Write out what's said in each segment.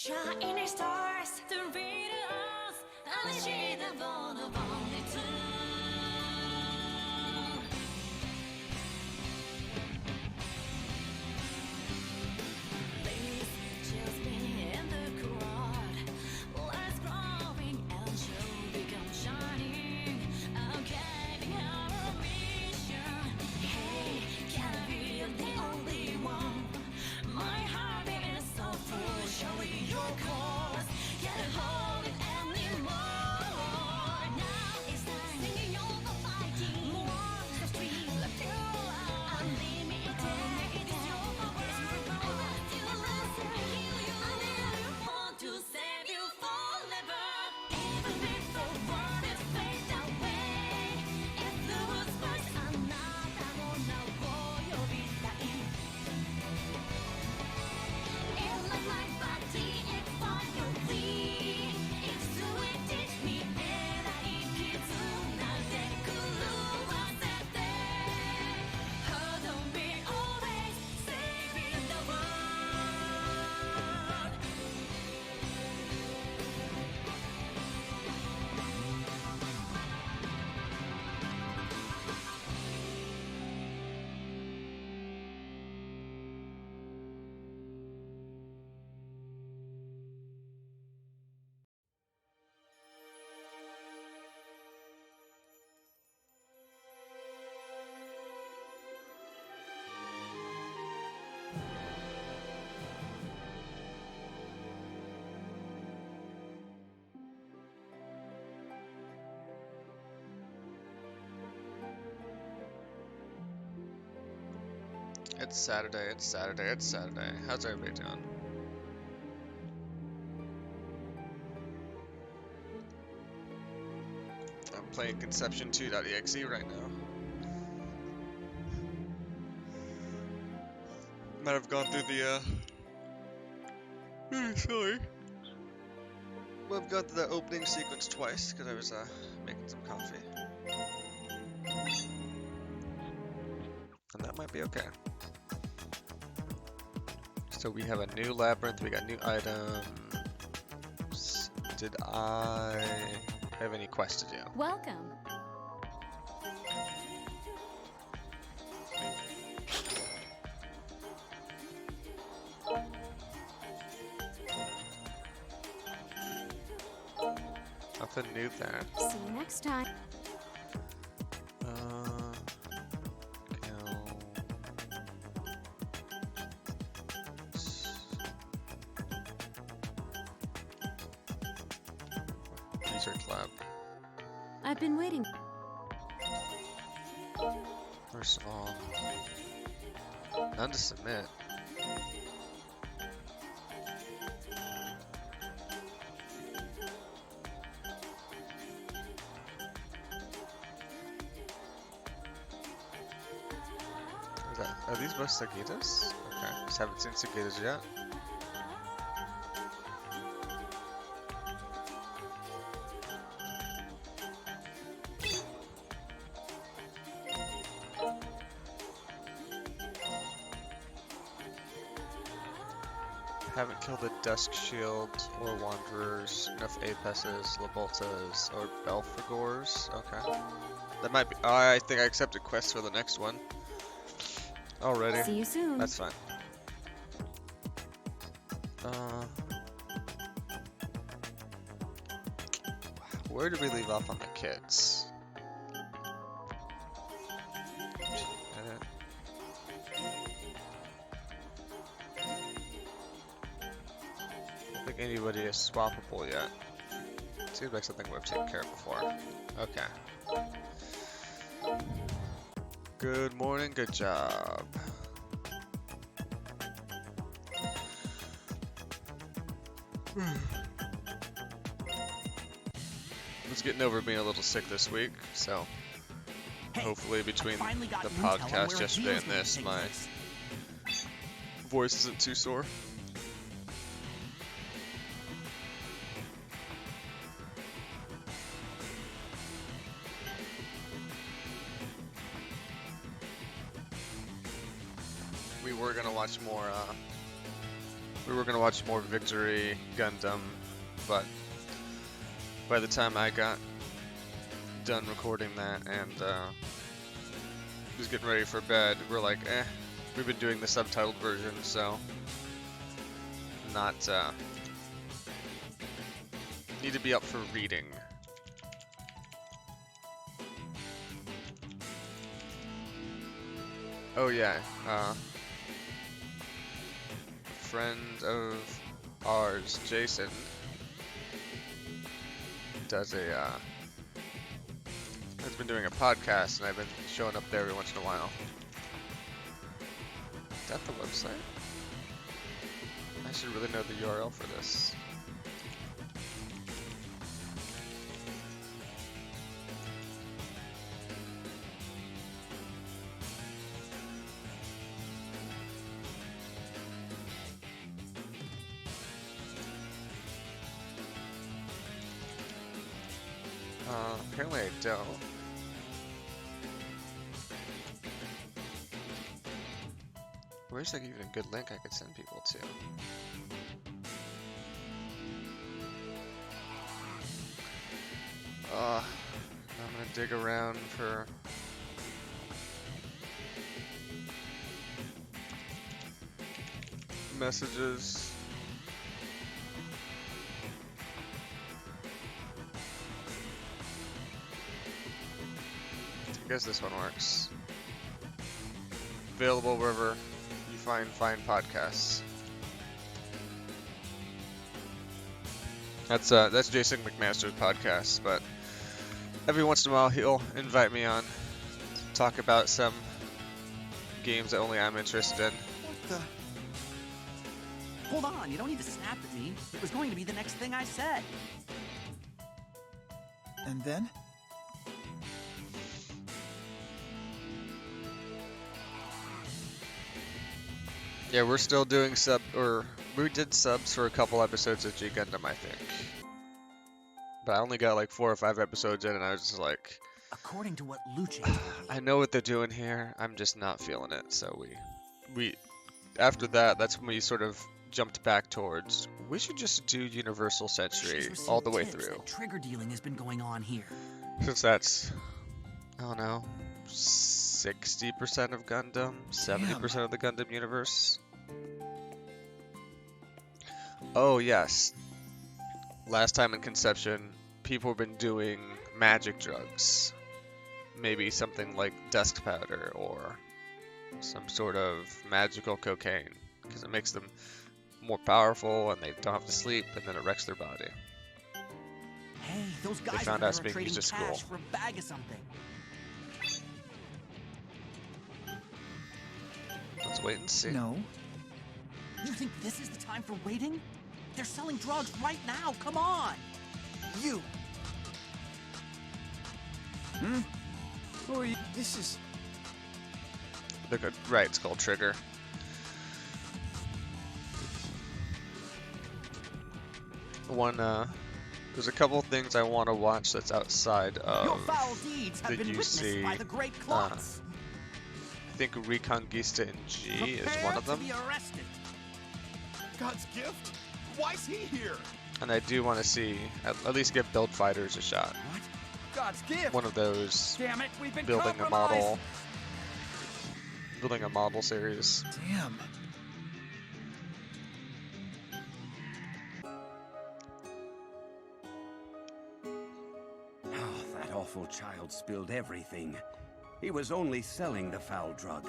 Shining stars to read us, I see the bone of only two. Please choose me in the crowd. Let's growing and show become shining. Okay, our mission. Hey, can I be the only one? My heart is so full, show me your cause. Can't hold it anymore. Now it's time singing over fighting. More the street like you are unlimited. It is your power. I want to listen, heal you. I want to save you forever. Even if the world is fade away, if the world's first, あなたの名を呼びたい。In my body, it's finally. It's sweet, teach me, and I kissで狂わせて。Hold on me always, saving the world. It's Saturday, it's Saturday, it's Saturday. How's everybody doing? I'm playing Conception2.exe right now. Might have gone through the, sorry. Might have gone through the opening sequence twice, because I was, making some coffee. And that might be okay. So we have a new labyrinth, we got new items. Did I have any quests to do? Welcome. Nothing new there. See you next time. Research lab. I've been waiting. First of all, none to submit. Are these both Sagitas? Okay, just haven't seen Sagitas yet. Haven't killed a Dusk Shield or Wanderers, enough Apesses, Laboltas, or Belphegors. Okay. That might be. Oh, I think I accepted quests for the next one. Already. See you soon. That's fine. Where did we leave off on the kids? I don't think anybody is swappable yet. Seems like something we've taken care of before. Okay. Good morning, good job. I was getting over being a little sick this week, so hopefully between the podcast yesterday and this, my voice isn't too sore. We were gonna watch more We were gonna watch more Victory Gundam, but by the time I got done recording that and was getting ready for bed, we're like, we've been doing the subtitled version, so not need to be up for reading. Oh yeah, friend of ours, Jason, does has been doing a podcast, and I've been showing up there every once in a while. Is that the website? I should really know the URL for this. Apparently I don't. Where's like even a good link I could send people to? I'm gonna dig around for messages. I guess this one works. Available wherever you find fine podcasts. That's Jason McMaster's podcast, but every once in a while he'll invite me on to talk about some games that only I'm interested in. What the? Hold on, you don't need to snap at me. It was going to be the next thing I said. And then? Yeah, we're still doing we did subs for a couple episodes of G Gundam, I think. But I only got like 4 or 5 episodes in, and I was just like, According to what Luce told me, I know what they're doing here. I'm just not feeling it. So we after that, that's when we sort of jumped back towards, we should just do Universal Century she's received all the way tips through. that trigger dealing has been going on here. Since that's, I don't know, 60% of Gundam, 70% of the Gundam universe. Oh yes, last time in Conception, people have been doing magic drugs. Maybe something like desk powder or some sort of magical cocaine, because it makes them more powerful and they don't have to sleep, and then it wrecks their body. Hey, those guys found over us there are being trading used at cash school. for a bag of something. Let's wait and see. No. You think this is the time for waiting? They're selling drugs right now, come on! You! Hmm? Who are you? This is... They're good. Right, it's called Trigger. There's a couple things I want to watch that's outside of Your foul deeds have the been witnessed UC. by the great clots. I think Reconquista in G is one of them. To be arrested. God's gift? Why's he here? And I do want to see, at least give Build Fighters a shot. What? God's gift! One of those Damn it, we've been building compromised. a model series. Damn. Oh, that awful child spilled everything. He was only selling the foul drug.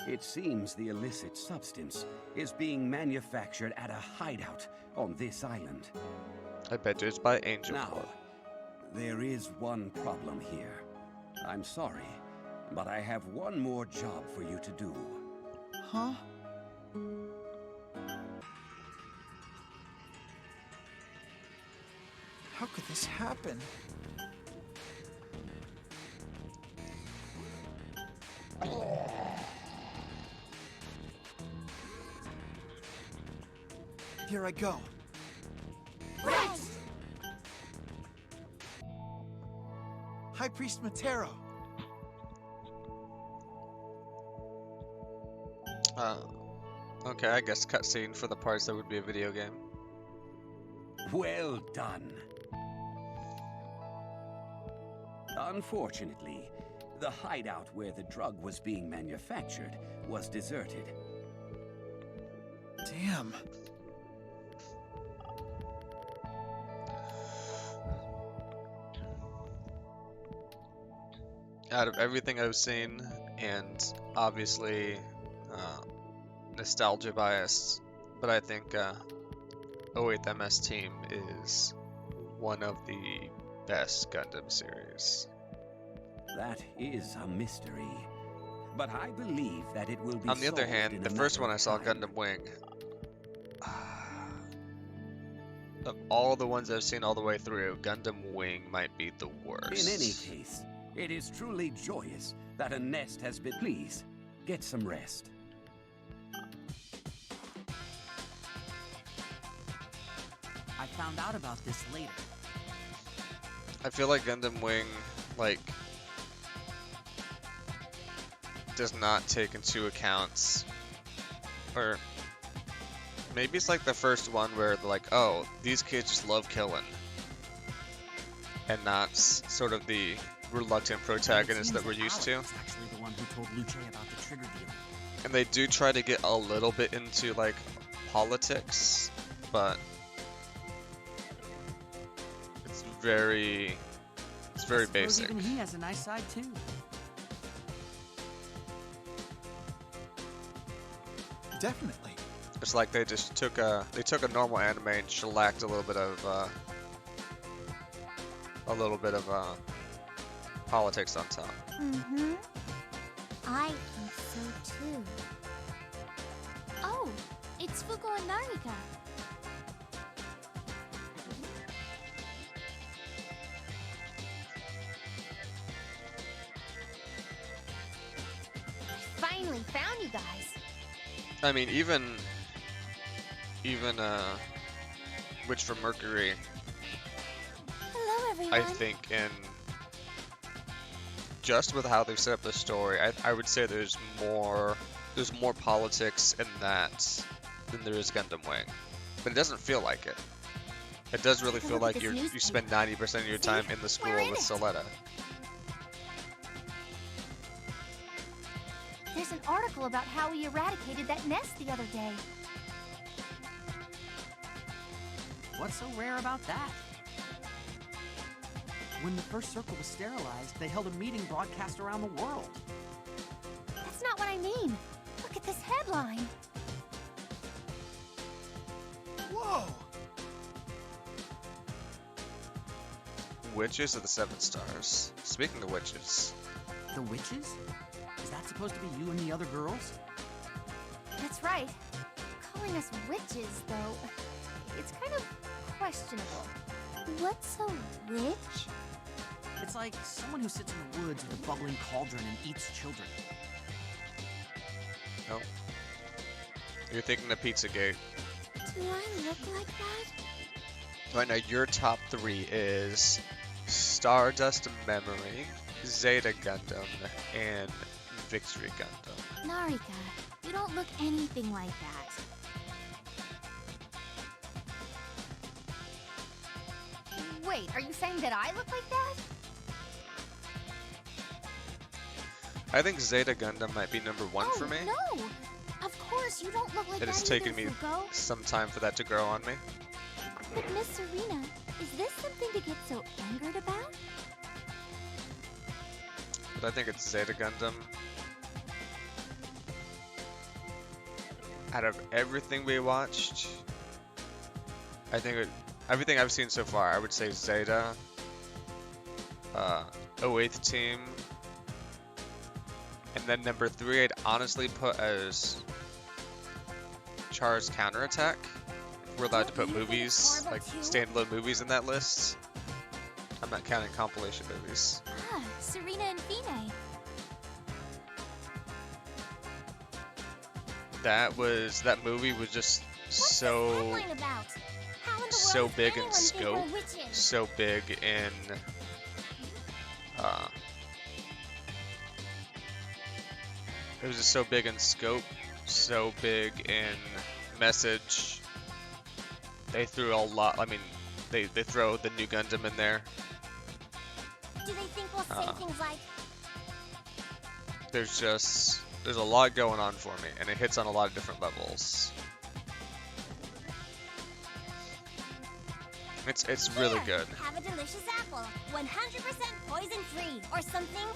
It seems the illicit substance is being manufactured at a hideout on this island. I bet you it's by Angel Now, Corp. there is one problem here. I'm sorry, but I have one more job for you to do. Huh? How could this happen? Here I go. High Priest Matero. Okay, I guess cutscene for the parts that would be a video game. Well done. Unfortunately, the hideout where the drug was being manufactured was deserted. Damn. Out of everything I've seen, and obviously nostalgia bias, but I think 08th MS Team is one of the best Gundam series. That is a mystery. But I believe that it will be On the other solved hand, in the a first matter one I of saw, time. Gundam Wing, of all the ones I've seen all the way through, Gundam Wing might be the worst. In any case, it is truly joyous that a nest has been... Please, get some rest. I found out about this later. I feel like Gundam Wing, like, does not take into account, or maybe it's like the first one where they're like, oh, these kids just love killing, and not sort of the reluctant protagonist that we're used to. Alex was actually the one who told Luce about the trigger deal. And they do try to get a little bit into like politics, but it's very I suppose basic. Even he has a nice side too. Definitely. It's like they just took a normal anime and shellacked a little bit of politics on top. Mm-hmm. I think so too. Oh, it's Fuko and Narika. I finally found you guys. I mean, even Witch from Mercury, Hello, everyone. I think in just with how they've set up the story, I would say there's more politics in that than there is Gundam Wing, but it doesn't feel like it. It does really Take a feel look at like this you spend 90% of your See? time in the school We're in with it. Soletta. There's an article about how we eradicated that nest the other day. What's so rare about that? When the first circle was sterilized, they held a meeting broadcast around the world. That's not what I mean. Look at this headline. Whoa! Witches of the Seven Stars. Speaking of witches, The witches? Is that supposed to be you and the other girls? That's right. Calling us witches, though, it's kind of questionable. What's a witch? It's like someone who sits in the woods with a bubbling cauldron and eats children. no? You're thinking of Pizzagate. Do I look like that? Right now, your top 3 is Stardust Memory, Zeta Gundam, and Victory Gundam. Narika, you don't look anything like that. Wait, are you saying that I look like that? I think Zeta Gundam might be number 1 oh, for me. No! Of course you don't look like It that has either, taken me Fuko. some time for that to grow on me. But Miss Serena, is this something to get so angered about? But I think it's Zeta Gundam. Out of everything we watched, I think everything I've seen so far, I would say Zeta, 08th Team, and then number 3 I'd honestly put as Char's Counterattack. We're allowed to put movies, like standalone movies in that list. I'm not counting compilation movies. Ah, Serena and Fine. That movie was just What's so this headline about? How in the so world does big in anyone think we're scope, witches? so big in it was just so big in scope so big in Message. They threw a lot. I mean, they throw the new Gundam in there. Do they think we'll say things like, There's a lot going on for me, and it hits on a lot of different levels. It's really "Here, good. have a delicious apple, 100% poison-free," or something?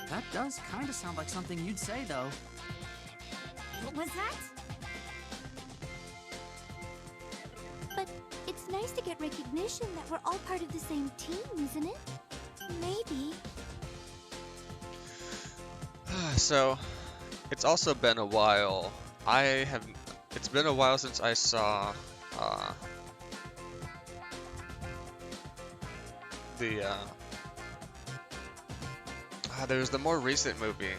That does kind of sound like something you'd say, though. What was that? But it's nice to get recognition that we're all part of the same team, isn't it? Maybe. So, it's also been a while. It's been a while since I saw there was the more recent movie.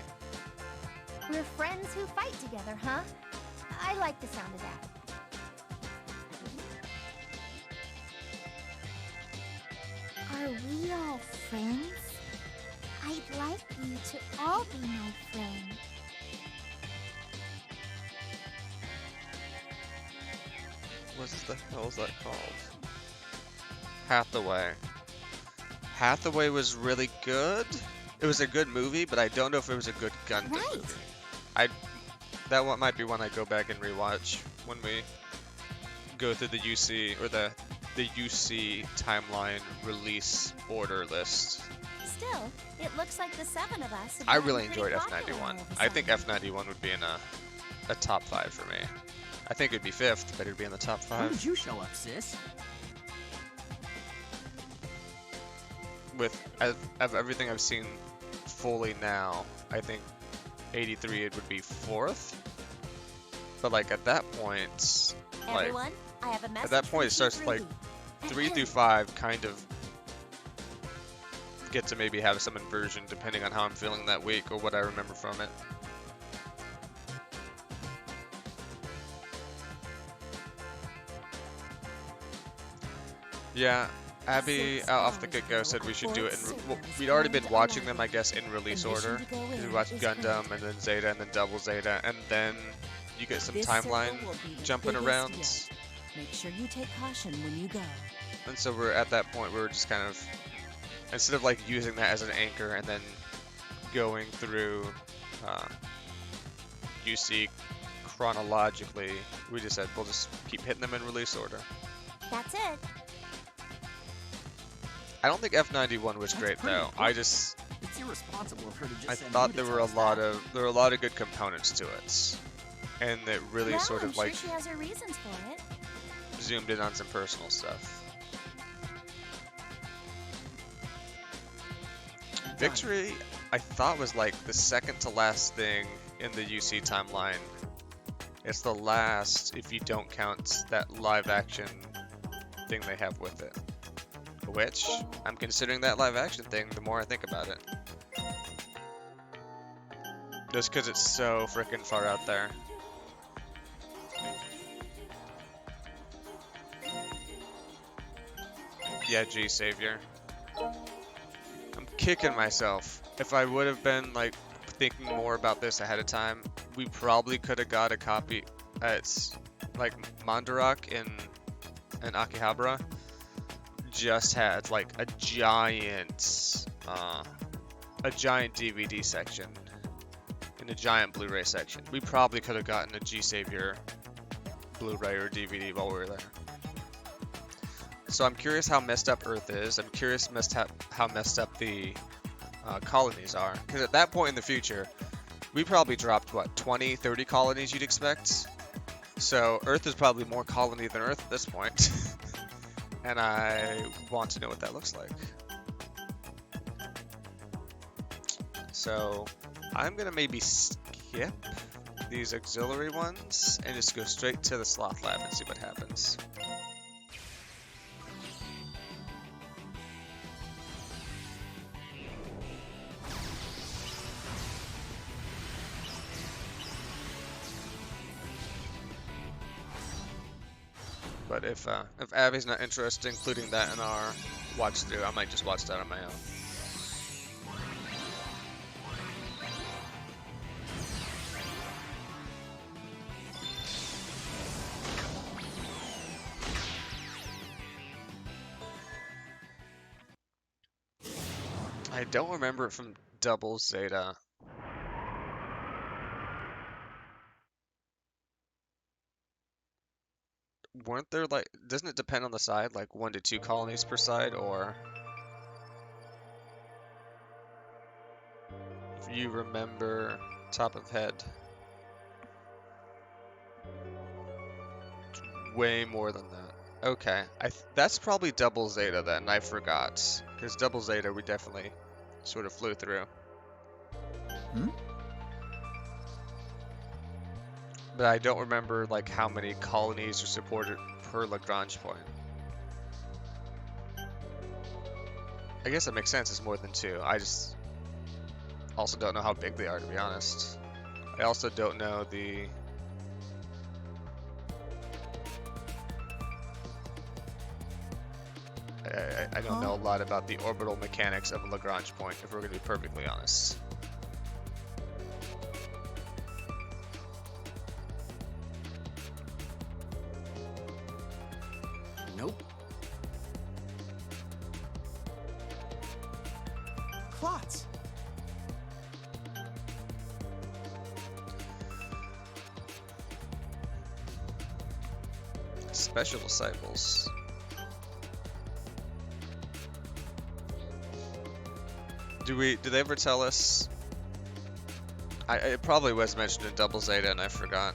We're friends who fight together, huh? I like the sound of that. Are we all friends? I'd like you to all be my friend. What the hell is that called? Hathaway. Hathaway was really good. It was a good movie, but I don't know if it was a good Gundam Right. movie. That one might be one I go back and rewatch when we go through the UC or the UC timeline release order list. Still, it looks like the 7 of us have I gotten really pretty enjoyed popular all F91. of a I think sudden. F91 would be in a top 5 for me. I think it'd be 5th, but it'd be in the top When 5. did you show up, sis? With of everything I've seen fully now, I think 83 it would be 4th. But like at that point, like Everyone, I have a message at that point from it starts Chief like Ruby. 3 through 5 kind of get to maybe have some inversion depending on how I'm feeling that week or what I remember from it. Yeah, Abby off the get-go said we should do it in. Well, we'd already been watching them, I guess, in release order. We watched Gundam and then Zeta and then Double Zeta, and then you get some timeline jumping around. Make sure you take caution when you go. And so we're at that point where we're just kind of, instead of like using that as an anchor and then going through UC chronologically, we just said we'll just keep hitting them in release order. That's it. I don't think F91 was That's great pretty though. cool. It's irresponsible of her to just I send thought you there to were tell a us lot that. of good components to it, and it really Well, sort I'm of sure like she has her reasons for it. zoomed in on some personal stuff. Victory, I thought was like the second to last thing in the UC timeline. It's the last if you don't count that live action thing they have with it. Which, I'm considering that live action thing the more I think about it. Just because it's so freaking far out there. Yeah, G Savior. I'm kicking myself. If I would have been like thinking more about this ahead of time, we probably could have got a copy at like Mandarake in Akihabara. Just had like a giant DVD section and a giant Blu-ray section. We probably could have gotten a G Savior Blu-ray or DVD while we were there. So I'm curious how messed up Earth is. I'm curious how messed up the colonies are. Because at that point in the future, we probably dropped, what, 20, 30 colonies you'd expect? So Earth is probably more colony than Earth at this point. And I want to know what that looks like. So I'm going to maybe skip these auxiliary ones and just go straight to the Sloth Lab and see what happens. But if Abby's not interested in including that in our watch through, I might just watch that on my own. I don't remember it from Double Zeta. Weren't there like, doesn't it depend on the side, like 1 to 2 colonies per side, or if you remember top of head? Way more than that. Okay, that's probably Double Zeta then. I forgot, because Double Zeta we definitely sort of flew through. Hmm? But I don't remember like how many colonies are supported per Lagrange point. I guess it makes sense. It's more than 2. I just also don't know how big they are, to be honest. I also don't know the I don't know a lot about the orbital mechanics of a Lagrange point, if we're going to be perfectly honest. Nope. Klotz. Special disciples. Did they ever tell us? It probably was mentioned in Double Zeta and I forgot.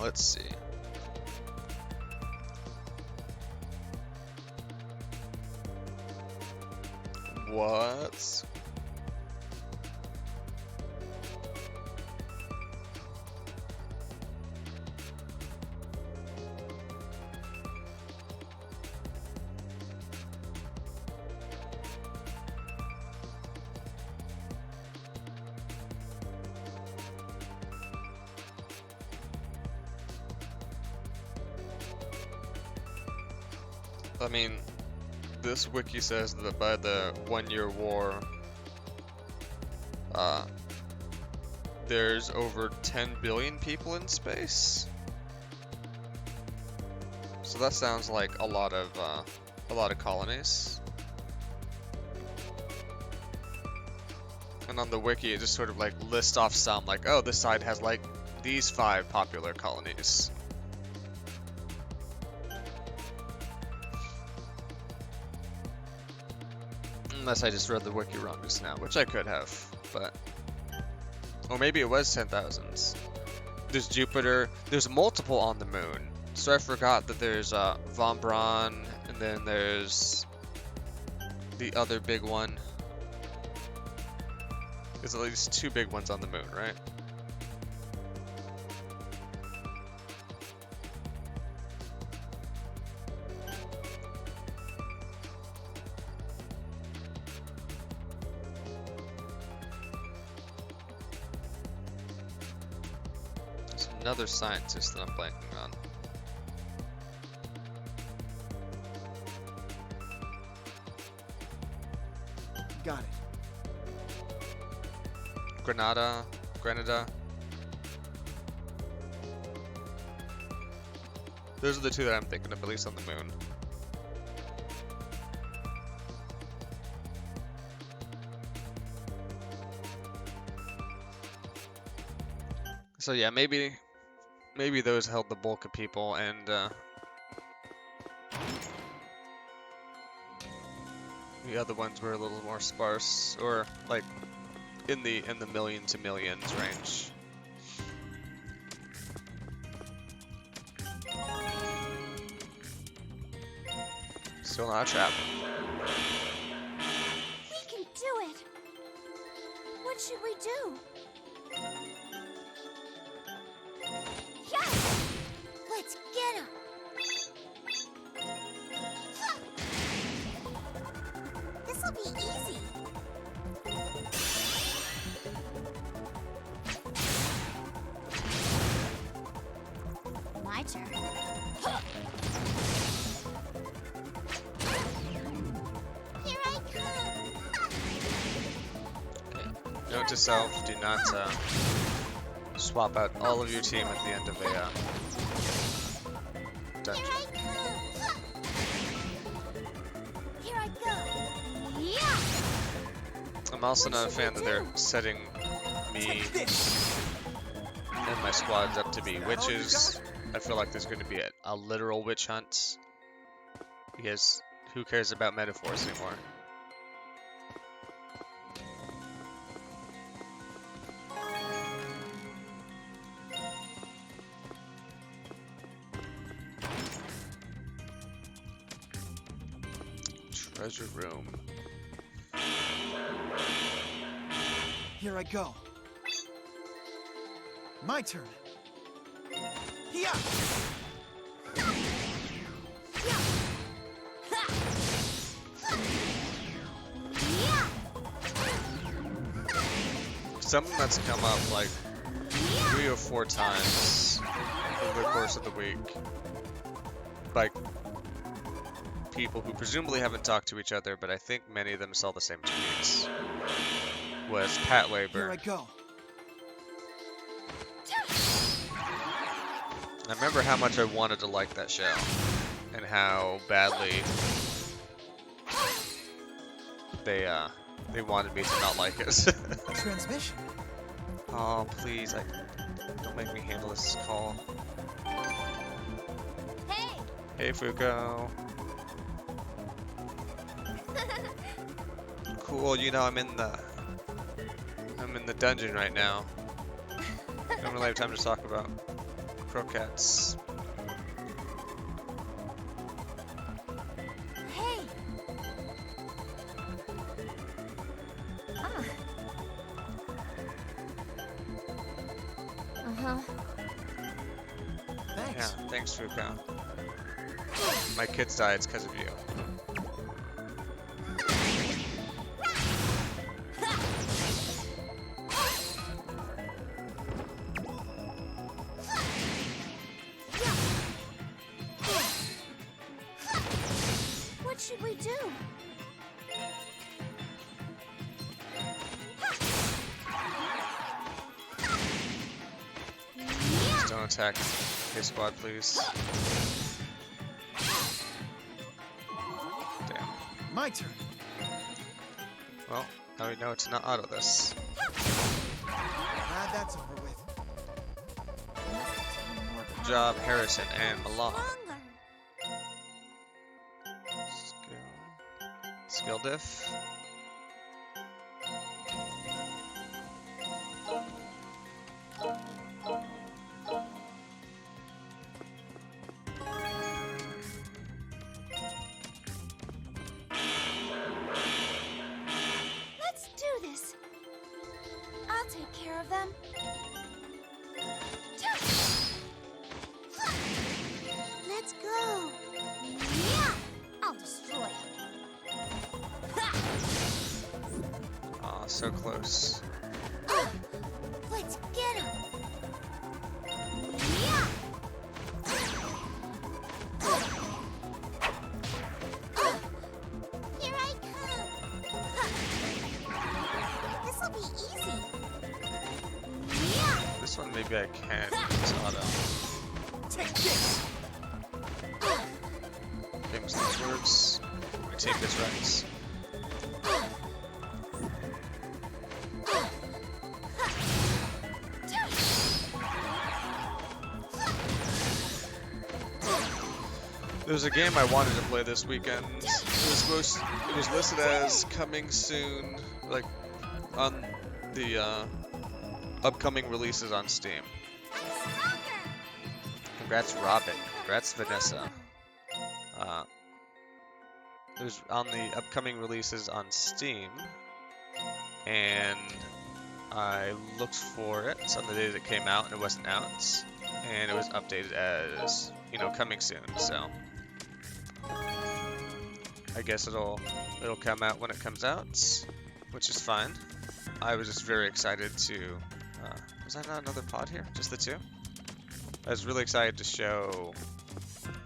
Let's see. What? I mean, this wiki says that by the 1-year war, there's over 10 billion people in space. So that sounds like a lot of colonies. And on the wiki, it just sort of like lists off some, like, oh, this side has like these 5 popular colonies. Unless I just read the wiki wrong just now, which I could have, but... Or maybe it was 10,000s. There's Jupiter, there's multiple on the moon. So I forgot that there's Von Braun, and then there's the other big one. There's at least 2 big ones on the moon, right? Another scientist that I'm blanking on. Got it. Granada. Those are the 2 that I'm thinking of, at least on the moon. So yeah, maybe those held the bulk of people, and the other ones were a little more sparse, or like in the million to millions range. Still not a trap. We can do it! What should we do? Yes! Let's get him! This'll be easy. My turn. to self, do not swap out all of your team at the end of a dungeon. Here I go. Yeah. I'm also not a fan that they're setting me and my squads up to be witches. I feel like there's going to be a literal witch hunt. Because who cares about metaphors anymore? Treasure room. Here I go. My turn. Yeah. Something that's come up like 3 or 4 times over the course of the week by people who presumably haven't talked to each other, but I think many of them saw the same tweets, was Pat Here I Wayburn. go. I remember how much I wanted to like that show and how badly they wanted me to not like it. Transmission. Oh, please, don't make me handle this call. Hey. Hey, Fuko. Cool, you know I'm in the dungeon right now. I don't really have time to talk about croquettes. Hey. Uh-huh. Thanks. Yeah, thanks, Fuko. My kids died, it's because of you. What should we do? Just don't attack his squad, please. Damn. My turn. Well, now we know to not auto this. Glad that's over with. Good job, Harrison and Milan. Longer. Skill diff. Let's do this. I'll take care of them. Let's go. Yeah. I'll destroy it. Aw, so close. Let's get him. Yeah. Here I come. This'll be easy. Yeah. This one maybe I can use auto. Take this. Famous last words. My team gets wrecked. There was a game I wanted to play this weekend. It was listed as coming soon, like on the upcoming releases on Steam. Congrats, Robin. Congrats, Vanessa. It was on the upcoming releases on Steam, and I looked for it on the day that it came out, and it wasn't out, and it was updated as, you know, coming soon. So I guess it'll come out when it comes out, which is fine. I was just very excited to. Was that not another pod here? Just the two? I was really excited to show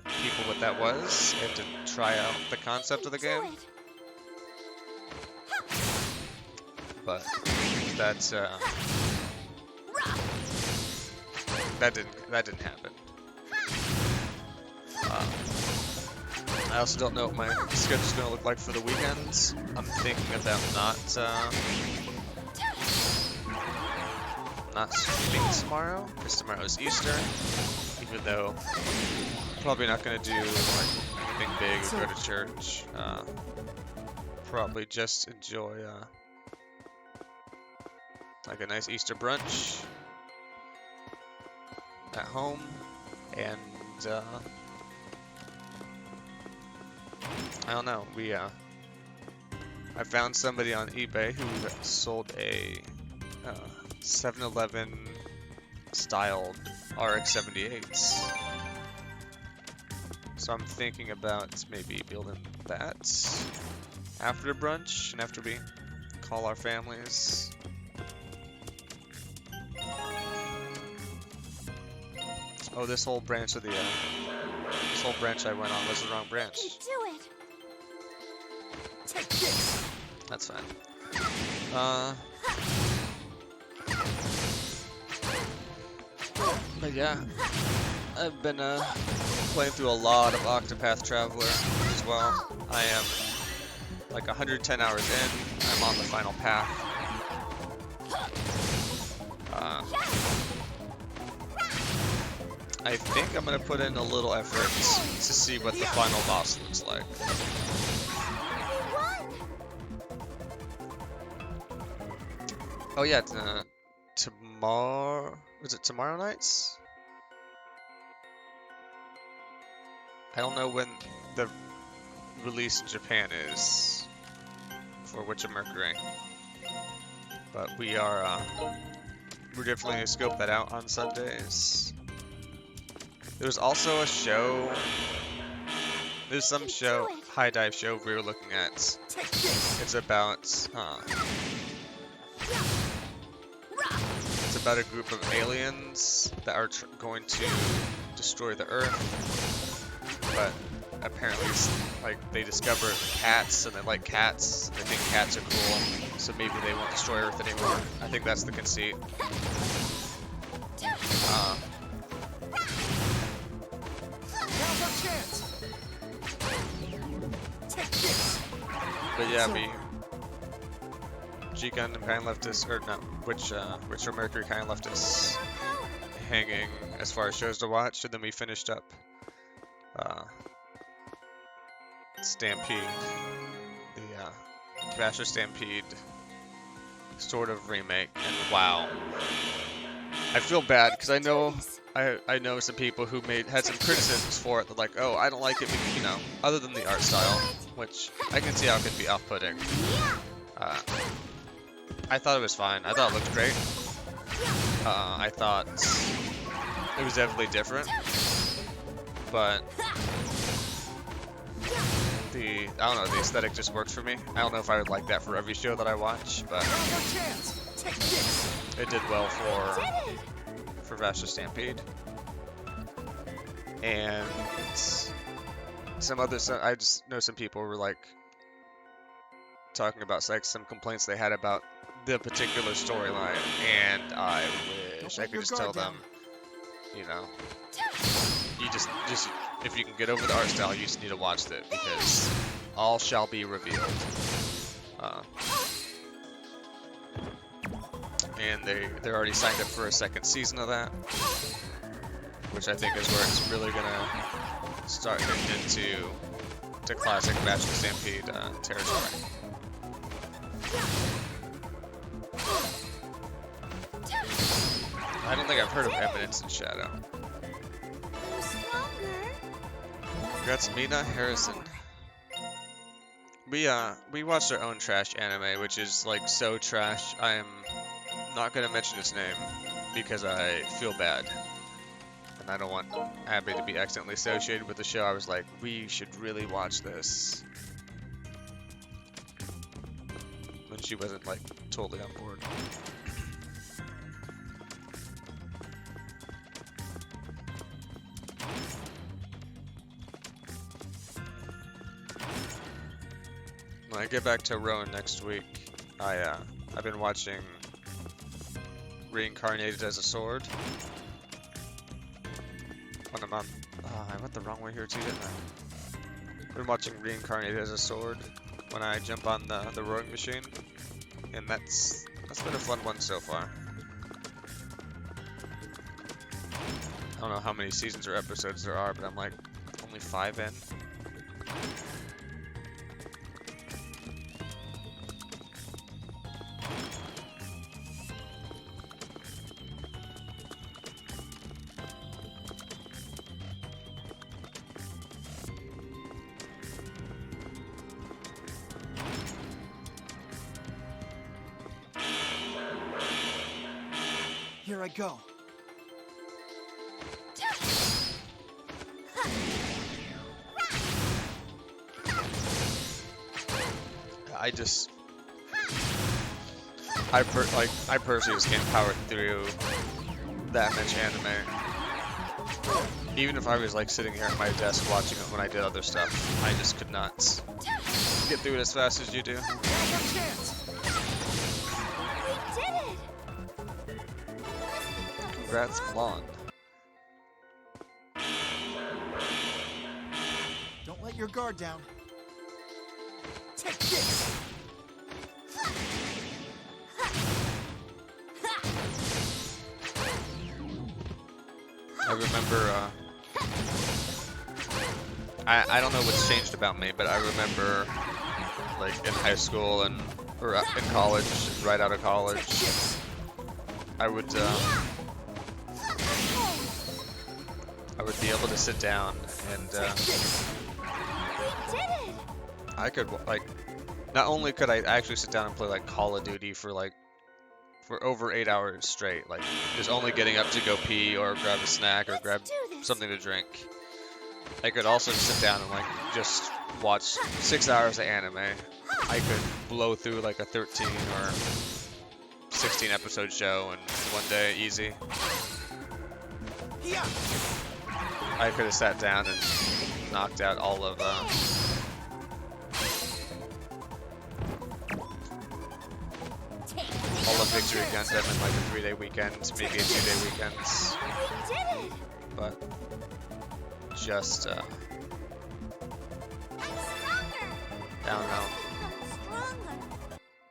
people what that was and to try out the concept of the game. But that that didn't happen. I also don't know what my schedule's gonna look like for the weekends. I'm thinking about not streaming tomorrow, because tomorrow is Easter. Even though I'm probably not gonna do like anything big or go to church. Probably just enjoy like a nice Easter brunch at home, and I don't know. I found somebody on eBay who sold a 7-Eleven styled RX-78s. So I'm thinking about maybe building that after brunch and after we call our families. Oh, this whole branch of the this whole branch I went on was the wrong branch. You can do it. Take this. That's fine. But yeah, I've been playing through a lot of Octopath Traveler as well. I am like 110 hours in. I'm on the final path. I think I'm gonna put in a little effort to see what the final boss looks like. Oh yeah, tomorrow. Is it tomorrow nights? I don't know when the release in Japan is for Witch of Mercury, but we're definitely gonna scope that out on Sundays. There's also a show. There's some show, high dive show we were looking at. It's about it's about a group of aliens that are going to destroy the Earth, but apparently like they discover cats and they like cats. They think cats are cool, so maybe they won't destroy Earth anymore. I think that's the conceit. Now's our chance. Take this. But yeah, G Gundam kind of left us, or no, Witch of Mercury kind of left us hanging as far as shows to watch, and then we finished up Stampede, the Vasher Stampede sort of remake, and wow, I feel bad because I know some people who had some criticisms for it. They're like, oh, I don't like it, because, you know, other than the art style, which I can see how it can be off-putting. I thought it was fine. I thought it looked great. I thought it was definitely different, but I don't know, the aesthetic just works for me. I don't know if I would like that for every show that I watch, but it did well for Vasher Stampede. And I just know some people were like talking about like some complaints they had about the particular storyline, and I wish I could just tell them, you know, you just if you can get over the art style, you just need to watch it, because all shall be revealed. And they're already signed up for a second season of that, which I think is where it's really gonna start getting into classic Vasher Stampede territory. I don't think I've heard of Eminence in Shadow. Congrats, Mina Harrison. We watched our own trash anime, which is like so trash. I am not gonna mention its name because I feel bad, and I don't want Abby to be accidentally associated with the show. I was like, we should really watch this, when she wasn't like totally on board. When I get back to Rowan next week, I've been watching reincarnated as a sword. When I'm on, I went the wrong way here too, didn't I? I've been watching Reincarnated as a Sword when I jump on the rowing machine, and that's been a fun one so far. I don't know how many seasons or episodes there are, but I'm like only 5 in. Here I go. I personally just can't power through that much anime. Even if I was like sitting here at my desk watching it when I did other stuff, I just could not get through it as fast as you do. Now's our chance. We did it! Congrats, Blonde. Don't let your guard down. Take this. I remember, I don't know what's changed about me, but I remember, like, in high school or in college, right out of college, I would be able to sit down and, We did it! I could, like, not only could I actually sit down and play, like, Call of Duty for over 8 hours straight, like, just only getting up to go pee or grab a snack or grab something to drink. I could also sit down and, like, just watch 6 hours of anime. I could blow through, like, a 13 or 16 episode show in one day, easy. Yeah. I could have sat down and knocked out all of, Victory Gundam in like a 3-day weekend, maybe a 2-day weekends. We did it! But just I'm stronger! I don't know. I'm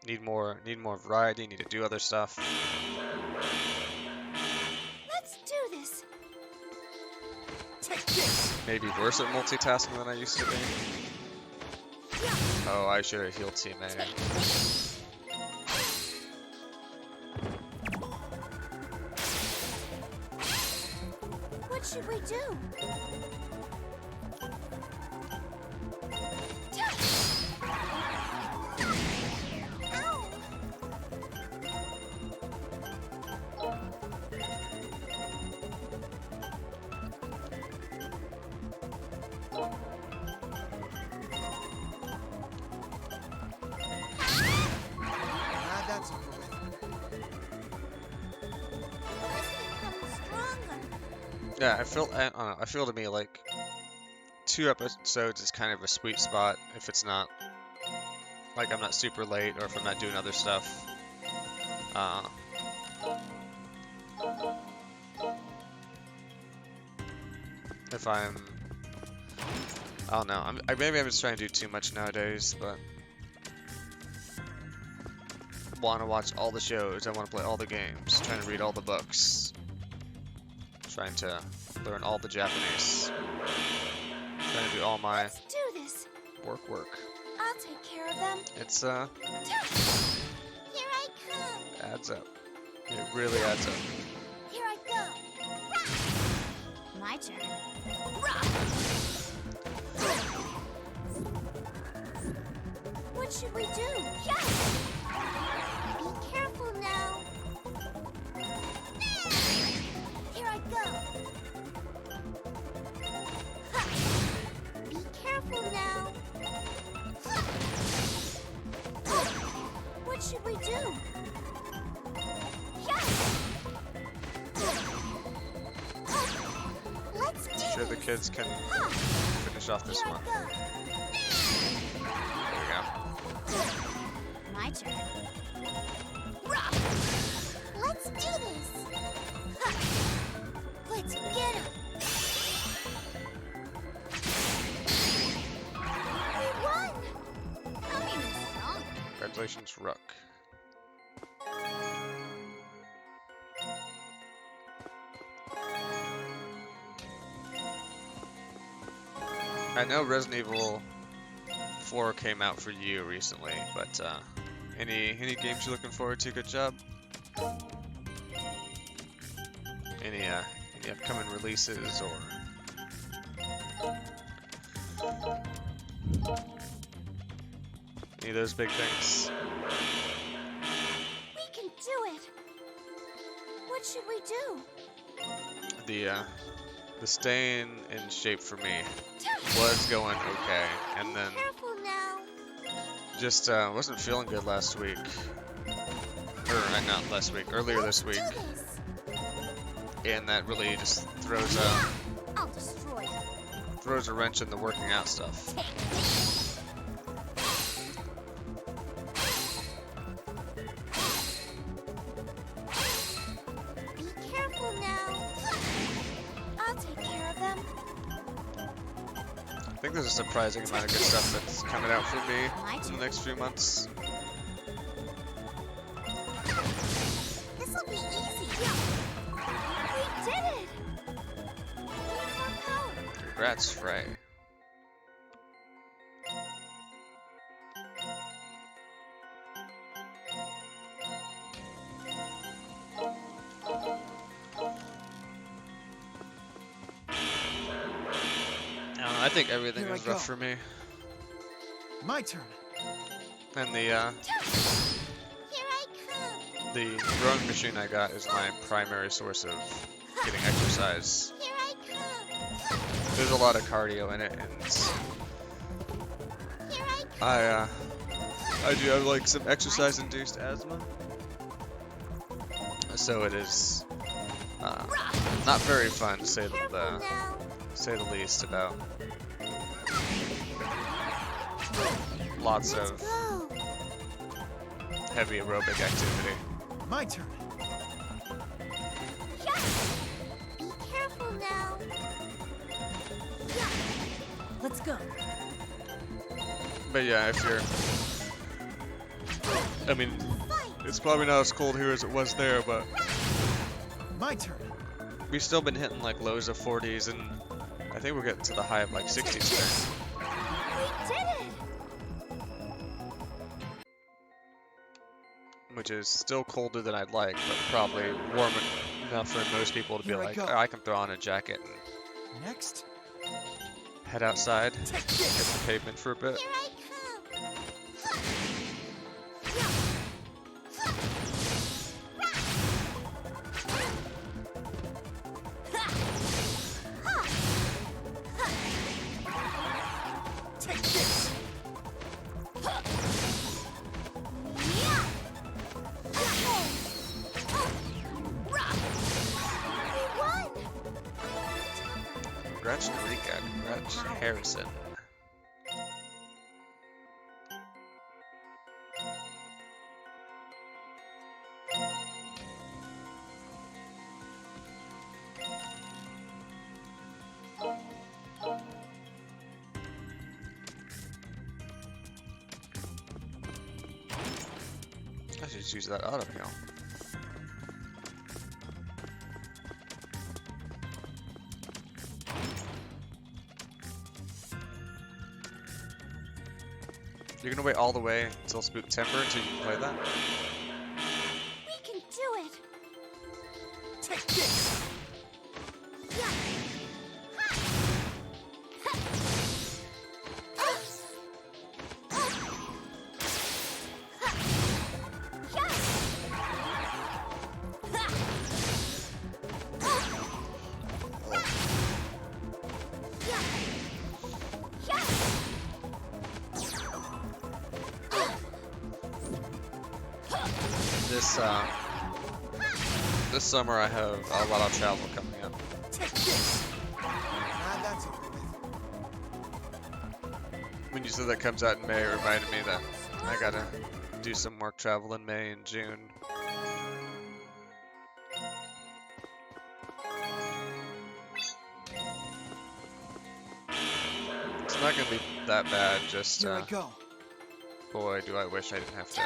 stronger. Need more variety, need to do other stuff. Let's do this! Take this. Maybe worse at multitasking than I used to be. Oh, I should have healed Team A. What should we do? Ow! Ah, that's over with. Let's become stronger. Yeah, I don't know, I feel to me like 2 episodes is kind of a sweet spot if it's not, like, I'm not super late or if I'm not doing other stuff. If I don't know, maybe I'm just trying to do too much nowadays, but want to watch all the shows, I want to play all the games, trying to read all the books, trying to learn all the Japanese, trying to do all my Let's do this. work. I'll take care of them. It's Here I come. adds up. It really adds up. Here I go. My turn. What should we do? Yes! Be careful now. Here I go. Be careful now. What should we do? Yes! Let's do Sure the this. kids can finish off this Here one. I go. There we go. My turn. Let's Let's do this. Ha. Let's get him. We won. Coming in strong. Congratulations, Rook. I know Resident Evil 4 came out for you recently, but any games you're looking forward to? Good job. Any upcoming releases or any of those big things? We can do it. What should we do? The staying in shape for me was going okay, and then Careful now. just wasn't feeling good last week. Or not last week, earlier this week, Do this. and that really just throws I'll destroy you. a wrench in the working out stuff. Take this. Be careful now. I'll take care of them. I think there's a surprising amount of good stuff that's coming out for me My in turn. the next few months. This'll be easy. We did it. We need more power. Congrats, Frey. I think everything Here I is rough go. for me. My turn. And the Here I come. rowing machine I got is my primary source of getting exercise. Here I come. There's a lot of cardio in it, and Here I come. I do have like some exercise-induced asthma, so it is not very fun to say Careful the now. least about lots Let's of go. heavy aerobic activity. My turn. Be careful now. Let's go. But yeah, if you're, I mean, it's probably not as cold here as it was there, but My turn. we've still been hitting like lows of 40s, and I think we're getting to the high of like 60s today. We did it. Which is still colder than I'd like, but probably warm enough for most people to be Here I like, go. "Oh, I can throw on a jacket and Next. head outside, Take hit this. the pavement for a bit." Here I come. Take this. Yeah. Okay. We won. Congrats, Narika. Congrats, Harrison. I should just use that auto heal. You're gonna wait all the way until Spooktember until you can play that? We can do it. Take this. Yeah. This summer I have a lot of travel coming up. Take this. That's over with. When you said that comes out in May, it reminded me that I gotta do some work travel in May and June. not gonna be that bad, just, Here I go. boy, do I wish I didn't have to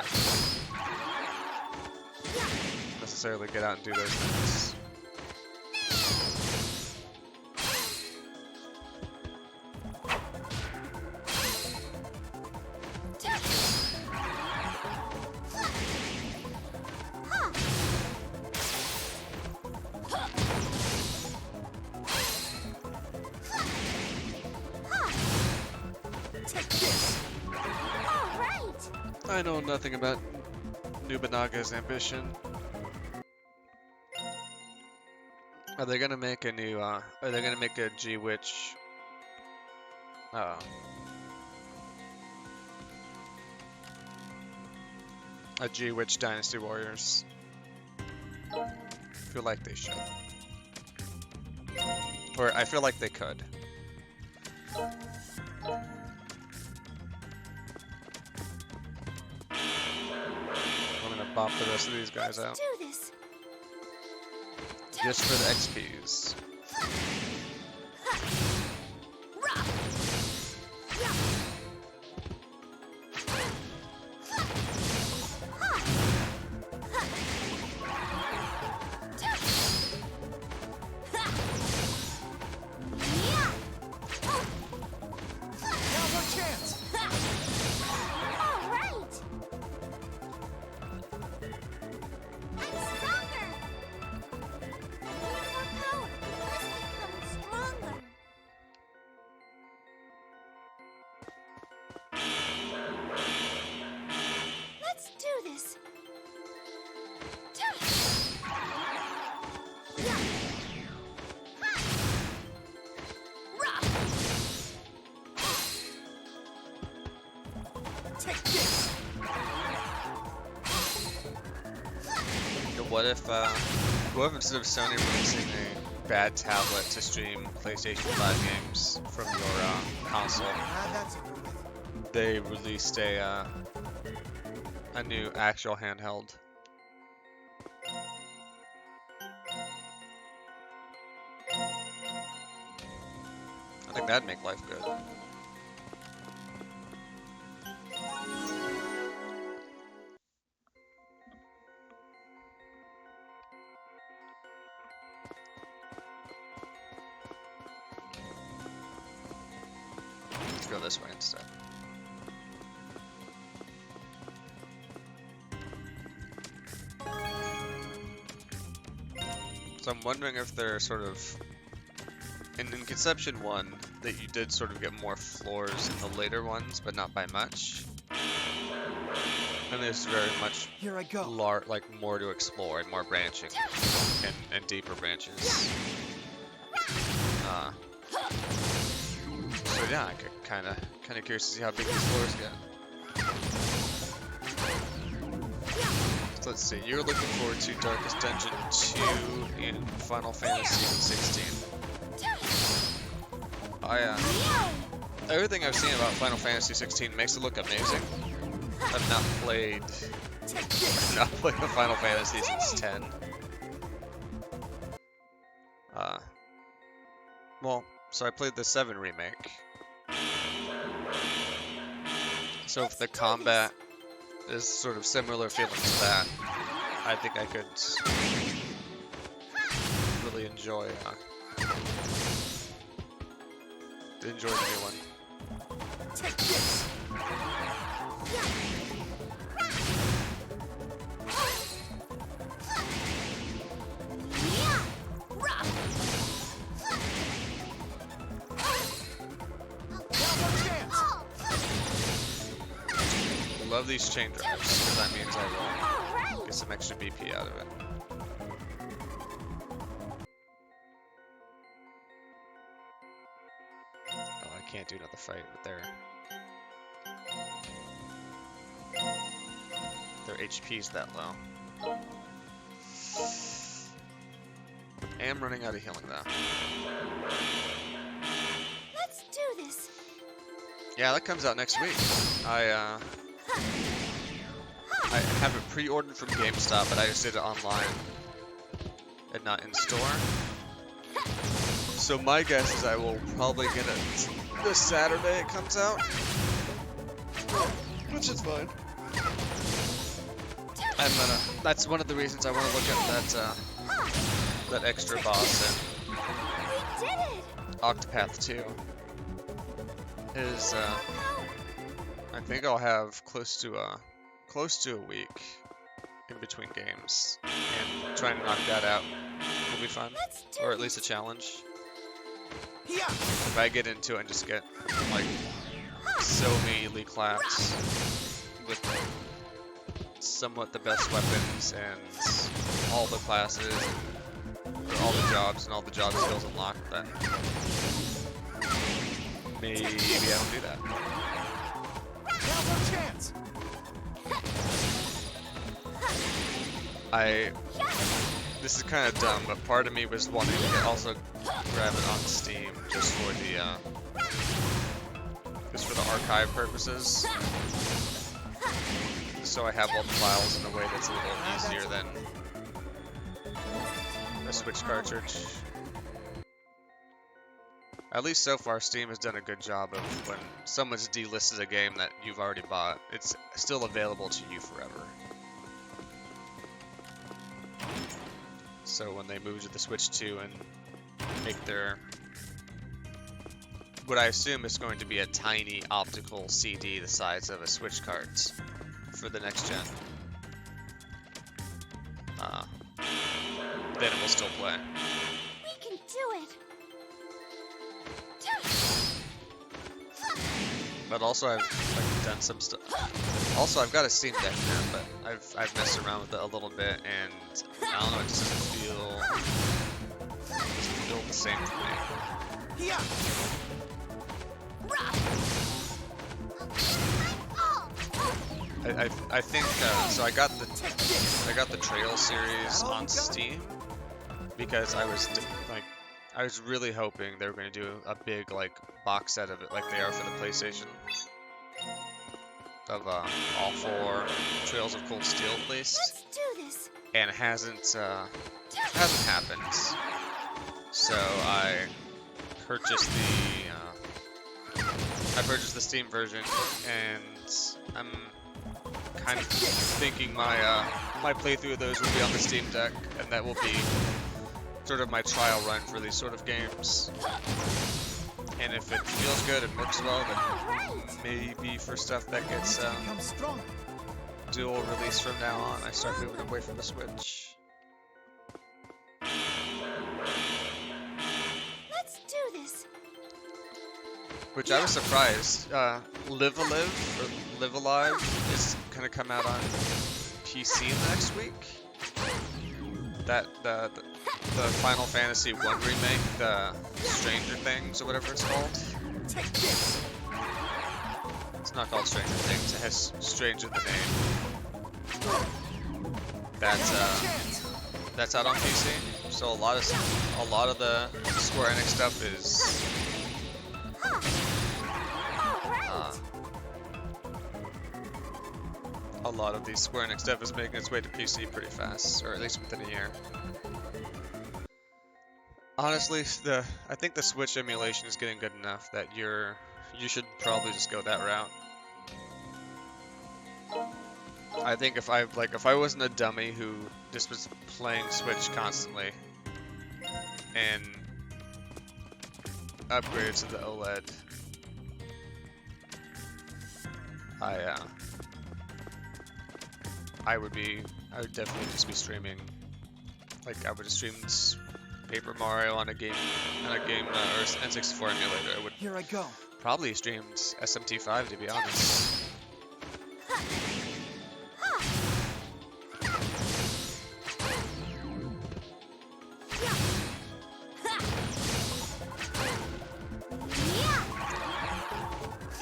necessarily get out and do those things. Take this. All right. I know nothing about Nobunaga's ambition. Are they gonna make a new, are they gonna make a G-Witch, a G-Witch Dynasty Warriors? I feel like they should. Or I feel like they could. I'm gonna bop the rest of these guys out. Do this. Just for the XPs. Now's our chance. All right. I'm stronger. More power. Let's become stronger. Let's do this. Take this. What if instead of Sony releasing a bad tablet to stream PlayStation 5 games from your console, That's a good one. they released a new actual handheld? I think that'd make life good. Let's go this way instead. So I'm wondering if they're sort of in Conception 1 that you did sort of get more floors in the later ones, but not by much. And there's very much Here I go. like more to explore and more branching and deeper branches. So yeah, I could kind of curious to see how big these floors get. So let's see. You're looking forward to Darkest Dungeon 2 in Final Fantasy 16. Everything I've seen about Final Fantasy 16 makes it look amazing. I've not played a Final Fantasy since 10. Well, so I played the 7 remake. So if the combat is sort of similar feeling to that, I think I could really enjoy the new one. Take this. Now's our chance. I love these chain drives, because that means I will All get some extra BP out of it. Oh, I can't do another fight with their HP's that low. I am running out of healing though. Let's do this. Yeah, that comes out next week. I have it pre-ordered from GameStop, but I just did it online and not in store. So my guess is I will probably get it this Saturday it comes out, which is fine. That's one of the reasons I want to look at that extra boss We did it! in Octopath 2. Is I think I'll have close to a week in between games, and trying to knock that out will be fun, Let's do or at least a challenge. Yeah. If I get into it and just get like so immediately claps with somewhat the best weapons and all the classes, or all the jobs and all the job skills unlocked, then maybe I don't do that. Now's our chance. This is kind of dumb, but part of me was wanting to also grab it on Steam just for the archive purposes. So I have all the files in a way that's a little easier than a Switch cartridge. At least so far, Steam has done a good job of when someone's delisted a game that you've already bought, it's still available to you forever. So when they move to the Switch 2 and make their, what I assume is going to be a tiny optical CD the size of a Switch cart for the next gen, then it will still play. We can do it! But also I've done some stuff. Also I've got a Steam Deck now, but I've messed around with it a little bit, and I don't know, it just doesn't feel the same to me. Yeah. I think so. I got the Trail series on Steam because I was really hoping they were going to do a big like box set of it, like they are for the PlayStation, of all 4 Trails of Cold Steel at least. Let's do this! And it hasn't happened. So I purchased the Steam version, and I'm kind of thinking my playthrough of those will be on the Steam Deck, and that will be sort of my trial run for these sort of games. And if it feels good and works well, then maybe for stuff that gets Become stronger. dual release from now on, I start moving away from the Switch. Let's do this! Which I was surprised. Live Alive is gonna come out on PC next week. That the Final Fantasy 1 remake, the Stranger Things or whatever it's called. Take this. It's not called Stranger Things. It has Strange in the name. That's out on PC. So a lot of the Square Enix stuff is. A lot of the Square Enix stuff is making its way to PC pretty fast, or at least within a year. Honestly, I think the Switch emulation is getting good enough that you should probably just go that route. I think if I wasn't a dummy who just was playing Switch constantly and upgraded to the OLED, I would definitely just be streaming. Like I would have streamed Paper Mario on a game or N64 emulator. I would Here I go. probably streamed SMT5 to be honest.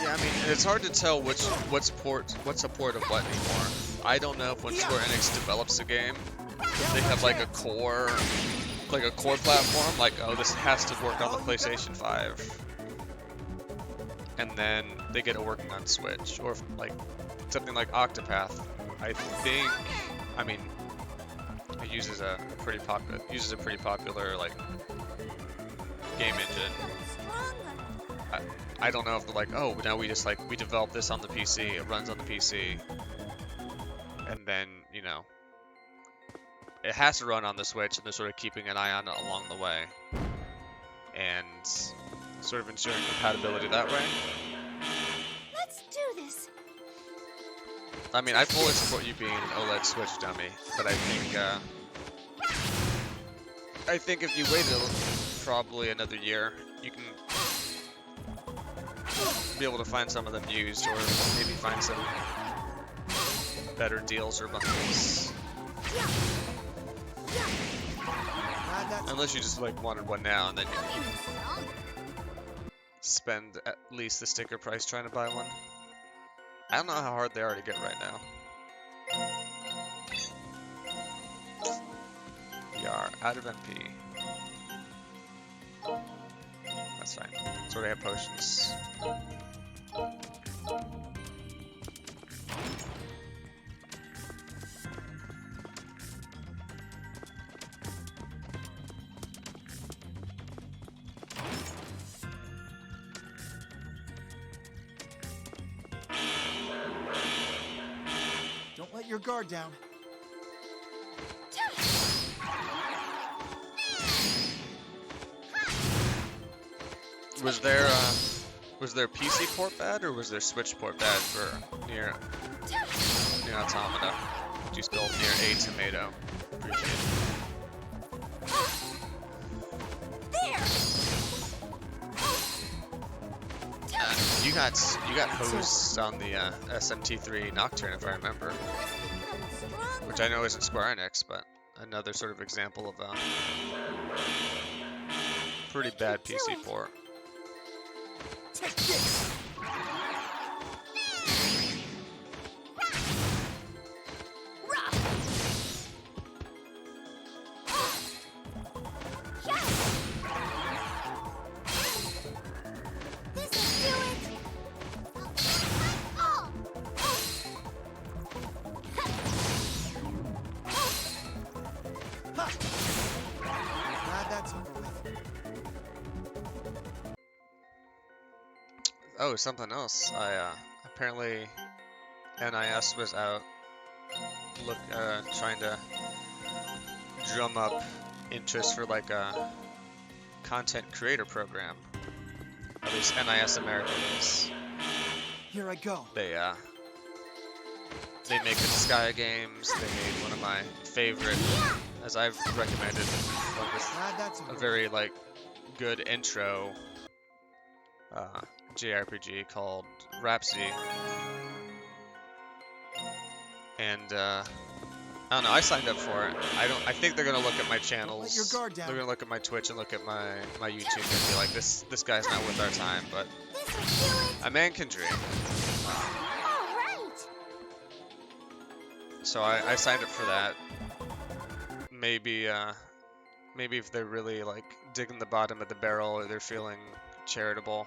Yeah, I mean it's hard to tell what's a port of what anymore. I don't know if when Square Enix develops a game, they have like a core platform, like, oh, this has to work on the PlayStation 5. And then they get it working on Switch. Or like something like Octopath. I think, I mean, it uses a pretty popular like game engine. I don't know if they're like, oh, now we just like we developed this on the PC, it runs on the PC, and then you know it has to run on the Switch, and they're sort of keeping an eye on it along the way, and sort of ensuring compatibility that way. Let's do this. I mean, I fully support you being an OLED Switch dummy, but I think if you waited probably another year, you can be able to find some of them used, or maybe find some better deals or bundles. Unless you just like wanted one now, and then you spend at least the sticker price trying to buy one. I don't know how hard they are to get right now. We are out of MP. That's fine. So they have potions. Don't let your guard down. Was their PC port bad, or was their Switch port bad for Nier Automata? Did you spell Nier A Tomato? Appreciate it. You got hosed on the SMT3 Nocturne, if I remember, which I know isn't Square Enix, but another sort of example of a pretty bad PC port. Take this. Oh, something else. Apparently NIS was out trying to drum up interest for like a content creator program. At least NIS America is. Here I go. They make the Sky games. They made one of my favorite, as I've recommended, a very like good intro JRPG called Rhapsody, and I don't know. I signed up for it. I think they're gonna look at my channels. Let your guard down. They're gonna look at my Twitch and look at my YouTube and be like, this guy's not worth our time. But a man can dream. So I signed up for that. Maybe if they're really like digging the bottom of the barrel, or they're feeling charitable,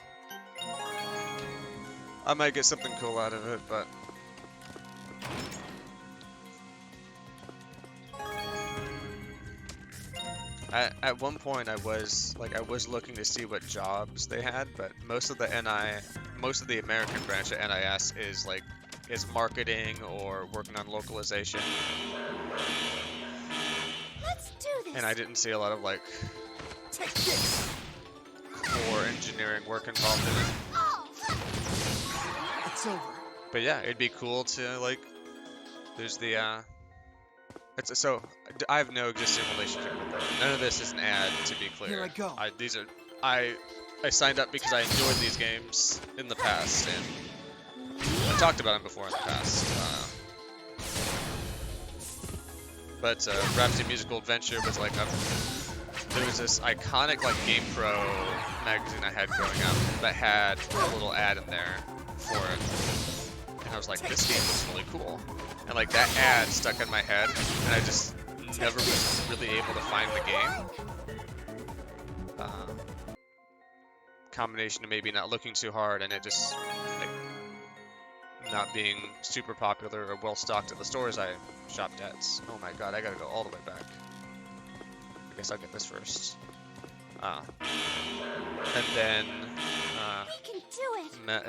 I might get something cool out of it, but at one point I was looking to see what jobs they had, but most of the American branch of NIS is marketing or working on localization. Let's do this. And I didn't see a lot of like Take this. core engineering work involved in it. It's over. But yeah, it'd be cool to like. There's the so I have no existing relationship with them. None of this is an ad, to be clear. Here I go. I signed up because I enjoyed these games in the past, and I talked about them before in the past. But Rhapsody Musical Adventure was like there was this iconic like GamePro magazine I had growing up that had a little ad in there for it, and I was like, this game looks really cool, and like that ad stuck in my head, and I just never was really able to find the game. Combination of maybe not looking too hard and it just like not being super popular or well stocked at the stores I shopped at. Oh my god, I gotta go all the way back. I guess I'll get this first. And then We can do met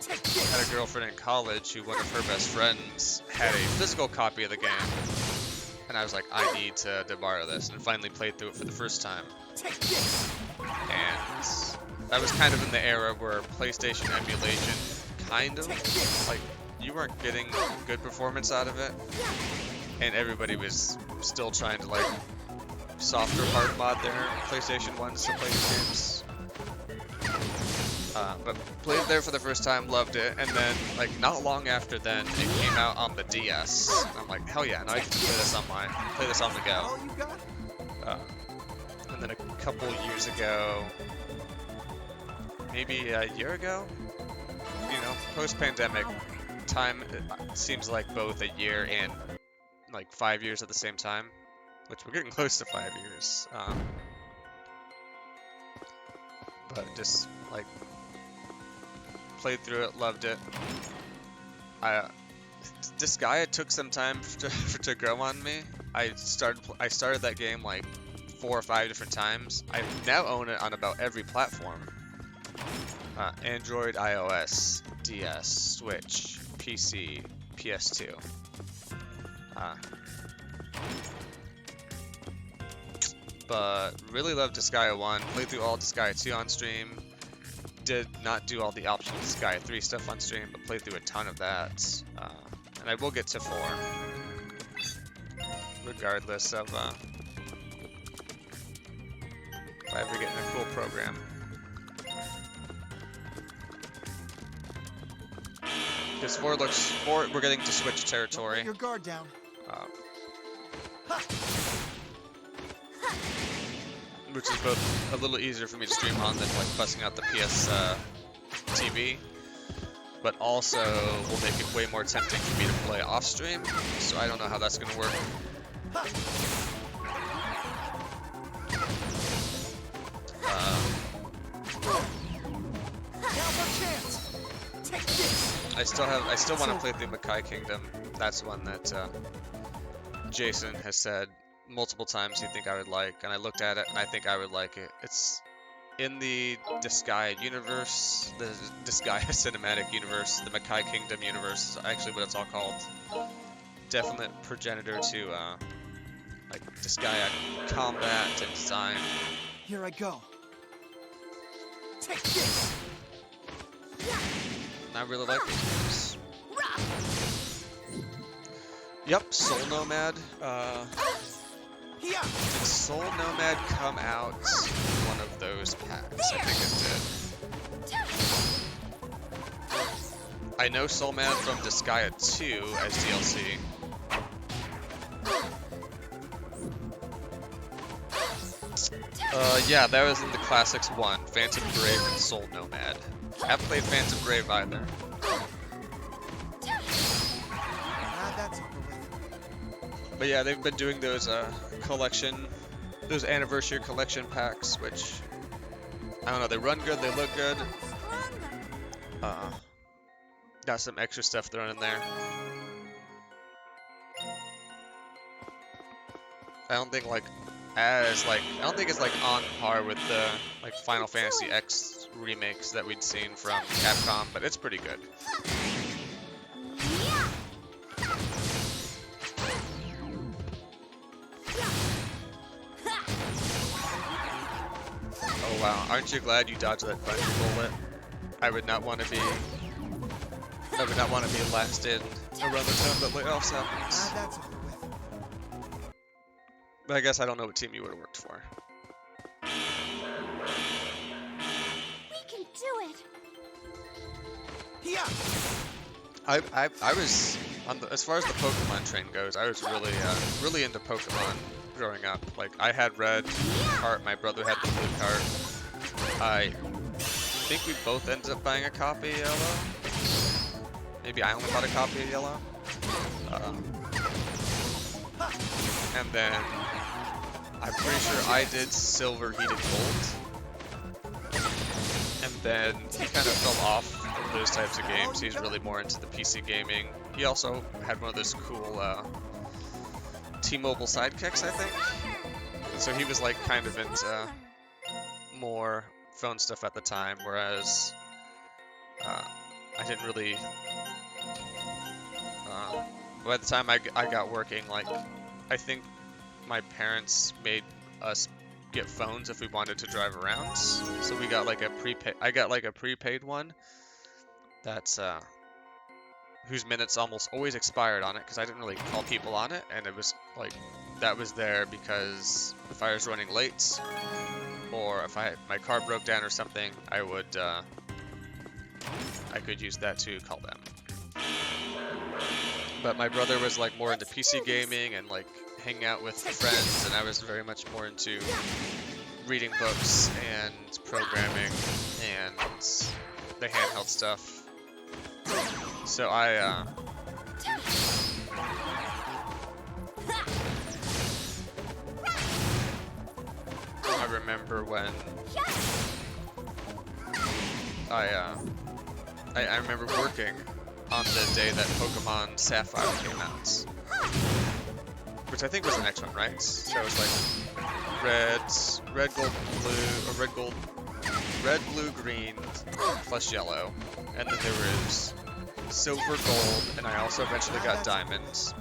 Take had this. a girlfriend in college who one of her best friends had a physical copy of the game, and I was like, I need to borrow this, and finally played through it for the first time. Take this. And that was kind of in the era where PlayStation emulation kind of like you weren't getting good performance out of it, and everybody was still trying to like softer hard mod their PlayStation 1s to play the games. But played it there for the first time, loved it, and then like not long after then it came out on the DS. And I'm like, hell yeah, now I can play this on the go. All you got? And then a couple years ago, maybe a year ago, you know, post-pandemic, time seems like both a year and like 5 years at the same time, which we're getting close to 5 years. But just like played through it, loved it. Disgaea took some time to grow on me. I started that game like 4 or 5 different times. I now own it on about every platform. Android, iOS, DS, Switch, PC, PS2. But really loved Disgaea 1. Played through all Disgaea 2 on stream. Did not do all the optional Disgaea 3 stuff on stream, but played through a ton of that. And I will get to 4. Regardless of if I ever get in a cool program. Because 4 we're getting to switch territory. Let your guard down. Which is both a little easier for me to stream on than like busting out the PS TV, but also will make it way more tempting for me to play off stream. So I don't know how that's gonna work. Chance. Take this. I still want to play through Makai Kingdom. That's one that Jason has said multiple times he'd think I would like, and I looked at it and I think I would like it. It's in the Disgaea universe, the Disgaea cinematic universe, the Makai Kingdom universe is actually what it's all called. Definite progenitor to like Disgaea combat and design. Here I go. Take this. And I really like these games. Yep, Soul Nomad. Here. Did Soul Nomad come out in one of those packs? I think it did. I know Soul Man from Disgaea 2 as DLC. Yeah, that was in the Classics 1, Phantom Brave and Soul Nomad. I haven't played Phantom Brave either. That's over with. But yeah, they've been doing those those anniversary collection packs, which, I don't know, they run good, they look good. Got some extra stuff thrown in there. I don't think it's like on par with the like Final Fantasy X remakes that we'd seen from Capcom, but it's pretty good. Oh wow, aren't you glad you dodged that bungee bullet? I would not want to be last in around the time that layoffs happens. That's over with. But I guess I don't know what team you would have worked for. We can do it. Here. I was on the, as far as the Pokemon train goes, I was really into Pokemon growing up. Like I had red cart, my brother had the blue cart. I think we both ended up buying a copy of Yellow. Maybe I only bought a copy of Yellow. And then I'm pretty sure I did Silver, he did Gold. And then he kind of fell off of those types of games. He's really more into the PC gaming. He also had one of those cool T-Mobile sidekicks, I think. So he was like kind of into more phone stuff at the time, whereas I didn't really. By the time I got working, like, I think my parents made us get phones if we wanted to drive around. So we got like a prepaid. I got like a prepaid one. That's whose minutes almost always expired on it because I didn't really call people on it, and it was like that was there because if I was running late or if my car broke down or something, I could use that to call them. But my brother was like more into PC gaming and like hanging out with friends, and I was very much more into reading books and programming and the handheld stuff. So I remember when I remember working on the day that Pokemon Sapphire came out, which I think was the next one, right? So it was like red, blue, green, plus yellow, and then there was silver, gold, and I also eventually got diamonds,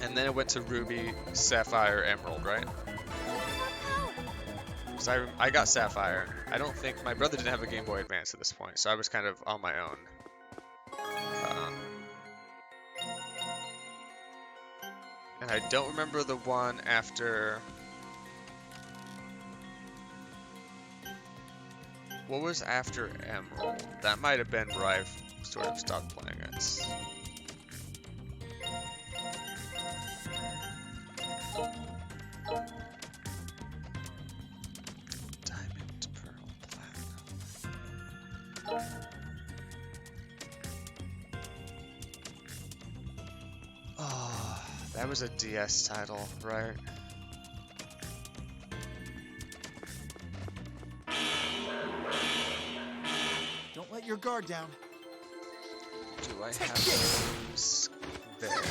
and then it went to ruby, sapphire, emerald, right? So I got sapphire. I don't think my brother didn't have a Game Boy Advance at this point, so I was kind of on my own. And I don't remember the one after. What was after Emerald? That might have been where I sort of stopped playing it. Diamond, Pearl, Platinum. Oh, that was a DS title, right? Don't let your guard down. Do I have those there?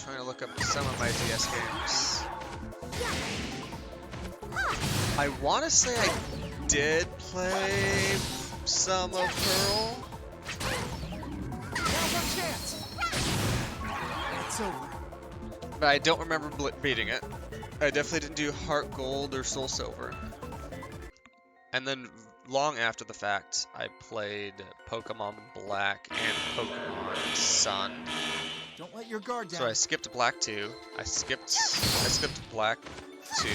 Trying to look up some of my DS games. I want to say I did play some of Pearl. Now's our chance. It's over. But I don't remember beating it. I definitely didn't do Heart Gold or Soul Silver. And then long after the fact, I played Pokemon Black and Pokemon Sun. Don't let your guard down. So I skipped Black 2. I skipped Black 2,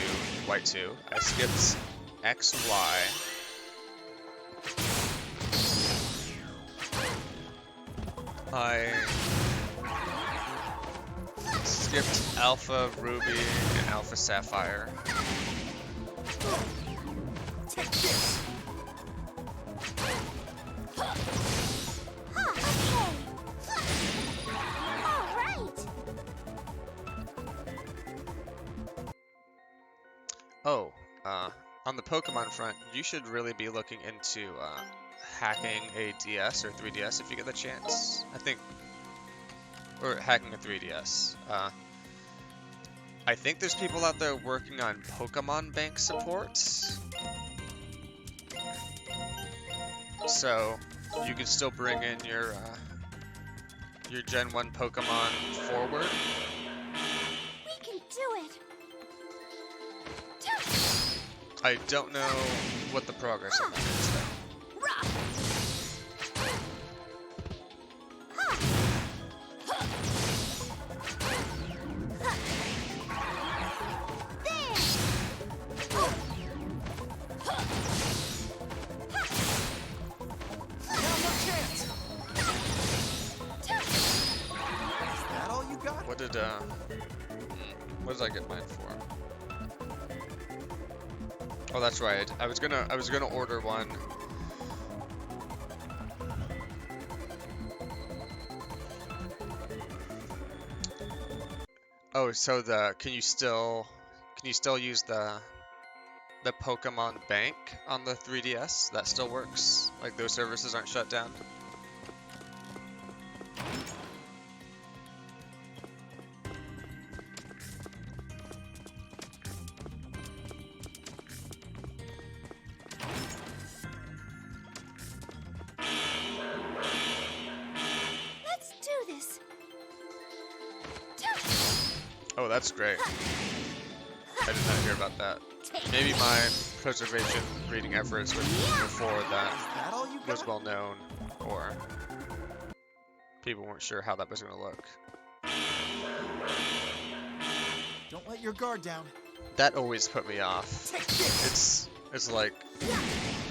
White 2. I skipped X, Y. I skipped Alpha Ruby and Alpha Sapphire. Take this. Oh, on the Pokemon front, you should really be looking into hacking a DS or 3DS if you get the chance. I think, or hacking a 3DS. I think there's people out there working on Pokemon Bank supports. So you can still bring in your Gen 1 Pokemon forward. We can do it. I don't know what the progress of that is though. Now's our chance. Is that all you got? What did I get mine for? Oh, that's right. I was gonna order one. Oh, so can you still use the Pokemon Bank on the 3DS? That still works? Like those services aren't shut down? that's great. I did not hear about that. Maybe my preservation breeding efforts were before that Is that all you was got? well known, or people weren't sure how that was going to look. Don't let your guard down. That always put me off. Take this. It's like,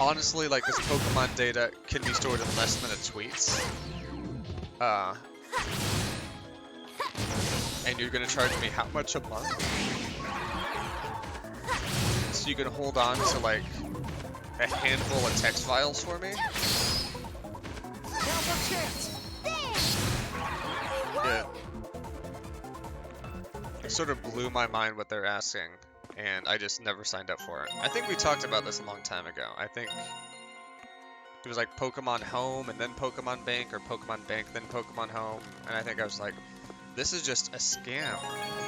honestly, like this Pokemon data can be stored in less than a tweet. And you're gonna charge me how much a month? So you can hold on to like a handful of text files for me? Now's our chance. Yeah. It sort of blew my mind what they're asking, and I just never signed up for it. I think we talked about this a long time ago. I think it was like Pokemon Home and then Pokemon Bank, or Pokemon Bank then Pokemon Home, and I think I was like, this is just a scam.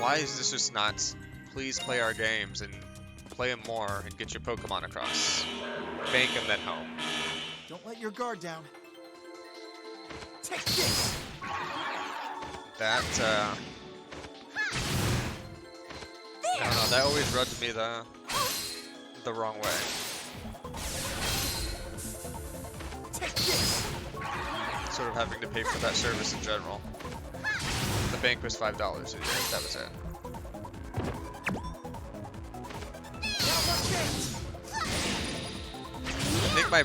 Why is this just not, please play our games and play them more and get your Pokemon across. Bank and then home. Don't let your guard down. Take this. That, I don't know, that always rubbed me the wrong way. Take this. Sort of having to pay for that service in general. The bank was $5 a year, that was it. Now's our chance. I think my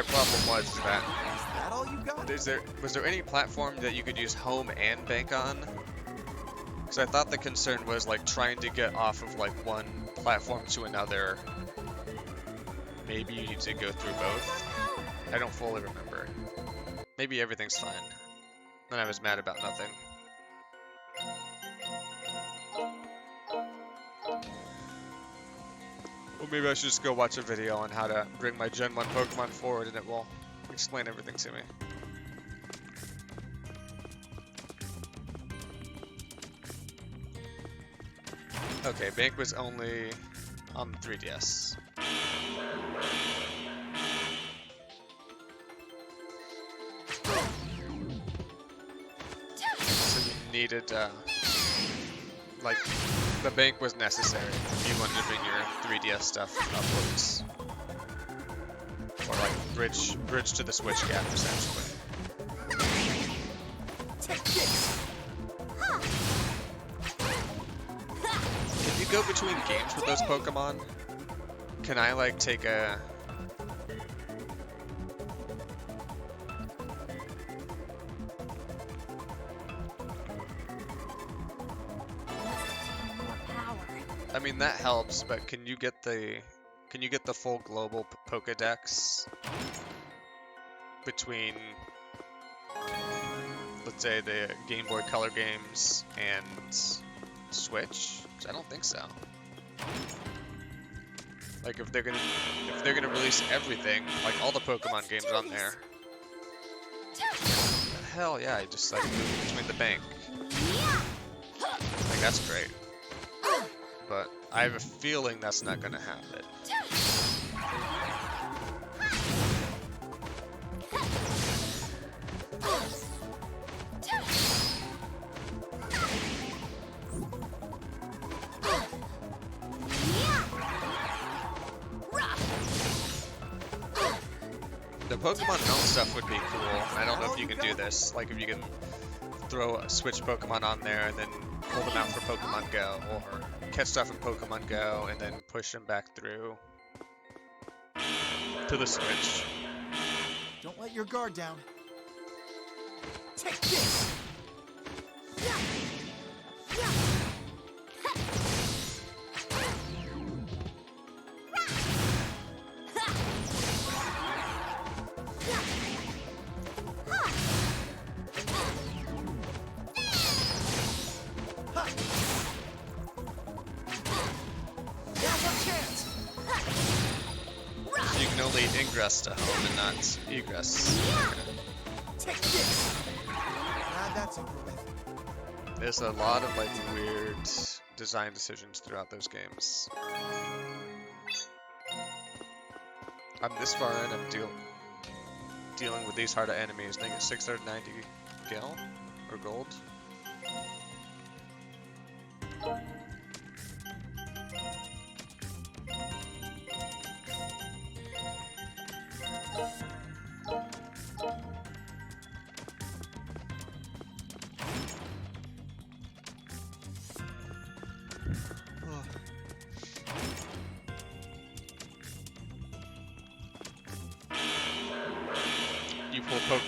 problem was that Is that all you got? was there any platform that you could use home and bank on? Because I thought the concern was like trying to get off of like one platform to another. Maybe you need to go through both. I don't fully remember. Maybe everything's fine. Then I was mad about nothing. Well, maybe I should just go watch a video on how to bring my Gen 1 Pokemon forward and it will explain everything to me. Okay, Bank was only on the 3DS. So you needed, like, the bank was necessary if you wanted to bring your 3DS stuff upwards. Or like bridge to the Switch gap, essentially. Take this. Can you go between games with those Pokemon? Can I like take a... More power. I mean that helps, but can you get the full global Pokedex between, let's say, the Game Boy Color games and Switch? 'Cause I don't think so. Like if they're gonna release everything, like all the Pokemon games on there. Hell yeah, I just like move between the bank. Like that's great. But I have a feeling that's not gonna happen. The Pokemon Home stuff would be cool. I don't know if you can do this. Like if you can throw a Switch Pokemon on there and then pull them out for Pokemon Go, or catch stuff in Pokemon Go and then push them back through to the Switch. Don't let your guard down. Take this. Now's our chance. You can only ingress to home and not egress. Take this. Glad that's over with. There's a lot of like weird design decisions throughout those games. I'm this far in, I'm dealing with these harder enemies. I think it's 690 gil or gold.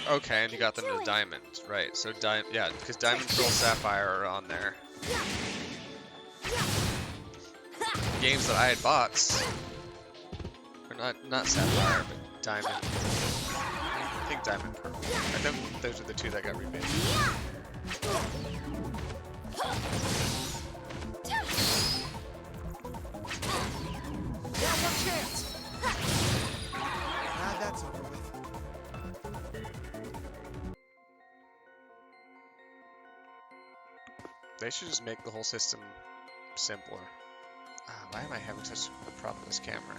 Okay, and you got them to diamond, right? So yeah, because diamond, pearl, sapphire are on there. Games that I had bought, or not sapphire, but diamond. I think diamond, pearl. I think those are the two that got remade. One more chance. Ah, that's over with. They should just make the whole system simpler. Why am I having such a problem with this camera?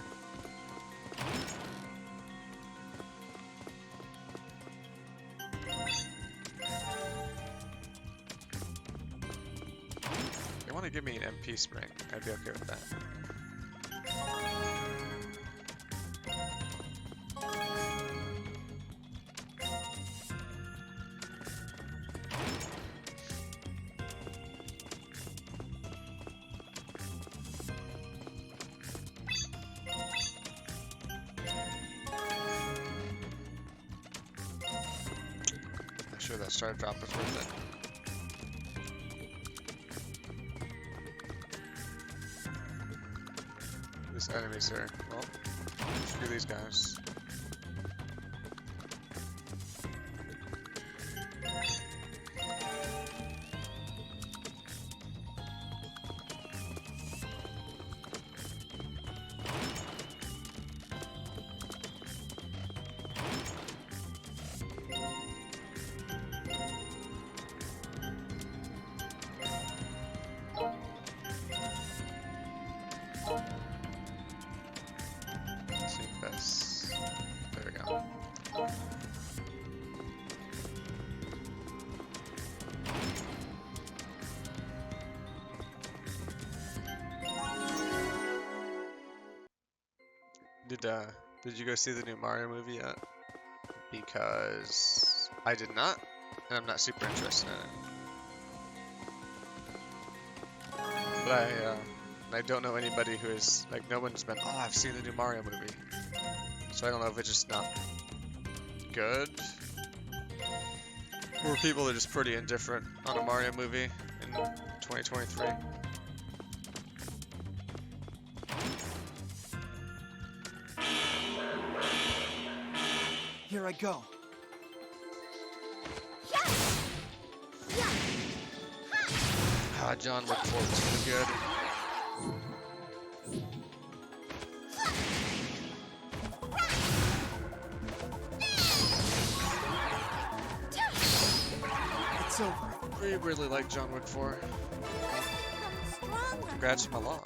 They want to give me an MP spring. I'd be okay with that. Sure that star drop is worth it. These enemies are, well, screw these guys. There we go. Did you go see the new Mario movie yet? Because I did not, and I'm not super interested in it. But I don't know anybody who is, like, no one's been, oh, I've seen the new Mario movie. So I don't know if it's just not good, or people are just pretty indifferent on a Mario movie in 2023. Here I go. John Wick 4 was really good. It's over. We really like John Wick 4. Congrats, Milan.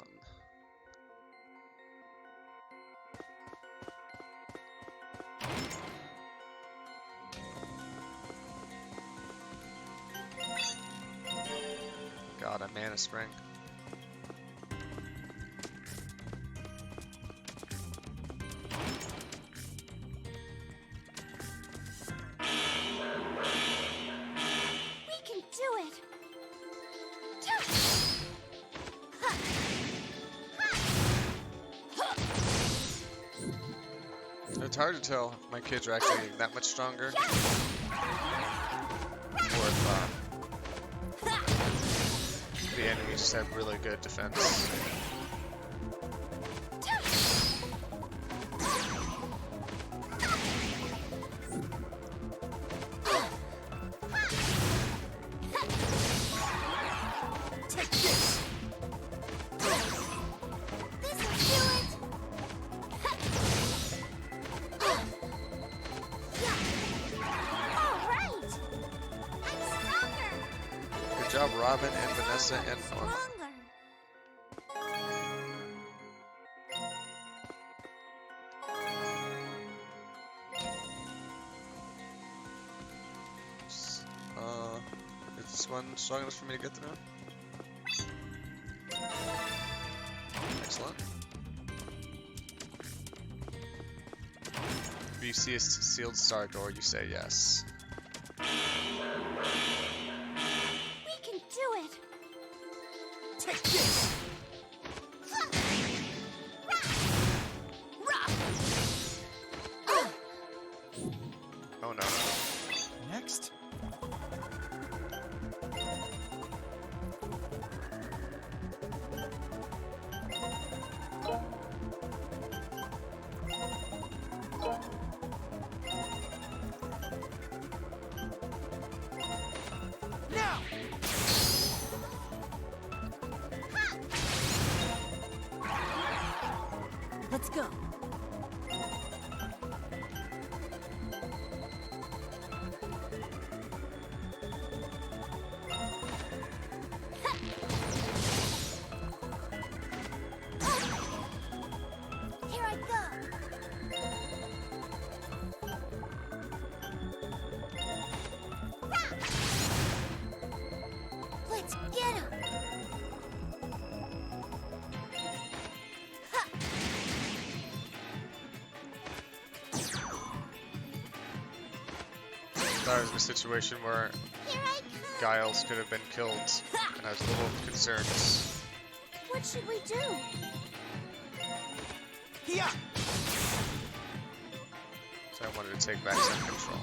God, a mana spring. It's hard to tell if my kids are actually that much stronger, or if the enemies just have really good defense. Take this. Good job, Robin and Vanessa and Norma. Is this one strong enough for me to get through? Excellent. If you see a sealed star door, you say yes. Take this. Oh no. Let's go. Here I go. Let's get him. That was a situation where Here I come. Giles could have been killed, and I was a little concerned. What should we do? Here. So I wanted to take back some control.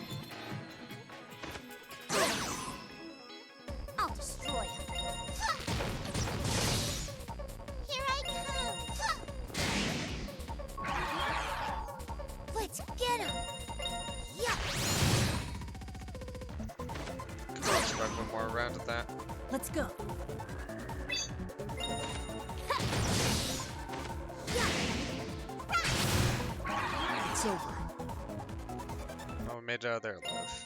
I'll destroy him. Here I come. Let's get him. Yeah. I'll survive one more round of that. Let's go. It's over. Oh, we made it out of there alive.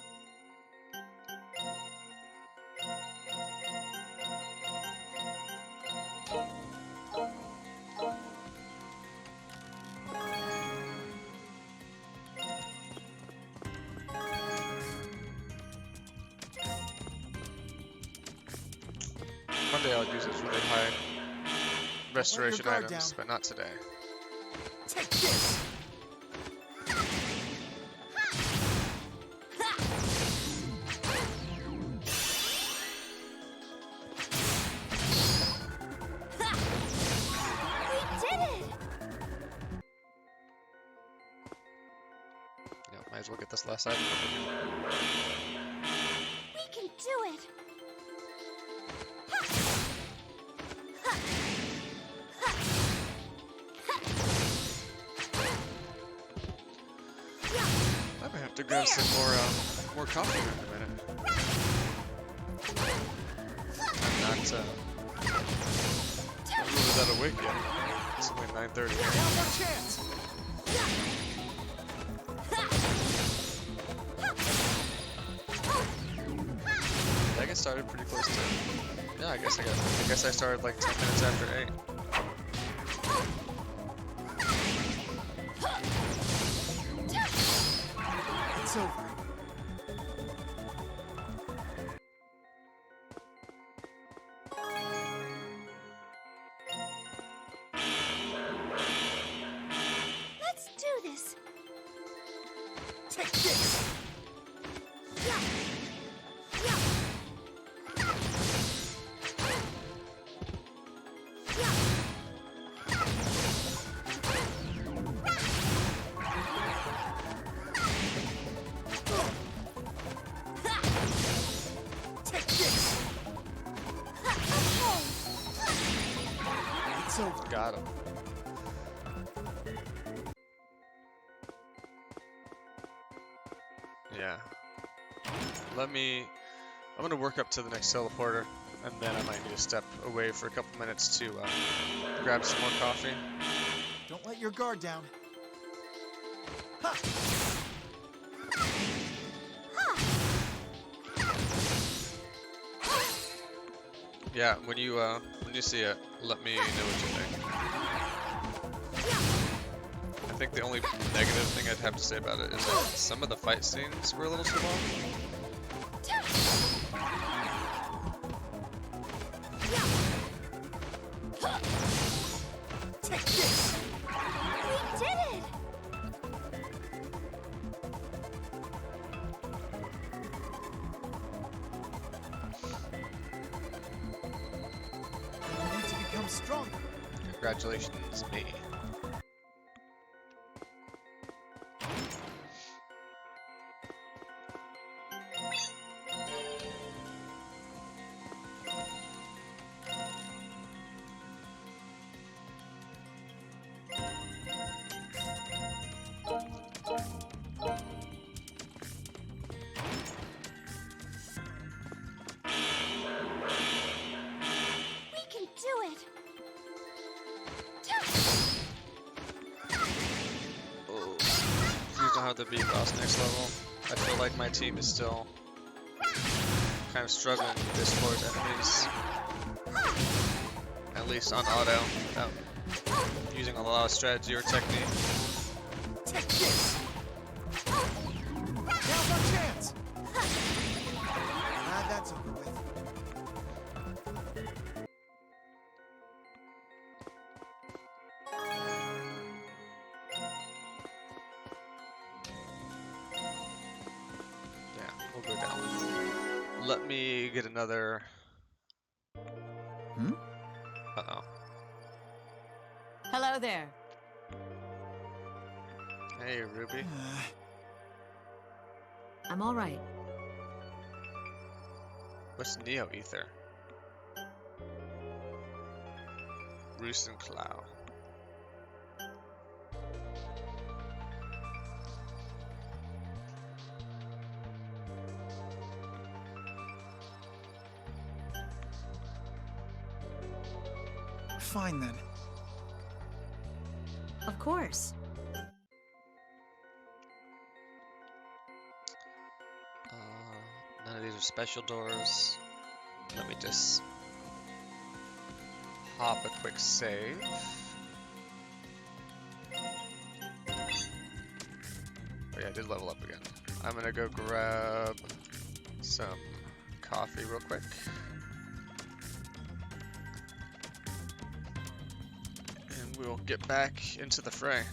One day I'll use those really high restoration guard items, down. but not today. Take this. We did it. Yeah, might as well get this last item. We can do it. I might have to grab some more coffee in a minute. I'm not really that awake yet. It's only 9:30. Now's our chance. I get started pretty close to. Yeah, I guess I started like 10 minutes after 8. It's over. Let's do this. Take this. Yeah. Yeah. Take this. It's over. Got him. Yeah. I'm gonna work up to the next teleporter, and then I might need to step away for a couple minutes to grab some more coffee. Don't let your guard down. Ha! Yeah, when you see it, let me know what you think. I think the only negative thing I'd have to say about it is that some of the fight scenes were a little too long. Take this. We did it. We need to become stronger. Congratulations, me. We can do it. the B boss next level. I feel like my team is still kind of struggling with this towards enemies. At least on auto, without using a lot of strategy or technique. Take this! Now's our chance! Glad that's over with. Yeah, we'll go down. Let me get another. Hmm? Uh-oh. Hello there. Hey, Ruby. I'm all right. What's Neo Ether? Roost and Clow. Fine then. Of course. None of these are special doors. Let me just hop a quick save. Oh yeah, I did level up again. I'm gonna go grab some coffee real quick. And we'll get back into the fray.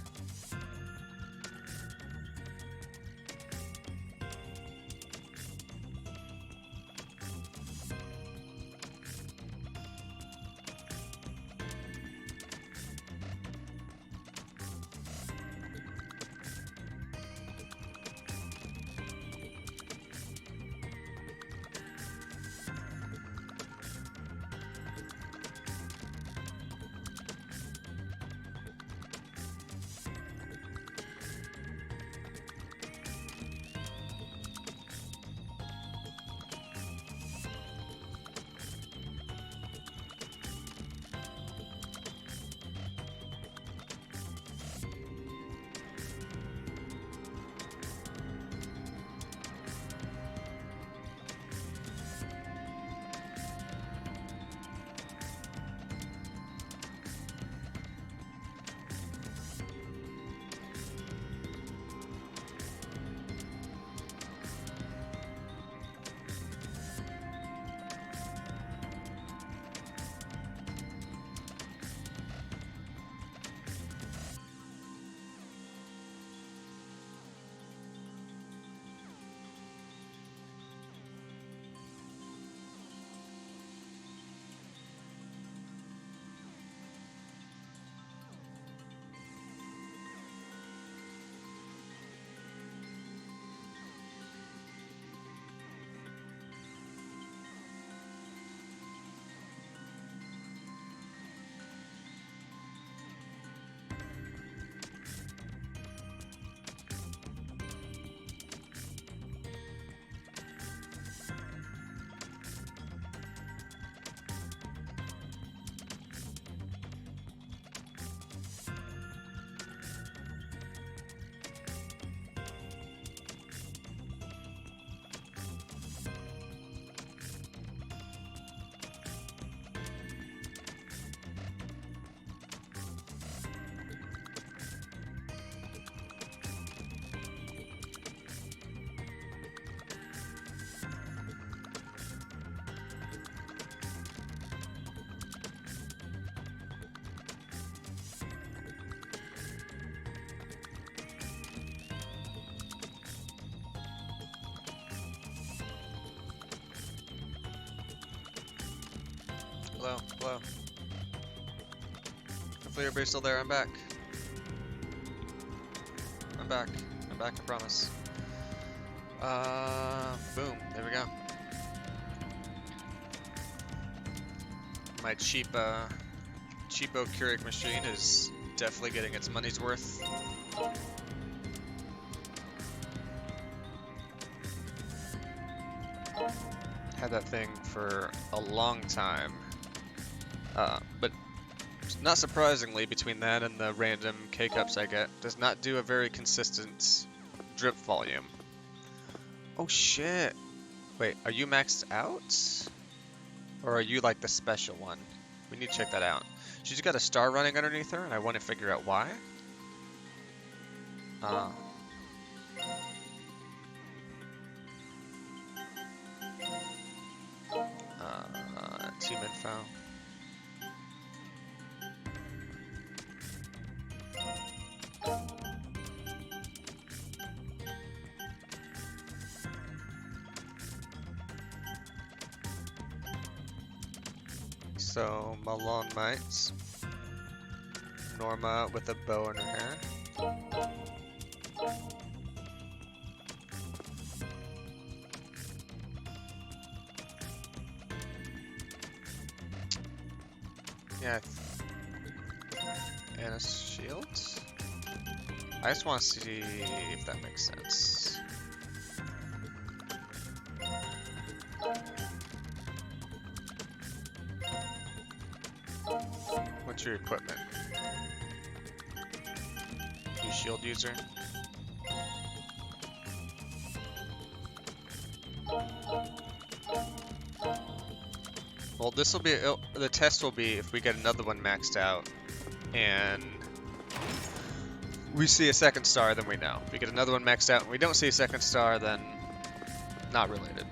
Hello, hello. Hopefully everybody's still there. I'm back. I'm back. I'm back, I promise. Boom. There we go. My cheapo Keurig machine is definitely getting its money's worth. Had that thing for a long time. But not surprisingly, between that and the random K-Cups I get, does not do a very consistent drip volume. Oh shit. Wait, are you maxed out? Or are you like the special one? We need to check that out. She's got a star running underneath her, and I want to figure out why. Team info. So, Malone Mites. Norma with a bow in her hair. Yeah. And a shield? I just want to see if that makes sense. What's your equipment? You shield user? Well, this will be the test will be if we get another one maxed out and we see a second star, then we know. If we get another one maxed out and we don't see a second star, then not related.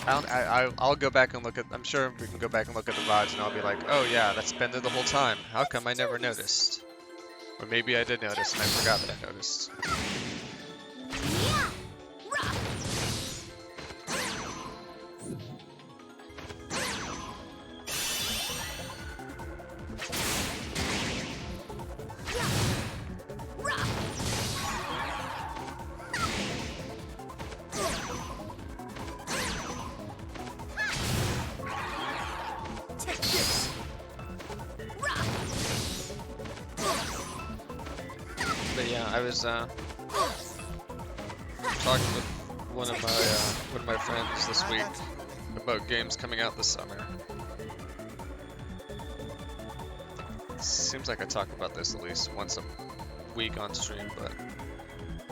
I'll go back and look at. I'm sure we can go back and look at the VODs and I'll be like, oh yeah, that's been there the whole time. How come I never noticed? Or maybe I did notice and I forgot that I noticed. But yeah, I was talking with one of my friends this week about games coming out this summer. Seems like I talk about this at least once a week on stream, but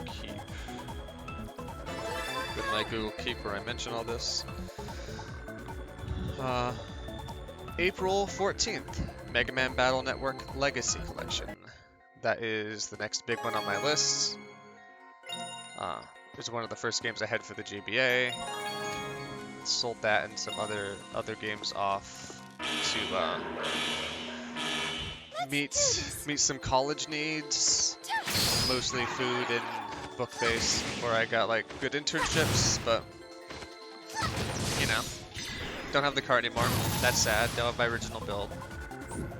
Keep. With my Google Keep where I mention all this. April 14th, Mega Man Battle Network Legacy Collection. That is the next big one on my list. It was one of the first games I had for the GBA. Sold that and some other games off to meet some college needs, mostly food and book based. Where I got like good internships, but you know, don't have the card anymore. That's sad. Don't have my original build.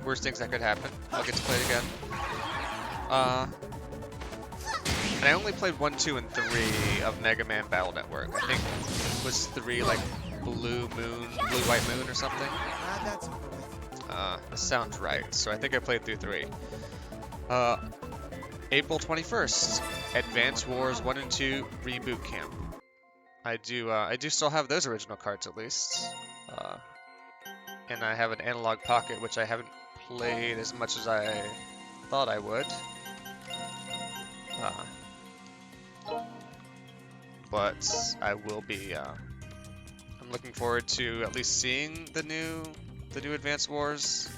Worst things that could happen. I'll get to play it again. And I only played 1, 2, and 3 of Mega Man Battle Network. I think was 3 like Blue White Moon or something. That's over with. That sounds right. So I think I played through 3. April 21st, Advance Wars 1 and 2 Reboot Camp. I do still have those original cards at least. And I have an Analog Pocket, which I haven't played as much as I thought I would. But I will be. I'm looking forward to at least seeing the new Advance Wars.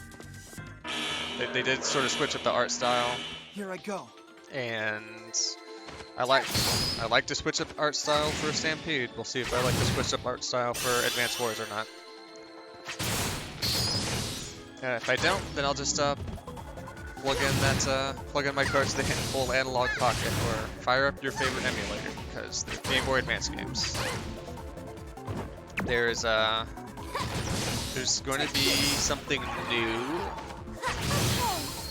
They did sort of switch up the art style. Here I go. And I like to switch up art style for Stampede. We'll see if I like to switch up art style for Advance Wars or not. And if I don't, then I'll just plug in my cards to the full Analog Pocket, or fire up your favorite emulator, because they're Game Boy Advance games. There's going to be something new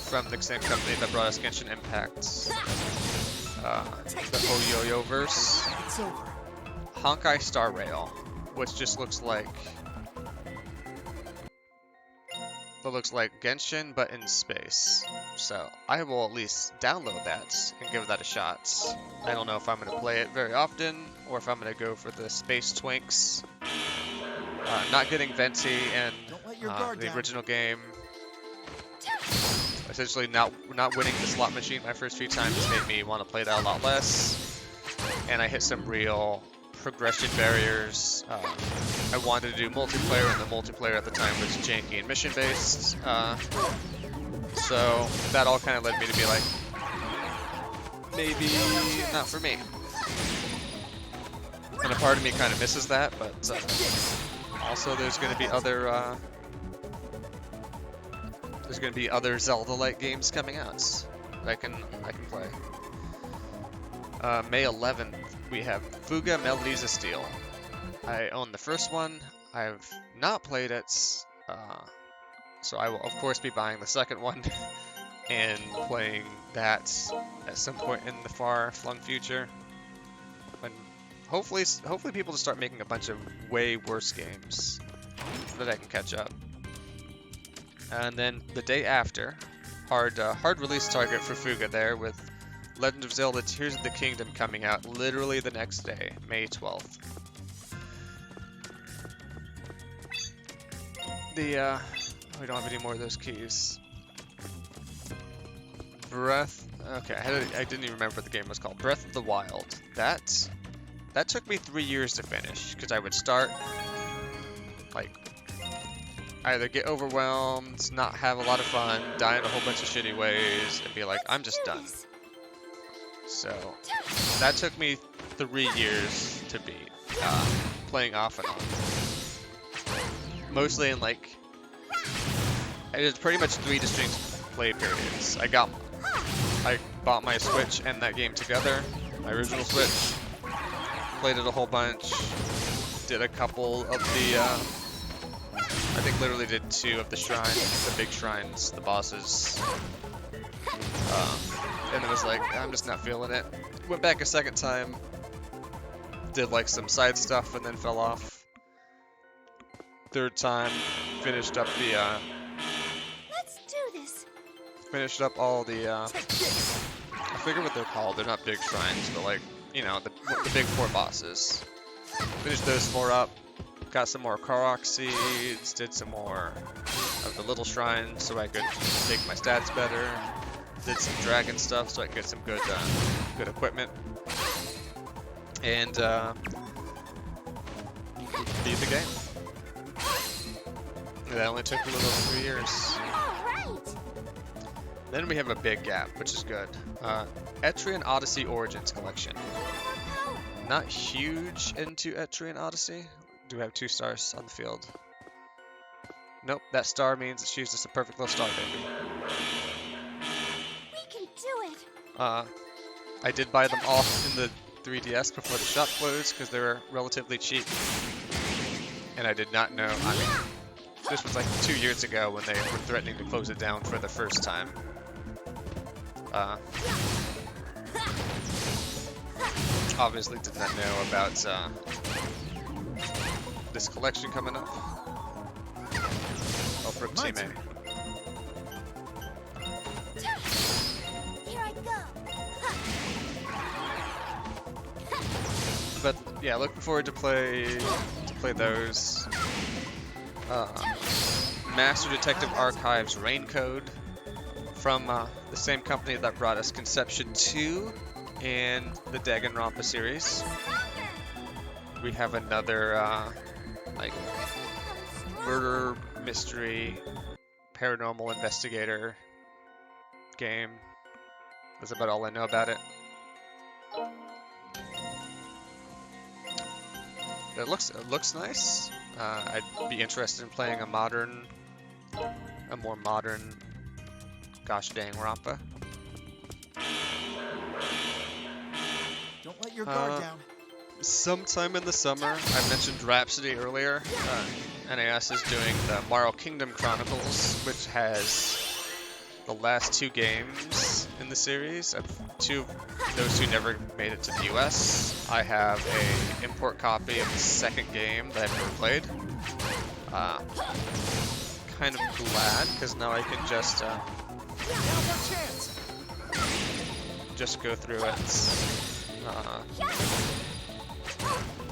from the same company that brought us Genshin Impact. The Oyoyo verse. It's over. Honkai Star Rail, which just looks like Genshin but in space. So I will at least download that and give that a shot. I don't know if I'm going to play it very often or if I'm going to go for the space twinks. Not getting Venti and Don't let your guard the down. original game essentially not winning the slot machine my first few times made me want to play that a lot less, and I hit some real progression barriers. I wanted to do multiplayer, and the multiplayer at the time was janky and mission based, so that all kind of led me to be like, maybe not for me. And a part of me kind of misses that, but also there's going to be other Zelda-like games coming out that I can play. May 11th, we have Fuga Melodies of Steel. I own the first one. I've not played it, so I will of course be buying the second one and playing that at some point in the far-flung future. When hopefully people just start making a bunch of way worse games so that I can catch up. And then the day after, hard release target for Fuga there with Legend of Zelda Tears of the Kingdom coming out literally the next day, May 12th. We don't have any more of those keys. Okay, I didn't even remember what the game was called. Breath of the Wild. That took me 3 years to finish, because I would start, like, either get overwhelmed, not have a lot of fun, die in a whole bunch of shitty ways, and be like, I'm just done. So, that took me 3 years to beat, playing off and on. Mostly in, like, it was pretty much 3 distinct play periods. I bought my Switch and that game together, my original Switch, played it a whole bunch, did a couple of the, I think literally did 2 of the shrines, the big shrines, the bosses, and it was like, I'm just not feeling it. Went back a second time, did like some side stuff and then fell off. Third time, finished up the, Let's do this. finished up all the, I forget what they're called, they're not big shrines, but like, you know, the big 4 bosses. Finished those 4 up, got some more Korok seeds, did some more of the little shrines so I could make my stats better, did some dragon stuff so I could get some good equipment, and beat the game. That only took a little over 3 years. Then we have a big gap, which is good. Etrian Odyssey Origins Collection. Not huge into Etrian Odyssey. Do have 2 stars on the field. Nope, that star means that she's just a perfect little star baby. We can do it. I did buy them all in the 3DS before the shop closed because they were relatively cheap. And I did not know, I mean, this was like 2 years ago when they were threatening to close it down for the first time. Obviously did not know about this collection coming up. Oh, for Team A. Here I go. But yeah, looking forward to play those. Master Detective Archives Raincode from the same company that brought us Conception 2 and the Danganronpa series. We have another like murder mystery paranormal investigator game. That's about all I know about it. It looks nice. I'd be interested in playing a more modern gosh dang Rampa. Don't let your guard down. Sometime in the summer, I mentioned Rhapsody earlier. NAS is doing the Mario Kingdom Chronicles, which has the last 2 games in the series. Those 2 never made it to the US. I have a import copy of the second game that I've never played. Kind of glad, because now I can just go through it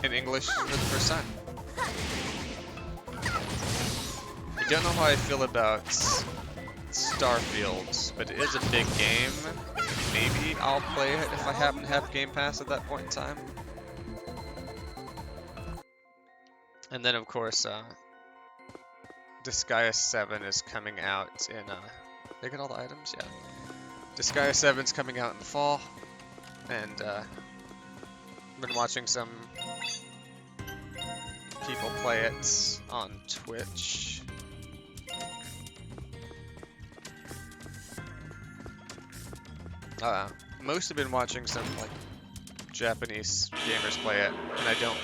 in English for the first time. I don't know how I feel about Starfield, but it is a big game. Maybe I'll play it if I happen to have Game Pass at that point in time. And then of course, Disgaea 7 is coming out in, did I get all the items? Yeah. Disgaea 7's coming out in the fall, and been watching some people play it on Twitch. Most have been watching some like Japanese gamers play it, and I don't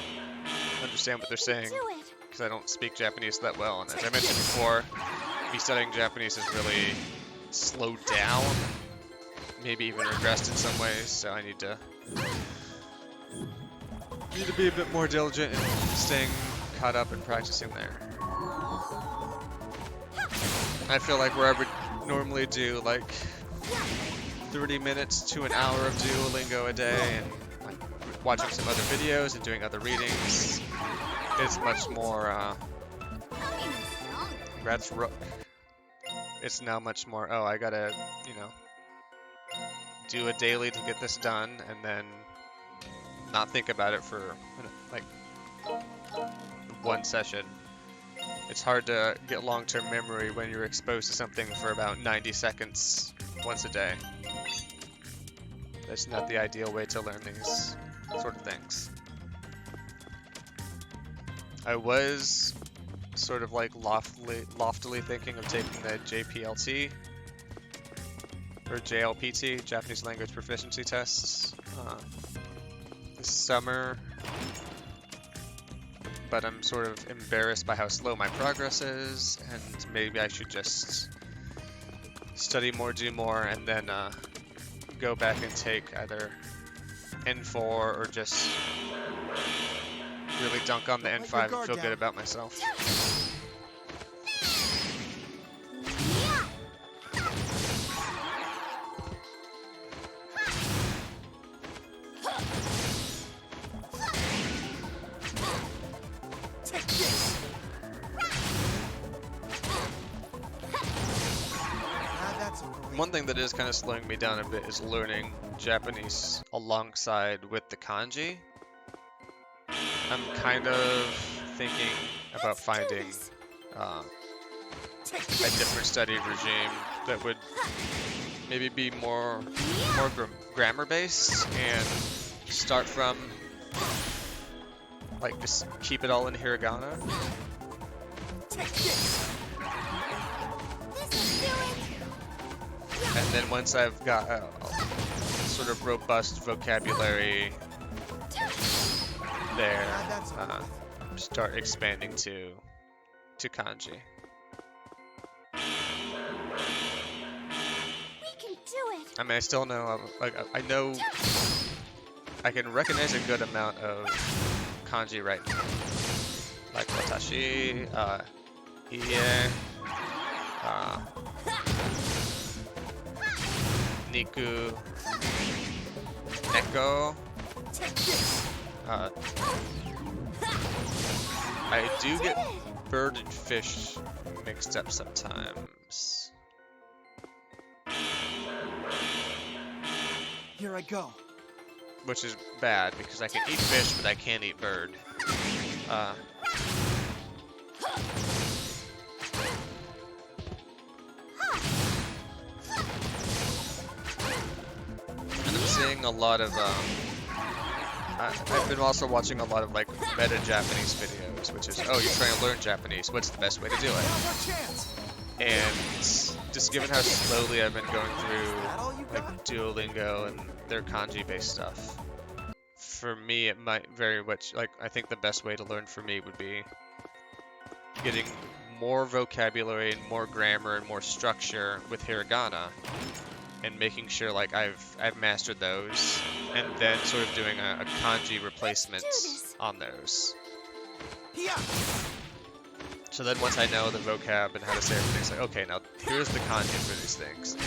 understand what they're saying Do it. because I don't speak Japanese that well. And as I mentioned before, me studying Japanese has really slowed down, maybe even regressed in some ways. So I need to be a bit more diligent in staying caught up and practicing there. I feel like where I would normally do like 30 minutes to an hour of Duolingo a day and like watching some other videos and doing other readings, it's much more, that's Rook. It's now much more, oh, I gotta, you know, do a daily to get this done and then not think about it for like one session. It's hard to get long-term memory when you're exposed to something for about 90 seconds once a day. That's not the ideal way to learn these sort of things. I was sort of like loftily thinking of taking the JPLT or JLPT, Japanese Language Proficiency Tests, this summer, but I'm sort of embarrassed by how slow my progress is, and maybe I should just study more, do more, and then go back and take either N4 or just really dunk on the N5 and feel good about myself. Take this. That's One thing that is kind of slowing me down a bit is learning Japanese alongside with the kanji. I'm kind of thinking about finding a different study regime that would maybe be more grammar based and start from like just keep it all in hiragana. And then once I've got a sort of robust vocabulary there, start expanding to kanji. We can do it. I mean, I still know, like, I know I can recognize a good amount of kanji right now. Like watashi, ie, niku, neko. I do get bird and fish mixed up sometimes. Here I go. Which is bad because I can eat fish, but I can't eat bird. And I'm seeing a lot of, I've been also watching a lot of like meta Japanese videos, which is, oh, you're trying to learn Japanese, what's the best way to do it? And just given how slowly I've been going through like Duolingo and their kanji-based stuff, for me it might very much, like, I think the best way to learn for me would be getting more vocabulary and more grammar and more structure with hiragana, and making sure like I've mastered those, and then sort of doing a kanji replacement on those. So then once I know the vocab and how to say everything, it's like, okay, now here's the kanji for these things.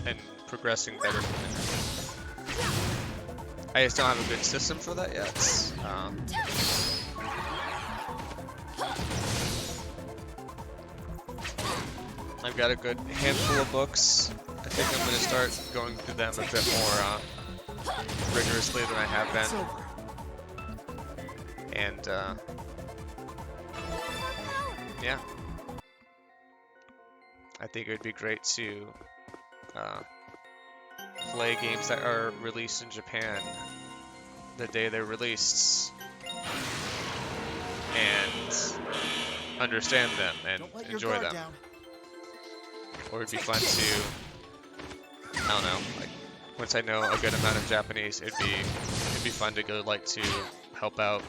And progressing better from there. I just don't have a good system for that yet. I've got a good handful of books. I think I'm going to start going through them a bit more rigorously than I have It's been. over. And yeah, I think it would be great to play games that are released in Japan the day they're released and understand them and Don't let your enjoy guard them. down. Or it'd be fun to, I don't know, like once I know a good amount of Japanese, it'd be fun to go like to help out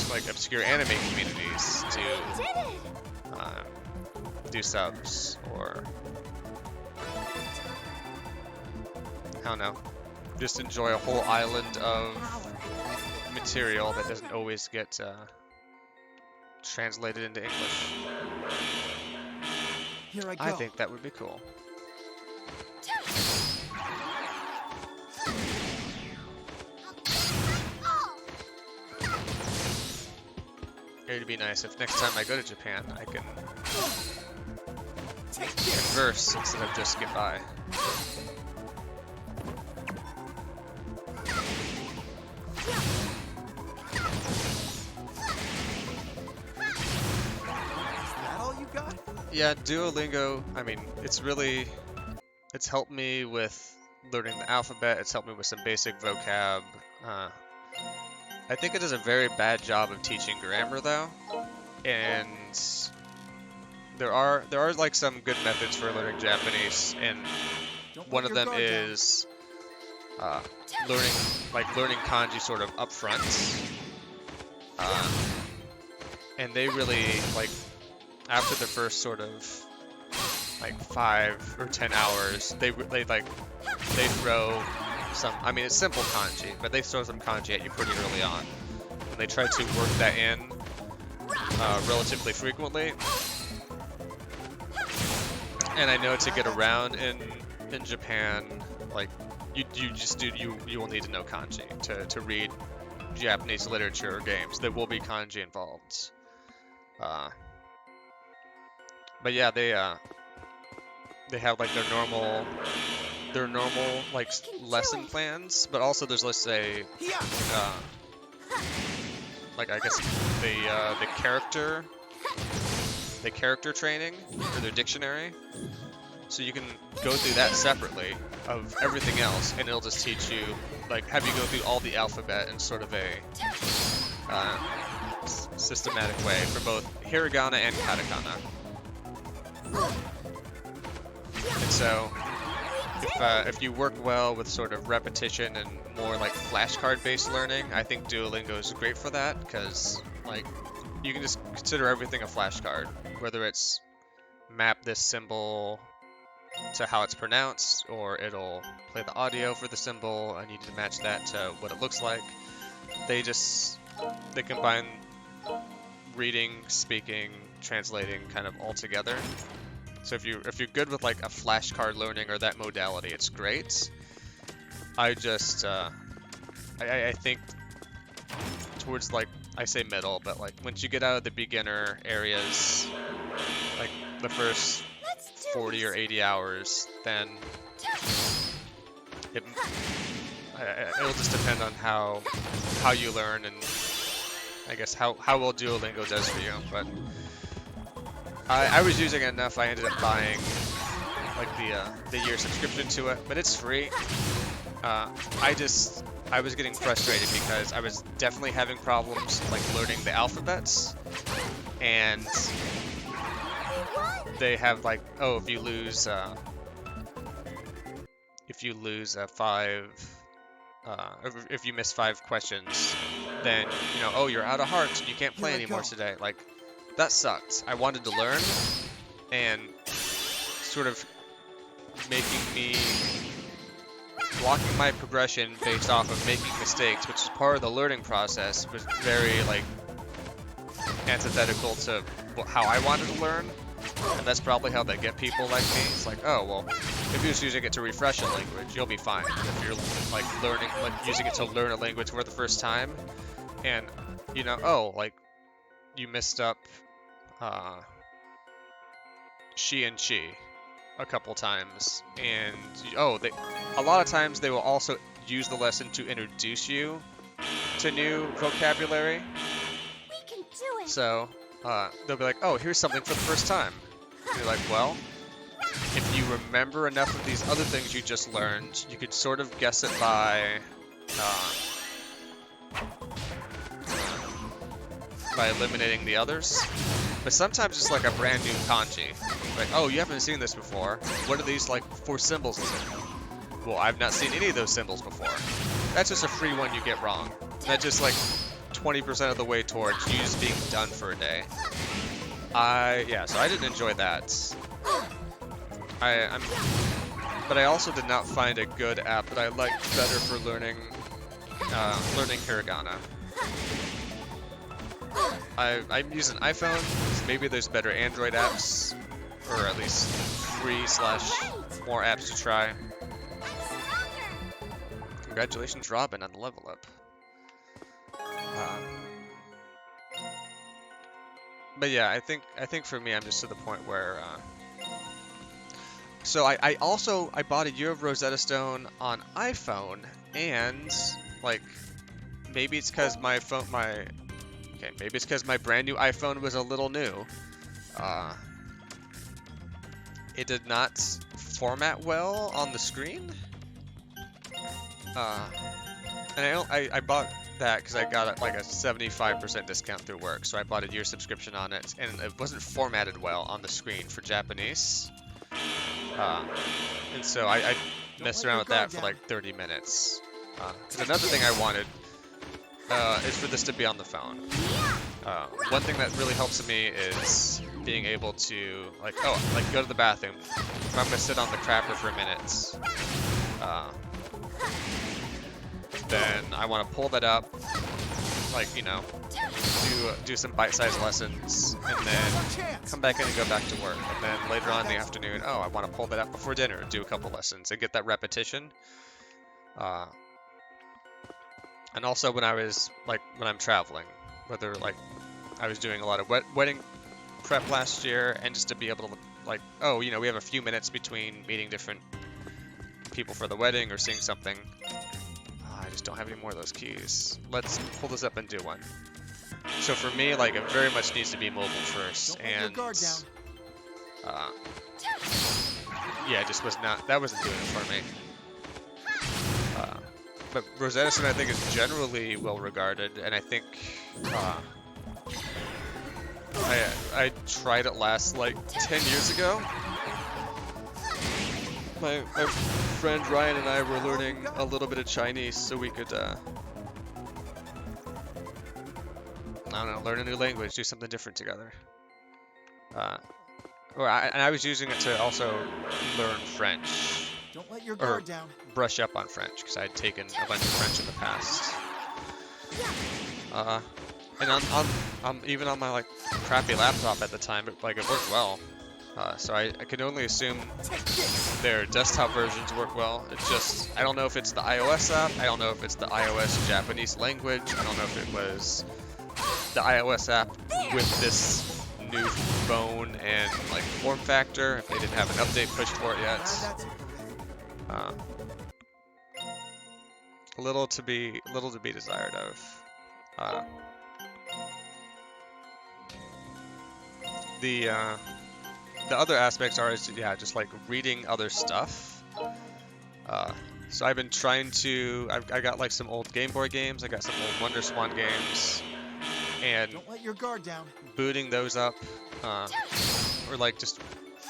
like obscure anime communities to Did it! do subs or I don't know, just enjoy a whole island of material that doesn't always get translated into English. Here I go. I think that would be cool. It'd be nice if next time I go to Japan, I can Take this. converse instead of just get by. Is that all you got? Yeah, Duolingo, I mean, it's helped me with learning the alphabet, it's helped me with some basic vocab. I think it does a very bad job of teaching grammar though, and there are like some good methods for learning Japanese, and Don't one let of your them guard down. is learning kanji sort of up front. And they really like after the first sort of like 5 or 10 hours, they throw some. I mean, it's simple kanji, but they throw some kanji at you pretty early on, and they try to work that in relatively frequently. And I know to get around in Japan, like you will need to know kanji to read Japanese literature or games. There will be kanji involved. But yeah, they have like their normal like lesson plans, but also there's, let's say, Yeah. like I guess the character training or their dictionary. So you can go through that separately of everything else, and it'll just teach you, like, have you go through all the alphabet in sort of a systematic way for both hiragana and katakana. And so, if you work well with sort of repetition and more like flashcard-based learning, I think Duolingo is great for that, because like you can just consider everything a flashcard, whether it's map this symbol to how it's pronounced, or it'll play the audio for the symbol and you need to match that to what it looks like. They combine reading, speaking, translating kind of all together. So if you're good with like a flashcard learning or that modality, it's great. I just I think towards, like, I say middle, but like once you get out of the beginner areas, like the first 40 or 80 hours, then it'll just depend on how you learn, and I guess how well Duolingo does for you. But I was using it enough, I ended up buying like the year subscription to it, but it's free. I was getting frustrated because I was definitely having problems like learning the alphabets, and they have like, oh, if you lose 5, if you miss 5 questions, then oh, you're out of hearts and you can't play Here I anymore go. today. Like, that sucked. I wanted to learn, and sort of blocking my progression based off of making mistakes, which is part of the learning process, was very like antithetical to how I wanted to learn. And that's probably how they get people like me. It's like, oh, well, if you're just using it to refresh a language, you'll be fine. If you're like using it to learn a language for the first time, and oh, like you messed up Shi and Chi a couple times, and a lot of times they will also use the lesson to introduce you to new vocabulary. We can do it. So they'll be like, oh, here's something for the first time. And you're like, well, if you remember enough of these other things you just learned, you could sort of guess it by eliminating the others. But sometimes it's like a brand new kanji. Like, oh, you haven't seen this before. What are these like 4 symbols? Well, I've not seen any of those symbols before. That's just a free one you get wrong. That's just like 20% of the way towards you just being done for a day. So I didn't enjoy that. But I also did not find a good app that I liked better for learning hiragana. I'm using iPhone, so maybe there's better Android apps, or at least free / more apps to try. Congratulations, Robin, on the level up. But yeah, I think for me, I'm just to the point where. So I bought a Year of Rosetta Stone on iPhone, and like maybe it's because my brand new iPhone was a little new. It did not format well on the screen. And I bought that because I got like a 75% discount through work, so I bought a year subscription on it, and it wasn't formatted well on the screen for Japanese. And so I messed around with that for like 30 minutes. And another thing I wanted is for this to be on the phone. One thing that really helps me is being able to go to the bathroom. If I'm gonna sit on the crapper for a minute, then I want to pull that up, do some bite-sized lessons, and then come back in and go back to work. And then later on in the afternoon, I want to pull that up before dinner, do a couple lessons, and get that repetition. And also when I'm traveling, whether I was doing a lot of wedding prep last year, and just to be able to we have a few minutes between meeting different people for the wedding or seeing something. I just don't have any more of those keys. Let's pull this up and do one. So for me, it very much needs to be mobile first, and yeah, it just that wasn't doing it for me. But Rosetta Stone, I think, is generally well regarded, and I think I tried it last 10 years ago. My friend Ryan and I were learning a little bit of Chinese so we could, learn a new language, do something different together. I was using it to also learn French. Don't let your guard down. Brush up on French, because I had taken a bunch of French in the past. And even on my crappy laptop at the time, it worked well. So I could only assume their desktop versions work well. It's just, I don't know if it's the iOS app, I don't know if it's the iOS Japanese language, I don't know if it was the iOS app with this new phone and form factor, if they didn't have an update pushed for it yet. A little to be desired of. The other aspects are just reading other stuff. So I've been trying to. I got some old Game Boy games. I got some old WonderSwan games, and don't let your guard down. Booting those up, or just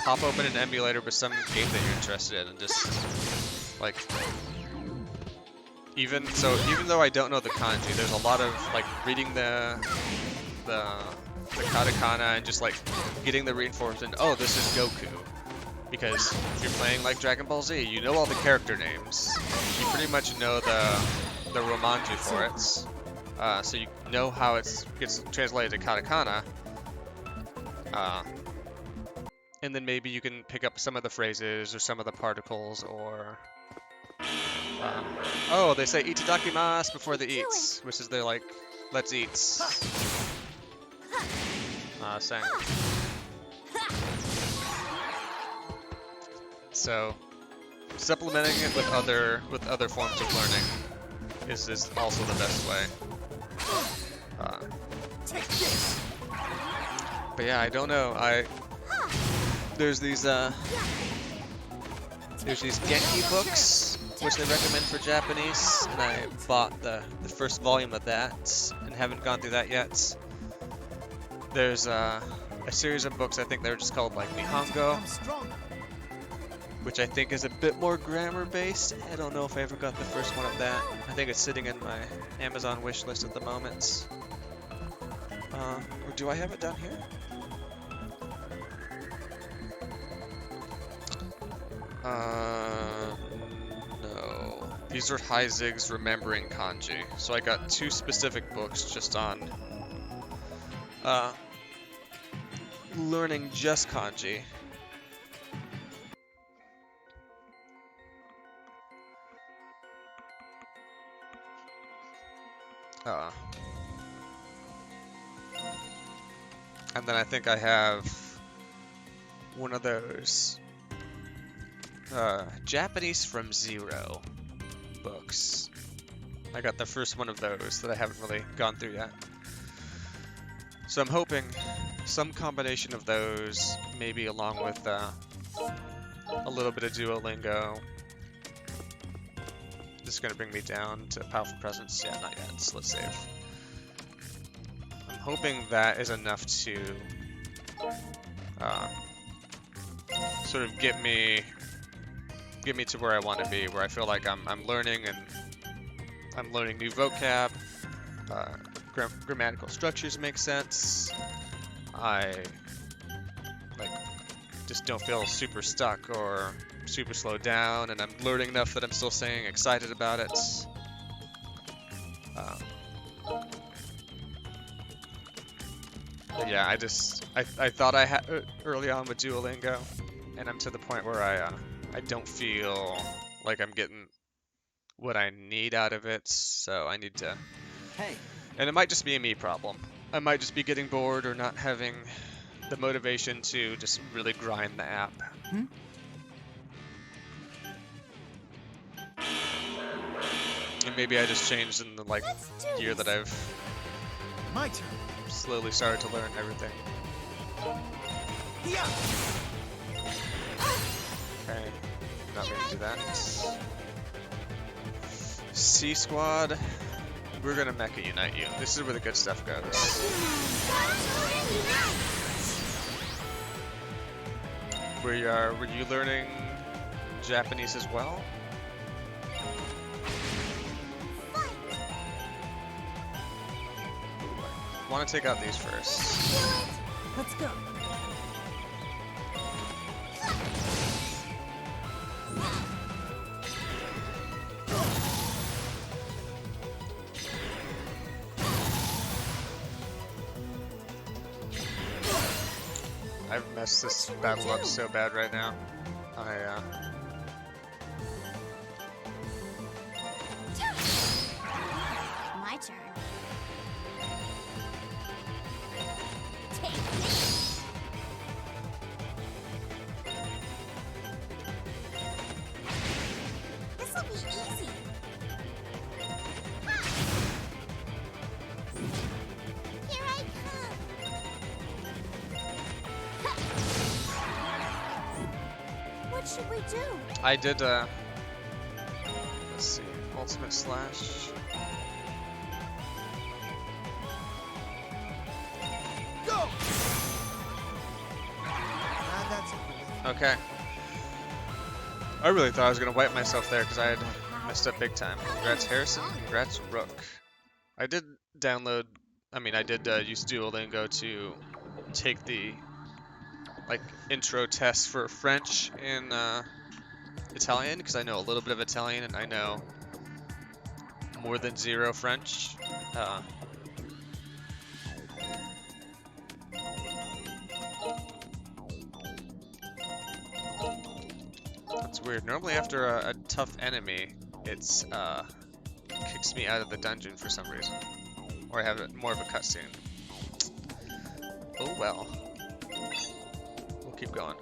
pop open an emulator with some game that you're interested in, and just even though I don't know the kanji, there's a lot of reading the katakana and just getting the reinforcement. Oh, this is Goku, because if you're playing Dragon Ball Z, you know all the character names. You pretty much know the romanji for it, so you know how it gets translated to katakana. And then maybe you can pick up some of the phrases or some of the particles, or they say itadakimasu before the eats, which is their let's eat. Saying. So supplementing it with other forms of learning is also the best way. Take this. But yeah, I don't know. There's these Genki books which they recommend for Japanese, and I bought the first volume of that and haven't gone through that yet. There's a series of books, I think they're just called like Nihongo, I'm stronger. which I think is a bit more grammar based. I don't know if I ever got the first one of that. I think it's sitting in my Amazon wish list at the moment. Or do I have it down here? No. These are Heizig's Remembering Kanji. So I got 2 specific books just on learning just kanji. And then I think I have one of those Japanese from Zero books. I got the first one of those that I haven't really gone through yet. So I'm hoping some combination of those, maybe along with a little bit of Duolingo. This is going to bring me down to Powerful Presence. Yeah, not yet. So let's save. I'm hoping that is enough to sort of get me to where I want to be, where I feel like I'm learning, and I'm learning new vocab. Grammatical structures make sense. I just don't feel super stuck or super slowed down, and I'm learning enough that I'm still staying excited about it. But yeah, I thought I had early on with Duolingo, and I'm to the point where I don't feel like I'm getting what I need out of it, so I need to. Hey, And it might just be a me problem. I might just be getting bored or not having the motivation to just really grind the app. And maybe I just changed in the year that I've My turn. slowly started to learn everything. Yeah. Okay, not ready to do that. C Squad, we're gonna Mecha Unite you. This is where the good stuff goes. Were you learning Japanese as well? Want to take out these first. Let's go. I've messed this battle up so bad right now. My turn. Take this. This'll be easy. Here I come. What should we do? I did, let's see, Ultimate Slash. Go. That's it. Okay. I really thought I was going to wipe myself there because I had messed up big time. Congrats Harrison, congrats Rook. I did use Duolingo to take the intro test for French and Italian, because I know a little bit of Italian and I know more than zero French. That's weird. Normally after a tough enemy, it's kicks me out of the dungeon for some reason, or I have more of a cutscene. Oh well. We'll keep going.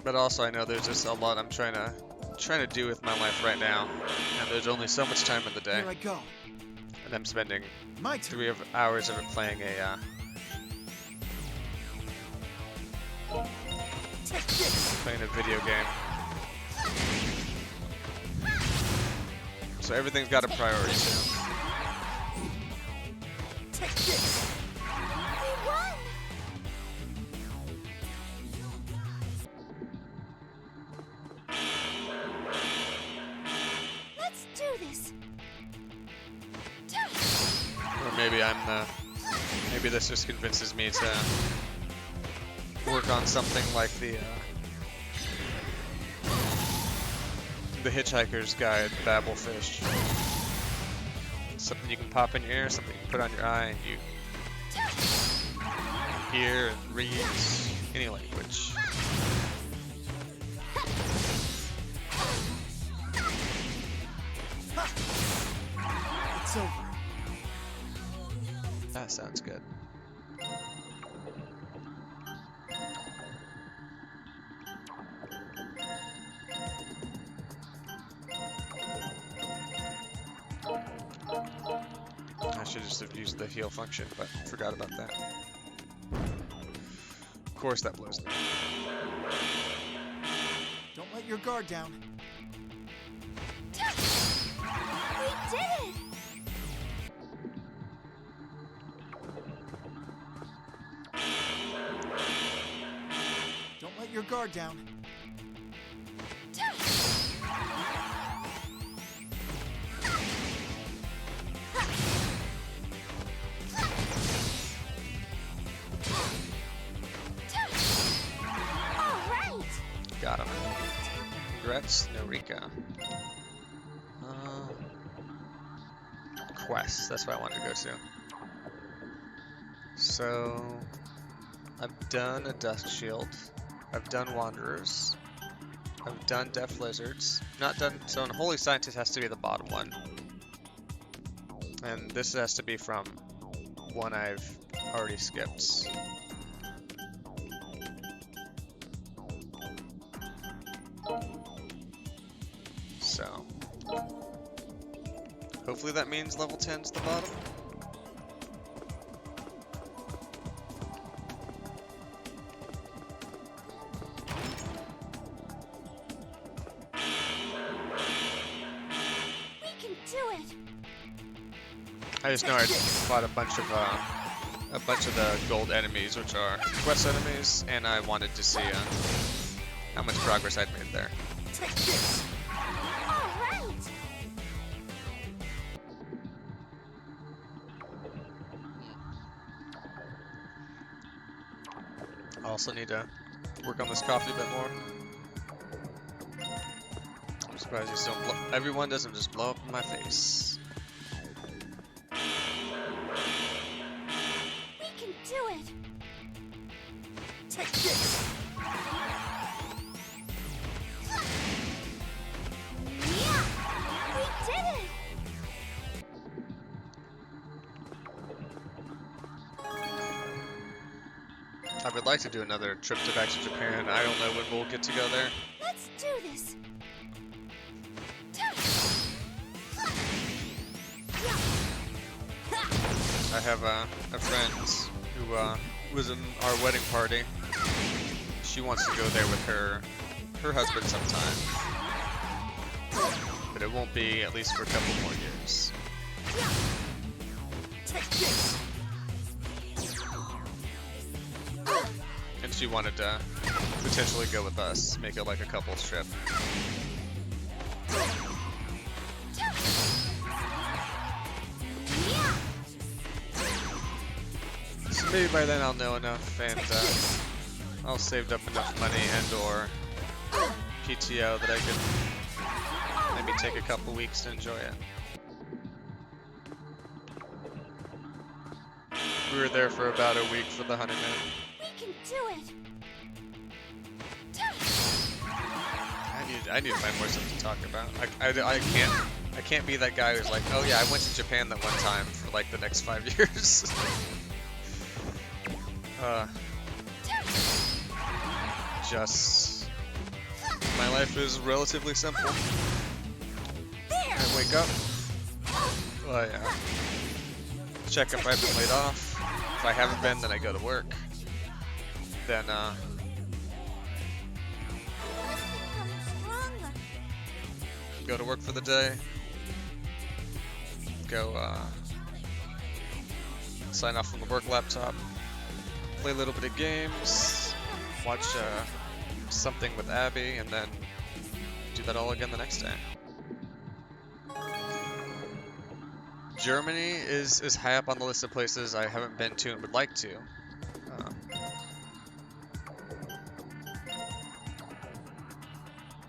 But also, I know there's just a lot I'm trying to do with my life right now, and there's only so much time in the day, Here I go. and I'm spending My turn. 3 hours of it playing Take this. playing a video game. So everything's got a priority too. Take this. We won! Let's do this. Or maybe maybe this just convinces me to work on something like the Hitchhiker's Guide, Babelfish. Something you can pop in your ear, something you can put on your eye, and you hear and read any language. It's over. That sounds good. I should just have used the heal function, but forgot about that. Of course that blows me. Don't let your guard down. We did it! Don't let your guard down. All right! Got him. Congrats, Norika. Quest, that's what I wanted to go to. So, I've done a Dusk Shield. I've done Wanderers. I've done Deaf Lizards. Not done, so an Holy Scientist has to be the bottom one. And this has to be from one I've already skipped. So, hopefully that means level 10's the bottom. We can do it! I just know I fought a bunch of the gold enemies, which are quest enemies, and I wanted to see how much progress I'd made there. Take this. All right! I also need to work on this coffee a bit more. I'm surprised these don't blow. Everyone doesn't just blow up in my face. We can do it! Take this. Yeah! We did it! I would like to do another trip back to Japan. I don't know when we'll get to go there. Let's do this! I have a friend who was in our wedding party. She wants to go there with her husband sometime. But it won't be at least for a couple more years. Take this. And she wanted to potentially go with us, make it like a couple's trip. So maybe by then I'll know enough, and I'll saved up enough money and/or PTO that I could maybe take a couple weeks to enjoy it. We were there for about a week for the honeymoon. We can do it! I needed I need to find more stuff to talk about. I can't be that guy who's like, oh yeah, I went to Japan that one time for like the next 5 years. Just my life is relatively simple. I wake up. Oh yeah. Check if I've been laid off. If I haven't been, then I go to work. Then go to work for the day. Go sign off from the work laptop. Play a little bit of games. Watch something with Abby, and then do that all again the next day. Germany is high up on the list of places I haven't been to and would like to.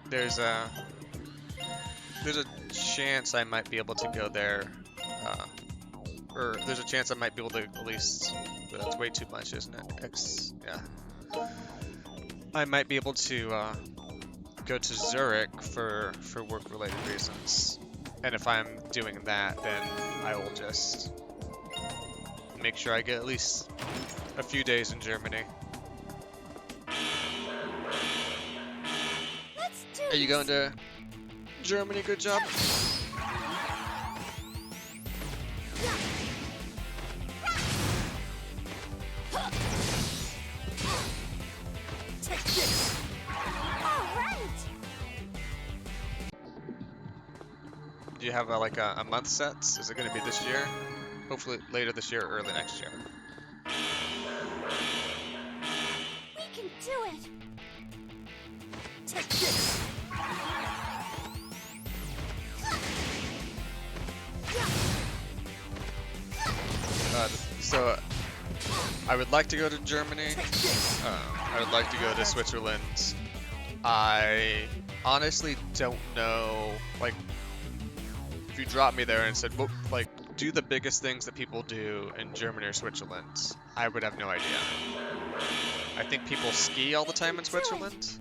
There's a chance I might be able to go there, or there's a chance I might be able to at least. But that's way too much, isn't it? Yeah. I might be able to go to Zurich for work-related reasons. And if I'm doing that, then I will just make sure I get at least a few days in Germany. Are you going to Germany? Good job. Take this. Do you have a month set? Is it going to be this year? Hopefully later this year or early next year. We can do it. Take this. So I would like to go to Germany. I would like to go to Switzerland. I honestly don't know, like, if you dropped me there and said, well, like, do the biggest things that people do in Germany or Switzerland, I would have no idea. I think people ski all the time in Switzerland.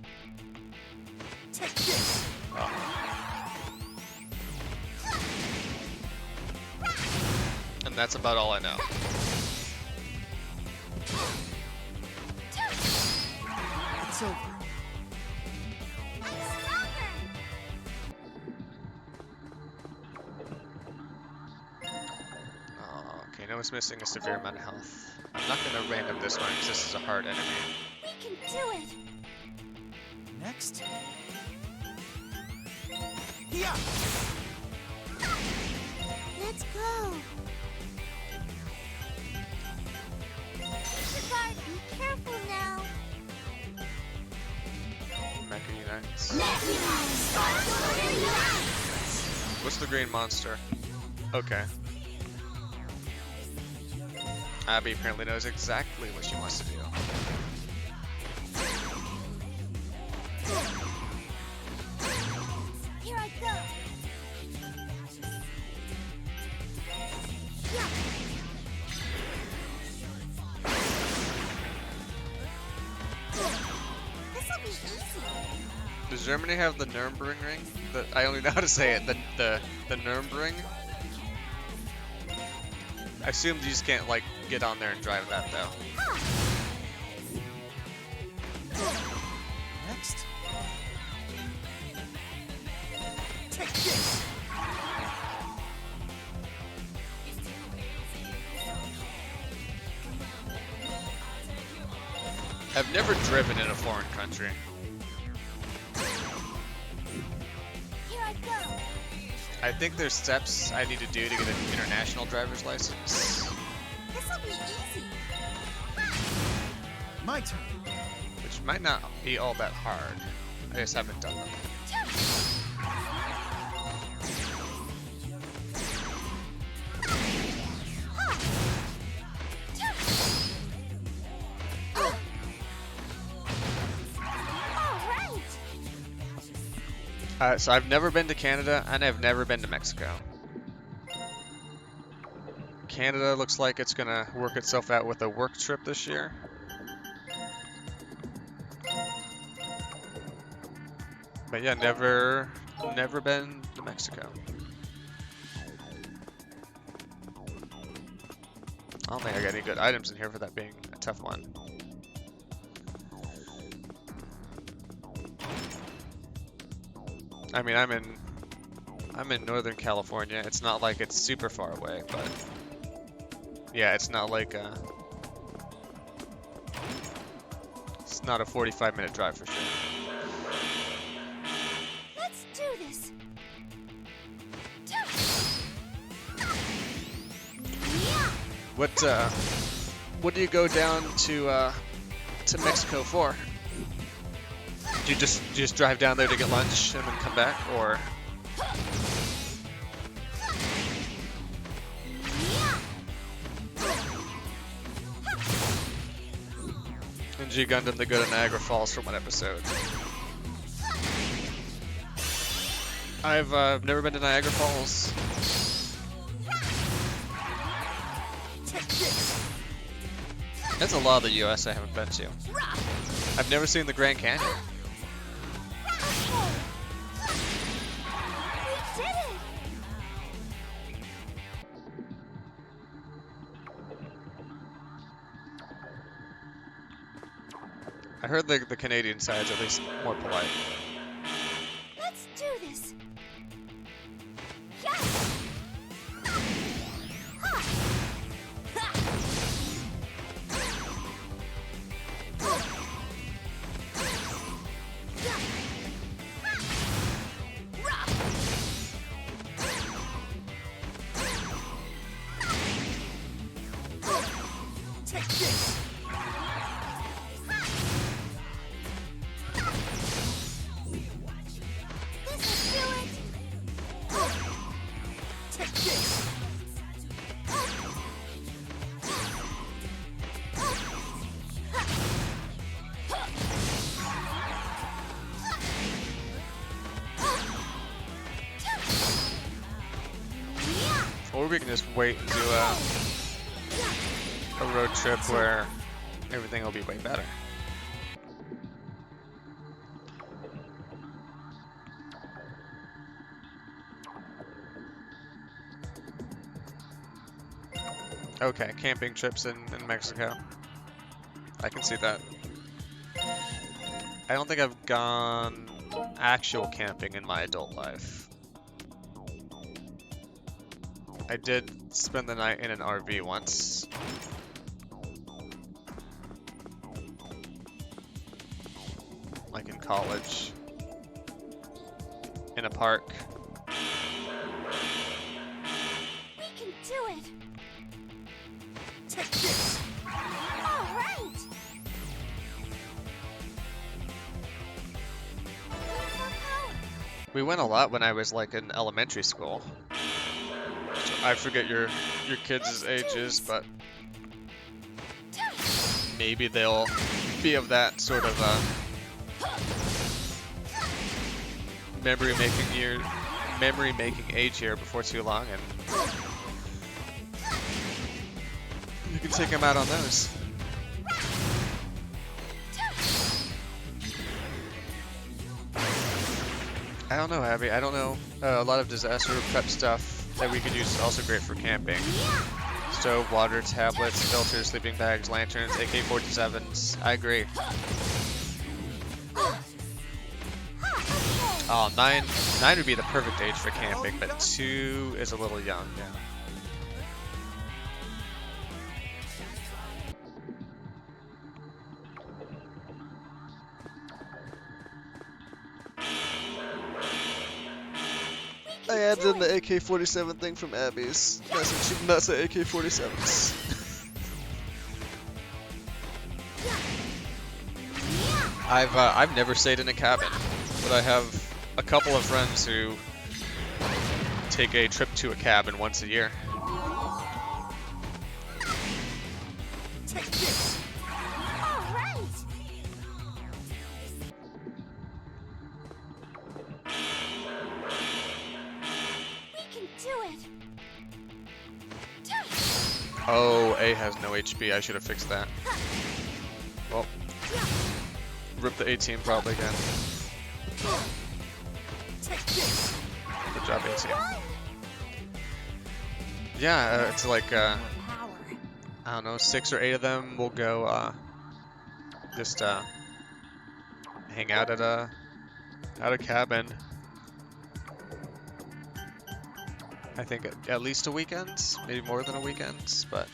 Take this. And that's about all I know. It's over. Oh, okay, now it's missing a severe amount of health. I'm not gonna random this one because this is a hard enemy. We can do it. Next. Yeah. Let's go. Guard, be careful now. Mecha Unites. What's the green monster? Okay. Abby apparently knows exactly what she wants to do. Here I go. Yeah. This'll be easy. Does Germany have the Nürburgring? I only know how to say it. The Nürburgring. I assume you just can't like get on there and drive that though. Next. Take this. I've never driven in a foreign country. Here I go. I think there's steps I need to do to get an international driver's license, This'll be easy. My turn. which might not be all that hard. I just haven't done them. So I've never been to Canada, and I've never been to Mexico. Canada looks like it's gonna work itself out with a work trip this year. But yeah, never been to Mexico. I don't think I got any good items in here for that being a tough one. I mean, I'm in Northern California. It's not like it's super far away, but yeah, it's not like it's not a 45-minute drive for sure. Let's do this. What do you go down to Mexico for? Do you just drive down there to get lunch and then come back, or? In G Gundam, they go to Niagara Falls for one episode. I've never been to Niagara Falls. That's a lot of the U.S. I haven't been to. I've never seen the Grand Canyon. We did it! I heard the Canadian side's at least more polite. Let's do this. Yes! Take this. This will do it! Take this. Or we can just wait and do a road trip where everything will be way better. Okay, camping trips in Mexico. I can see that. I don't think I've gone actual camping in my adult life. I did spend the night in an RV once. Like in college. In a park. We can do it! Take this. All right! More power. We went a lot when I was like in elementary school. I forget your kids' ages, but maybe they'll be of that sort of memory making age here before too long, and you can take them out on those. I don't know, Abby. I don't know. A lot of disaster prep stuff that we could use is also great for camping. Stove, water, tablets, filters, sleeping bags, lanterns, AK-47s. I agree. Oh, 9 would be the perfect age for camping, but 2 is a little young, yeah. I added in the AK-47 thing from Abby's message. She did not say AK-47s. I've never stayed in a cabin, but I have a couple of friends who take a trip to a cabin once a year. Take this. All right! We can do it! Oh, A has no HP. I should have fixed that. Well, rip the A team probably again. job, 18. Yeah, it's like, Power. I don't know, 6 or 8 of them will go, just, hang out at a cabin. I think at least a weekend, maybe more than a weekend, but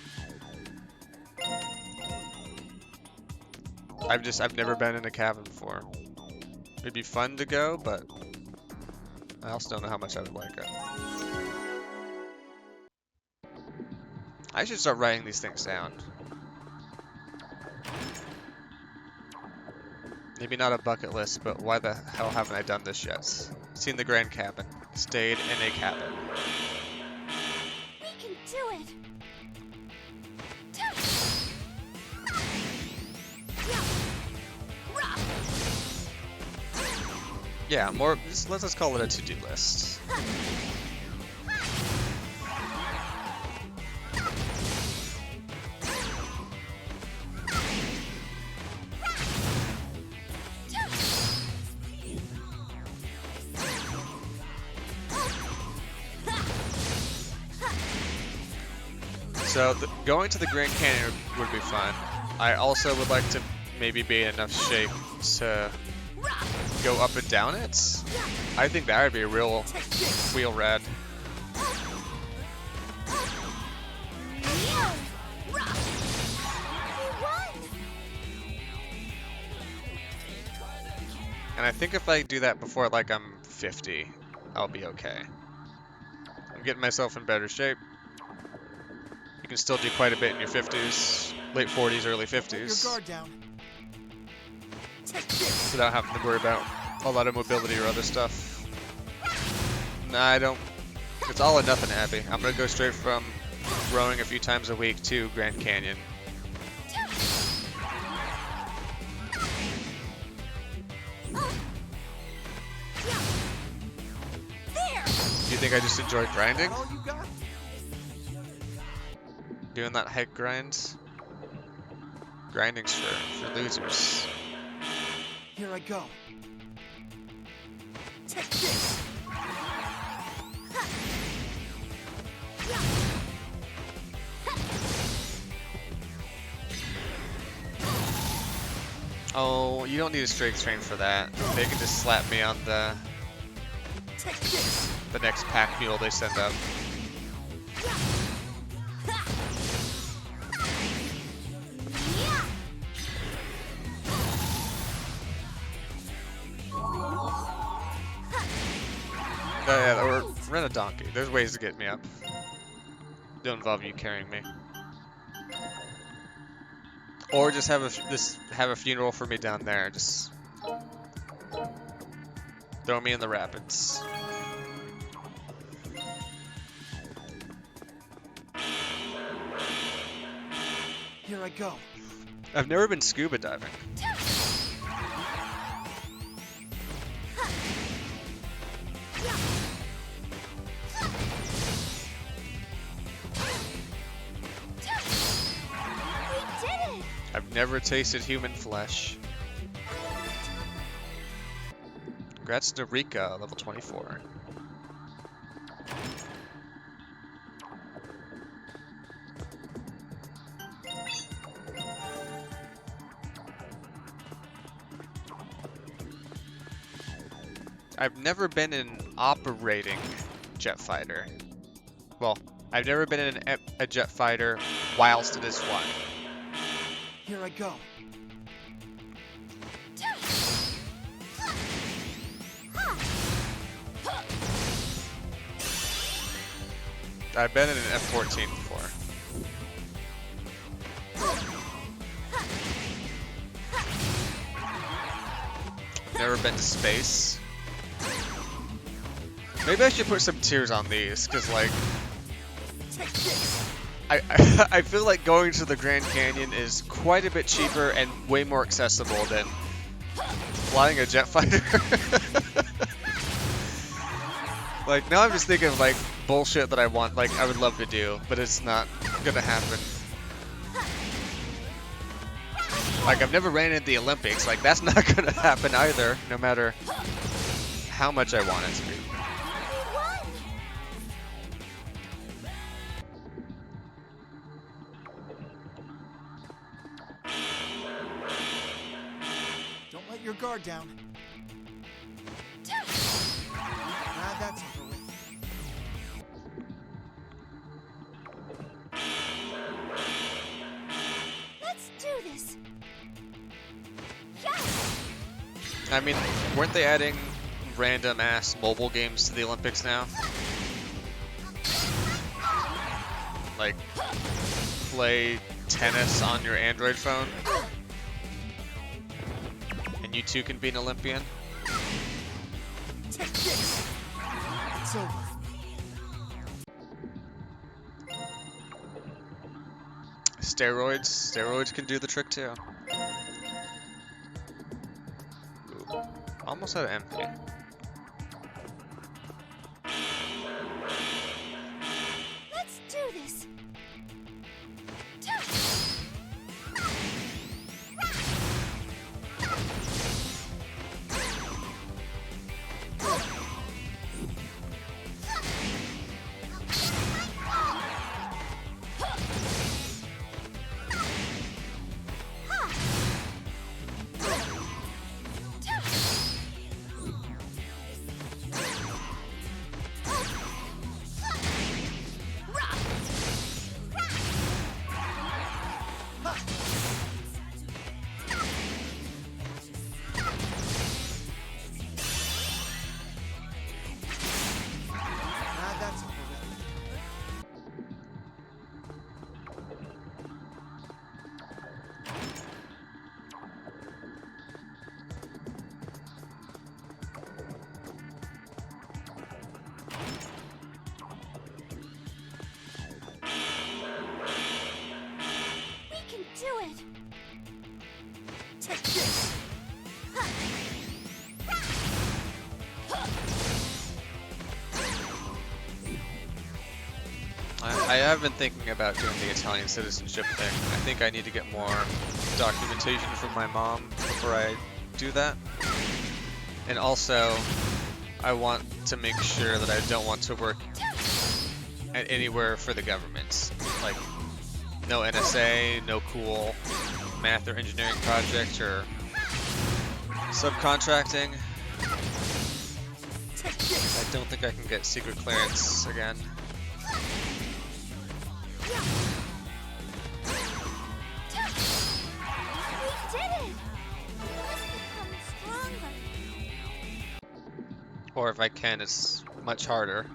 I've never been in a cabin before. It'd be fun to go, but I also don't know how much I would like it. I should start writing these things down. Maybe not a bucket list, but why the hell haven't I done this yet? Seen the Grand Cabin. Stayed in a cabin. We can do it. Yeah, more. Let's just call it a to-do list. So going to the Grand Canyon would be fun. I also would like to maybe be in enough shape to go up and down it. I think that would be a real wheel rad. And I think if I do that before like I'm 50, I'll be okay. I'm getting myself in better shape. You can still do quite a bit in your 50s, late 40s, early 50s. Your guard down. Take this. Without having to worry about a lot of mobility or other stuff. Nah, I don't. It's all or nothing, Abby. I'm gonna go straight from rowing a few times a week to Grand Canyon. Do you think I just enjoy grinding? All you got? Doing that hike grind? Grinding's for losers. Here I go. Take this. Oh, you don't need a strength train for that. They can just slap me on the Take this. next pack mule they send up. Oh yeah, or rent a donkey. There's ways to get me up. Don't involve you carrying me. Or just have a funeral for me down there. Just throw me in the rapids. Here I go. I've never been scuba diving. I've never tasted human flesh. Congrats to Rika, level 24. I've never been in an operating jet fighter. Well, I've never been in a jet fighter whilst it is flying. Here I go. I've been in an F-14 before. Never been to space. Maybe I should put some tiers on these, cause like, I feel like going to the Grand Canyon is quite a bit cheaper and way more accessible than flying a jet fighter. Like, now I'm just thinking of like bullshit that I want, like I would love to do, but it's not gonna happen. Like, I've never ran into the Olympics, like that's not gonna happen either, no matter how much I want it to be. guard down. Ah, that's over with. Let's do this. Yes! I mean, weren't they adding random ass mobile games to the Olympics now? Like, play tennis on your Android phone? And you too can be an Olympian? Take this. It's over. Steroids can do the trick too. Ooh, almost out of empty. Let's do this. Ah, that's over with. We can do it. Take this. I have been thinking about doing the Italian citizenship thing. I think I need to get more documentation from my mom before I do that. And also, I want to make sure that I don't want to work at anywhere for the government. Like, no NSA, no cool math or engineering project, or subcontracting. Take this. I don't think I can get secret clearance again. We did it! Let's become stronger. Or if I can, it's much harder.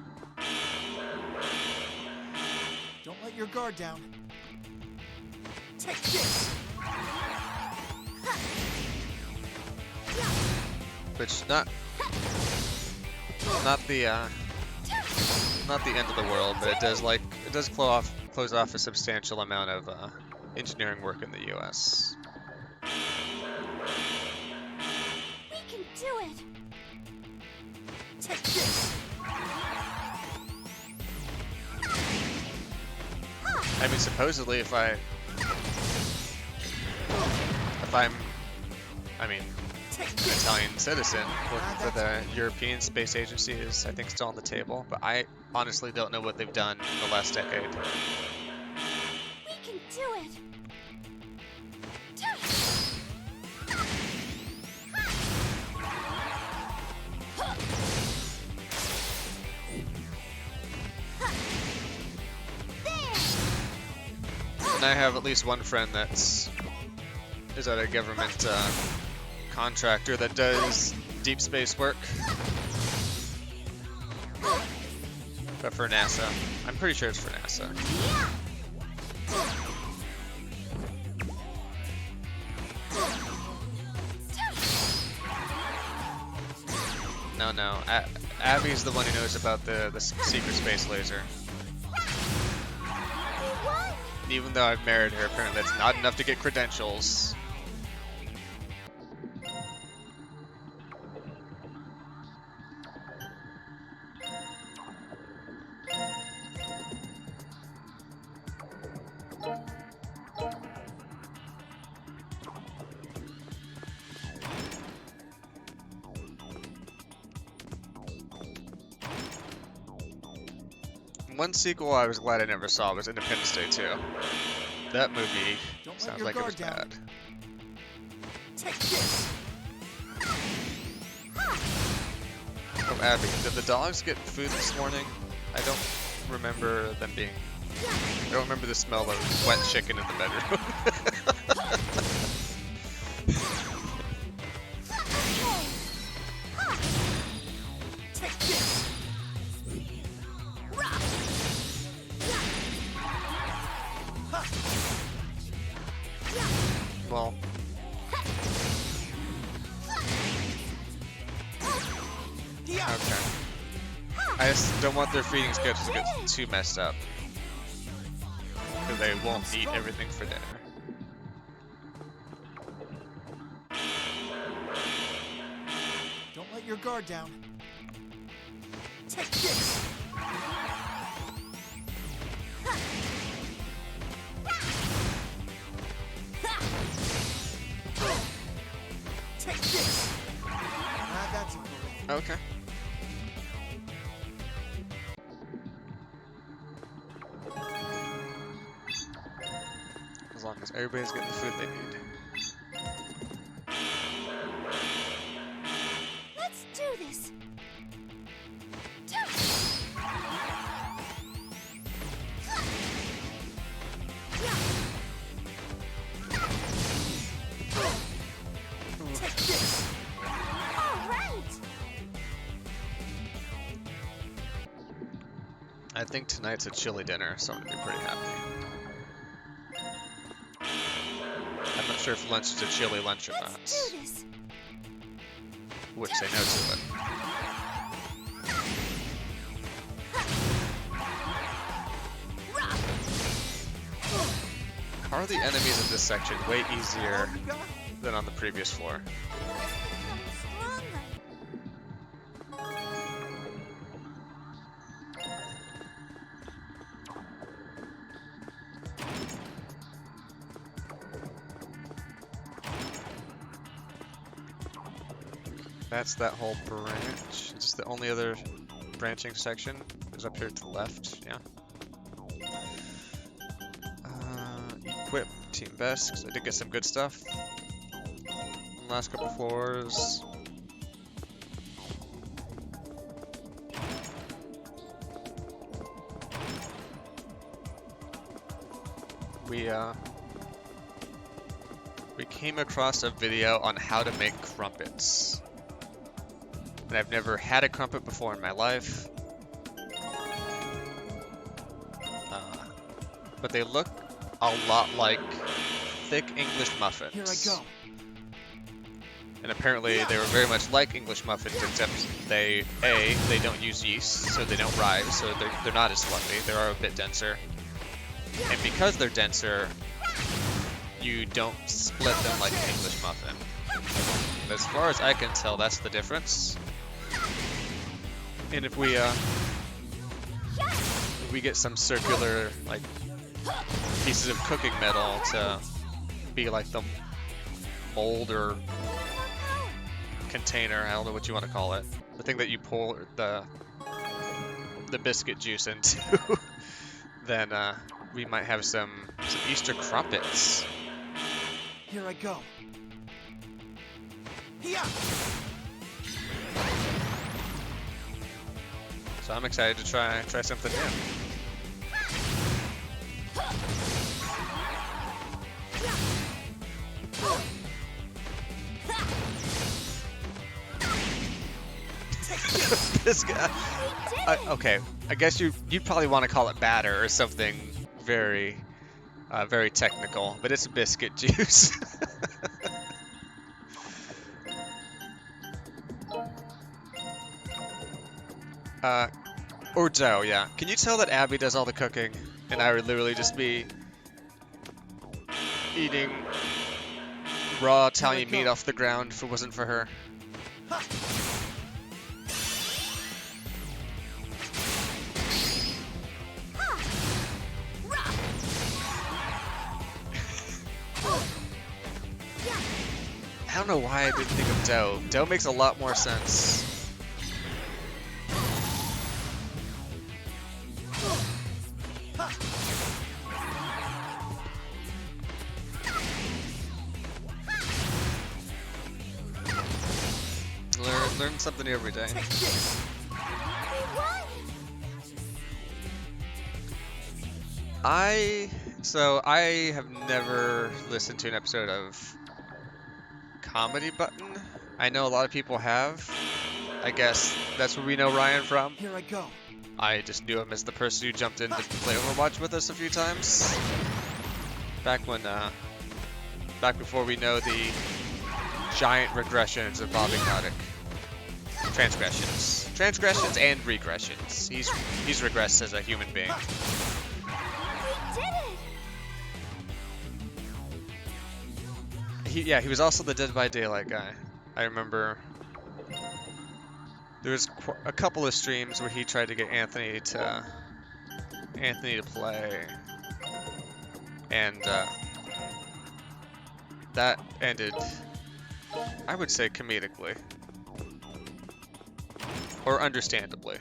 Don't let your guard down. Take this. Which not the end of the world, but it does close off a substantial amount of engineering work in the U.S. We can do it. Take this. I mean, supposedly, if I'm, an Italian citizen, working for the European Space Agency is, I think, still on the table. But I honestly don't know what they've done in the last decade. We can do it. And I have at least one friend is at a government contractor that does deep space work. But for NASA. I'm pretty sure it's for NASA. No. Abby's the one who knows about the secret space laser. Even though I've married her, apparently that's not enough to get credentials. One sequel I was glad I never saw was Independence Day 2. That movie Don't let sounds your like it was guard down. bad. Take this. Abby, did the dogs get food this morning? I don't remember them being... I don't remember the smell of wet chicken in the bedroom. Take this! Well, Yeah. okay. I just don't want their feeding schedules to get too messed up. Because they won't eat everything for dinner. Don't let your guard down. Take this! Take this! Ah, that's important. Okay. As long as everybody's getting the food they need. Let's do this. Take this! All right. I think tonight's a chili dinner, so I'm gonna be pretty happy. I'm not sure if lunch is a chili lunch or not. Let's do this. Would say no to it. How are the enemies in this section way easier All you got? than on the previous floor? Stronger. That's that whole branch. It's the only other branching section is up here to the left, yeah. Equip Team Best, 'cause I did get some good stuff. Last couple floors. We came across a video on how to make crumpets. And I've never had a crumpet before in my life. But they look a lot like thick English muffins. Here I go. And apparently they were very much like English muffins, except they don't use yeast, so they don't rise, so they're not as fluffy. They are a bit denser. And because they're denser, you don't split them like an English muffin. As far as I can tell, that's the difference. And if we get some circular like pieces of cooking metal to be like the mold or container, I don't know what you want to call it, the thing that you pour the biscuit juice into, then we might have some Easter crumpets. Here I go. Yeah. So I'm excited to try something new. This guy. Okay, I guess you'd probably want to call it batter or something very, very technical, but it's biscuit juice. Or dough, yeah. Can you tell that Abby does all the cooking, and I would literally just be eating raw Italian meat off the ground if it wasn't for her? I don't know why I didn't think of dough. Dough makes a lot more sense. Learn something new every day. Take this. We won! I have never listened to an episode of Comedy Button. I know a lot of people have. I guess that's where we know Ryan from. Here I go. I just knew him as the person who jumped in to play Overwatch with us a few times. Back before we know the giant regressions of Bob Ignotic. Transgressions and regressions. He's regressed as a human being. We did it! He was also the Dead by Daylight guy. I remember there was a couple of streams where he tried to get Anthony to play, and that ended, I would say, comedically or understandably.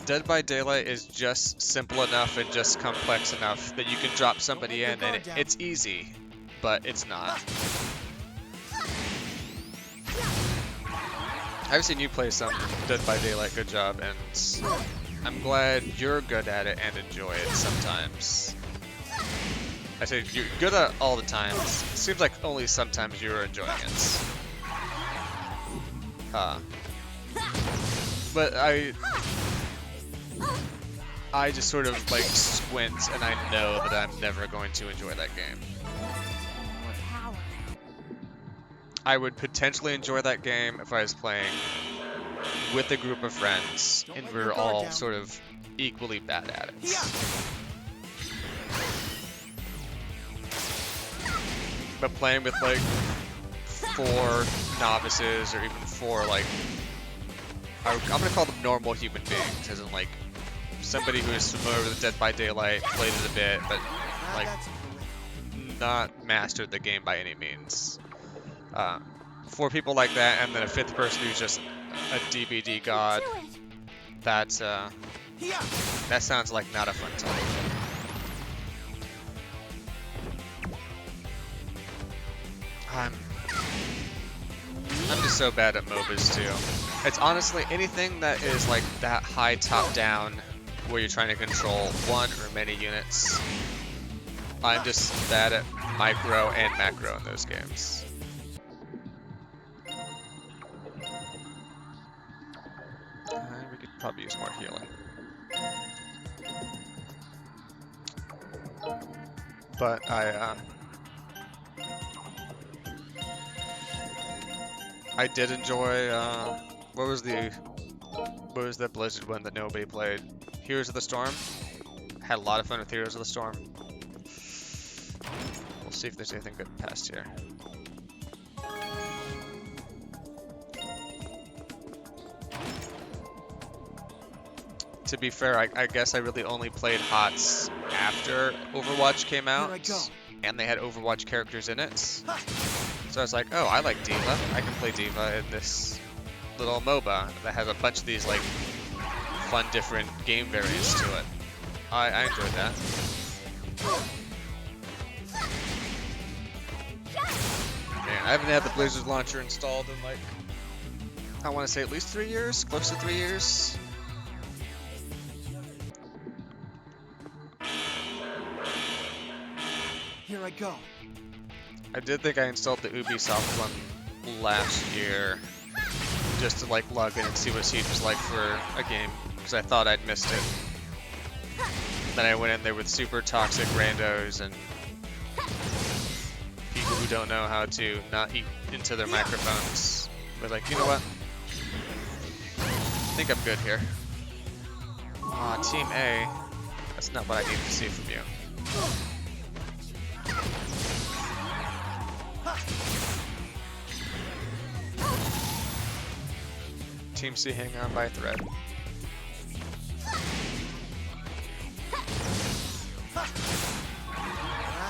Dead by Daylight is just simple enough and just complex enough that you can drop somebody in and it's easy, but it's not. I've seen you play some Dead by Daylight, good job, and I'm glad you're good at it and enjoy it sometimes. I say you're good at it all the time. It seems like only sometimes you're enjoying it. But I just sort of like squint and I know that I'm never going to enjoy that game. I would potentially enjoy that game if I was playing with a group of friends and we were all sort of equally bad at it. But playing with like 4 novices or even 4 like, I'm gonna call them normal human beings, as in like somebody who is familiar with Dead by Daylight, played it a bit, but like not mastered the game by any means. 4 people like that, and then a 5th person who's just a DBD god. That sounds like not a fun time. I'm just so bad at MOBAs too. It's honestly anything that is like that high top down, where you're trying to control one or many units. I'm just bad at micro and macro in those games. We could probably use more healing. But I did enjoy, what was the Blizzard one that nobody played? Heroes of the Storm? Had a lot of fun with Heroes of the Storm. We'll see if there's anything good past here. To be fair, I guess I really only played HOTS after Overwatch came out, and they had Overwatch characters in it. So I was like, oh, I like D.Va. I can play D.Va in this little MOBA that has a bunch of these like fun different game variants to it. I enjoyed that. Man, I haven't had the Blizzard launcher installed in like, I want to say at least 3 years, close to 3 years. Here I go. I did think I installed the Ubisoft one last year just to like log in and see what Siege was like for a game, because I thought I'd missed it. Then I went in there with super toxic randos and people who don't know how to not eat into their microphones. I was like, you know what? I think I'm good here. Aw, Team A. That's not what I need to see from you. Team C hang on by a thread.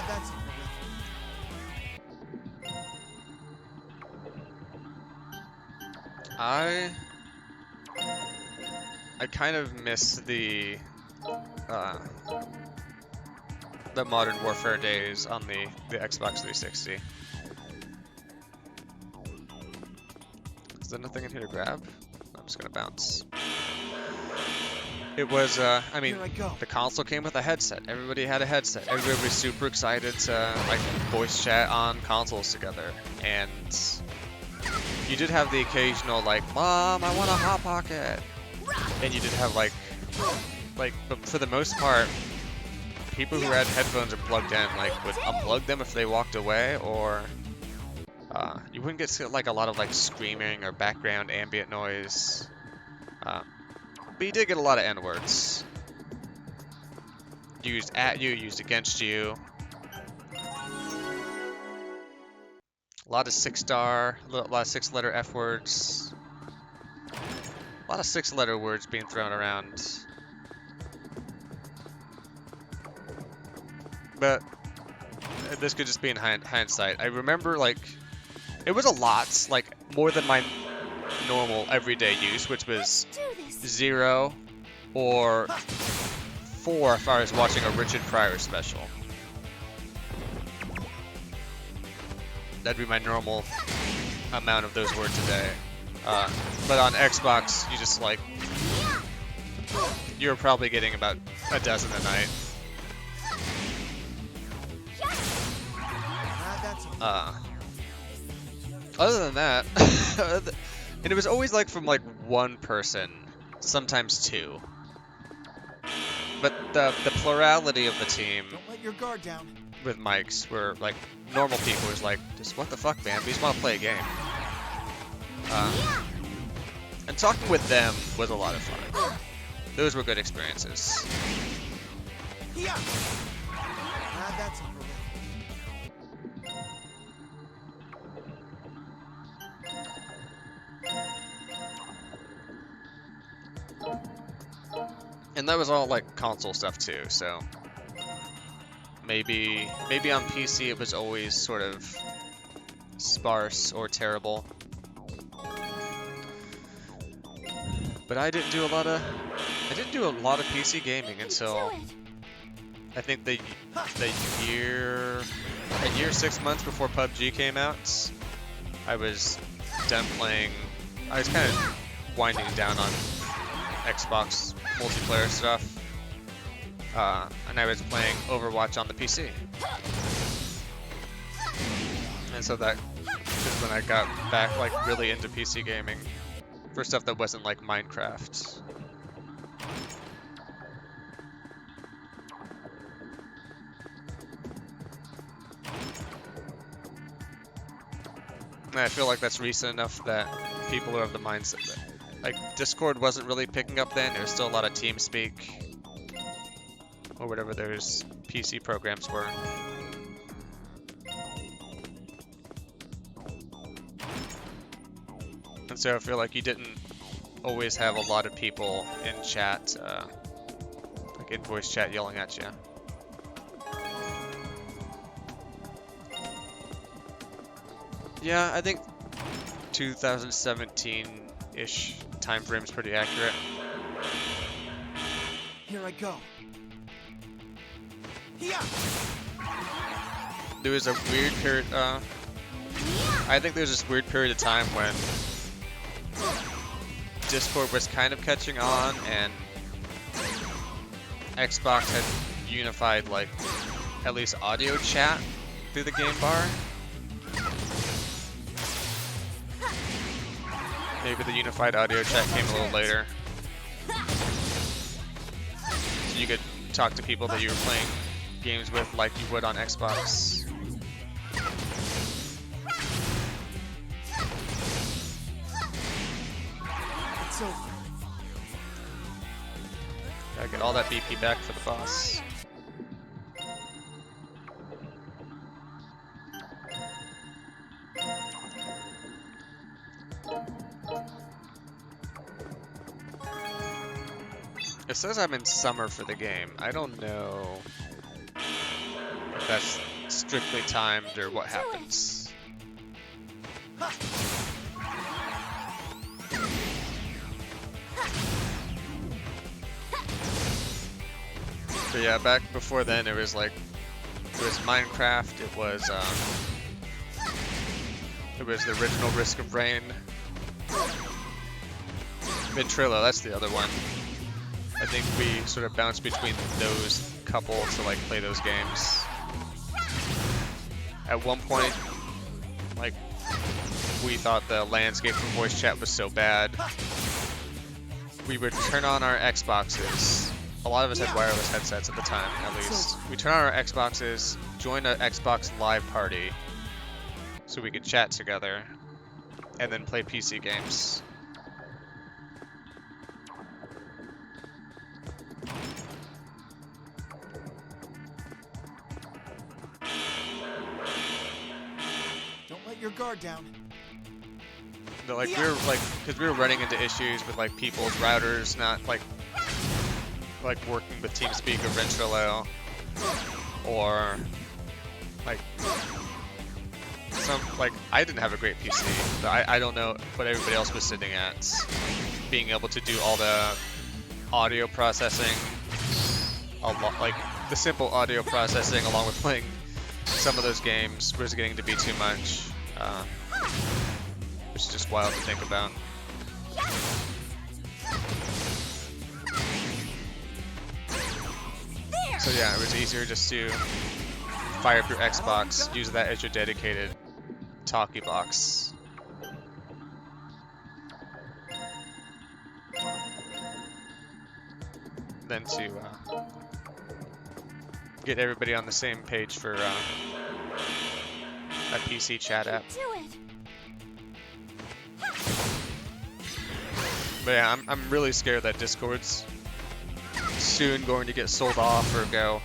That's I kind of miss the Modern Warfare days on the Xbox 360. Is there nothing in here to grab? I'm just gonna bounce. It was, I mean, Here I go. the console came with a headset. Everybody had a headset. Everybody was super excited to, like, voice chat on consoles together. And you did have the occasional, like, Mom, I want a Hot Pocket! And you did have, like, but for the most part, people who had headphones or plugged in, like, would unplug them if they walked away, or you wouldn't get, like, a lot of, like, screaming or background ambient noise. But you did get a lot of N-words. Used at you, used against you. A lot of 6-star, a lot of 6-letter F words. A lot of 6-letter words being thrown around. But this could just be in hindsight. I remember, like, it was a lot, like, more than my normal everyday use, which was 0 or 4 if I was watching a Richard Pryor special. That'd be my normal amount of those words a day. But on Xbox, you just, like, you're probably getting about a dozen a night. Other than that, and it was always like from like one person, sometimes 2. But the plurality of the team Don't let your guard down. with mics were like normal people was like, just what the fuck, man? We just want to play a game. And talking with them was a lot of fun. Those were good experiences. Yeah. That's over with. And that was all like console stuff too, so maybe on PC it was always sort of sparse or terrible. But I didn't do a lot of PC gaming until I think the year 6 months before PUBG came out. I was done playing. I was kind of winding down on Xbox multiplayer stuff, and I was playing Overwatch on the PC. And so that is when I got back, like, really into PC gaming for stuff that wasn't like Minecraft. And I feel like that's recent enough that people are of the mindset that, like, Discord wasn't really picking up then. There's still a lot of TeamSpeak or whatever those PC programs were. And so I feel like you didn't always have a lot of people in chat, like in voice chat yelling at you. Yeah, I think 2017-ish time frame is pretty accurate. Here I go. Yeah. There was a weird period, I think there's this weird period of time when Discord was kind of catching on and Xbox had unified, like, at least audio chat through the game bar. Maybe the unified audio chat came a little later. So you could talk to people that you were playing games with like you would on Xbox. It's over. Gotta get all that BP back for the boss. It says I'm in summer for the game. I don't know if that's strictly timed or what happens. But yeah, back before then it was like, it was Minecraft, it was the original Risk of Rain, Ventrilo, that's the other one. I think we sort of bounce between those couple to like play those games. At one point, like, we thought the landscape for voice chat was so bad, we would turn on our Xboxes. A lot of us had wireless headsets at the time, at least. We turn on our Xboxes, join an Xbox Live party, so we could chat together, and then play PC games. Don't let your guard down. But, like, we were like, because we were running into issues with like people's routers not like working with TeamSpeak or Ventrilo, or like I didn't have a great PC, but I don't know what everybody else was sitting at. Being able to do all the audio processing, like the simple audio processing, along with playing some of those games, was getting to be too much. Which is just wild to think about. So yeah, it was easier just to fire up your Xbox, use that as your dedicated talkie box. Then to get everybody on the same page for a PC chat app. Do it. But yeah, I'm really scared that Discord's soon going to get sold off or go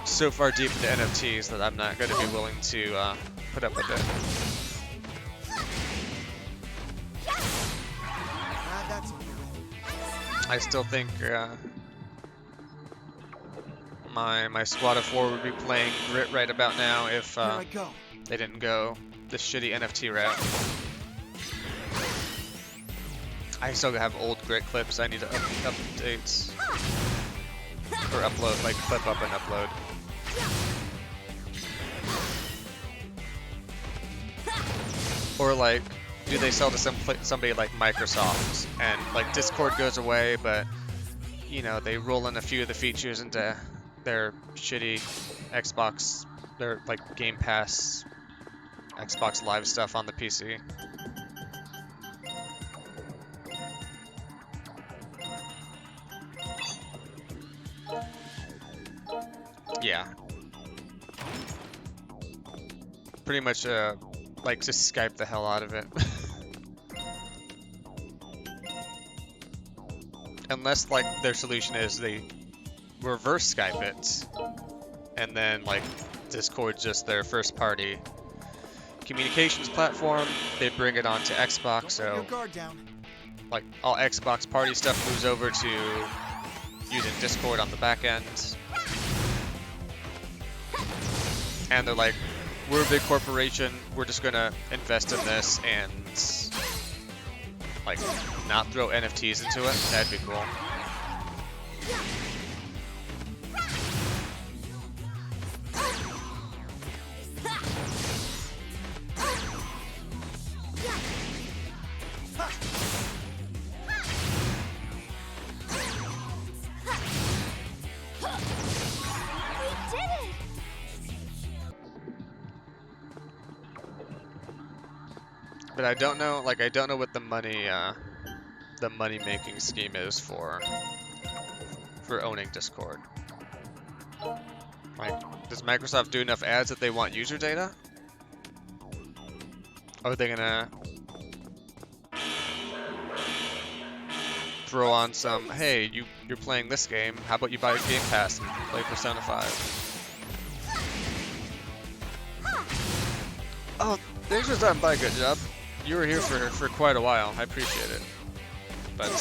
so far deep into NFTs that I'm not going to be willing to put up with it. That's over with. I still think my squad of 4 would be playing Grit right about now if Here I go. they didn't go the shitty NFT route. I still have old Grit clips I need to update. Or upload, like clip up and upload. Or like, do they sell to somebody like Microsoft and like Discord goes away, but you know, they roll in a few of the features into their shitty Xbox, their like Game Pass, Xbox Live stuff on the PC. Yeah. Pretty much like just Skype the hell out of it. Unless like their solution is they reverse Skype it and then like Discord's just their first party communications platform, they bring it onto Xbox, so Your guard down. like all Xbox party stuff moves over to using Discord on the back end. And they're like, we're a big corporation, we're just gonna invest in this and like not throw NFTs into it. That'd be cool. But I don't know, like I don't know what the money making scheme is for owning Discord. Like, does Microsoft do enough ads that they want user data? Or are they gonna throw on some, hey, you're playing this game, how about you buy Game Pass and play Persona 5? Oh, thanks for stopping by, good job. You were here for quite a while. I appreciate it. But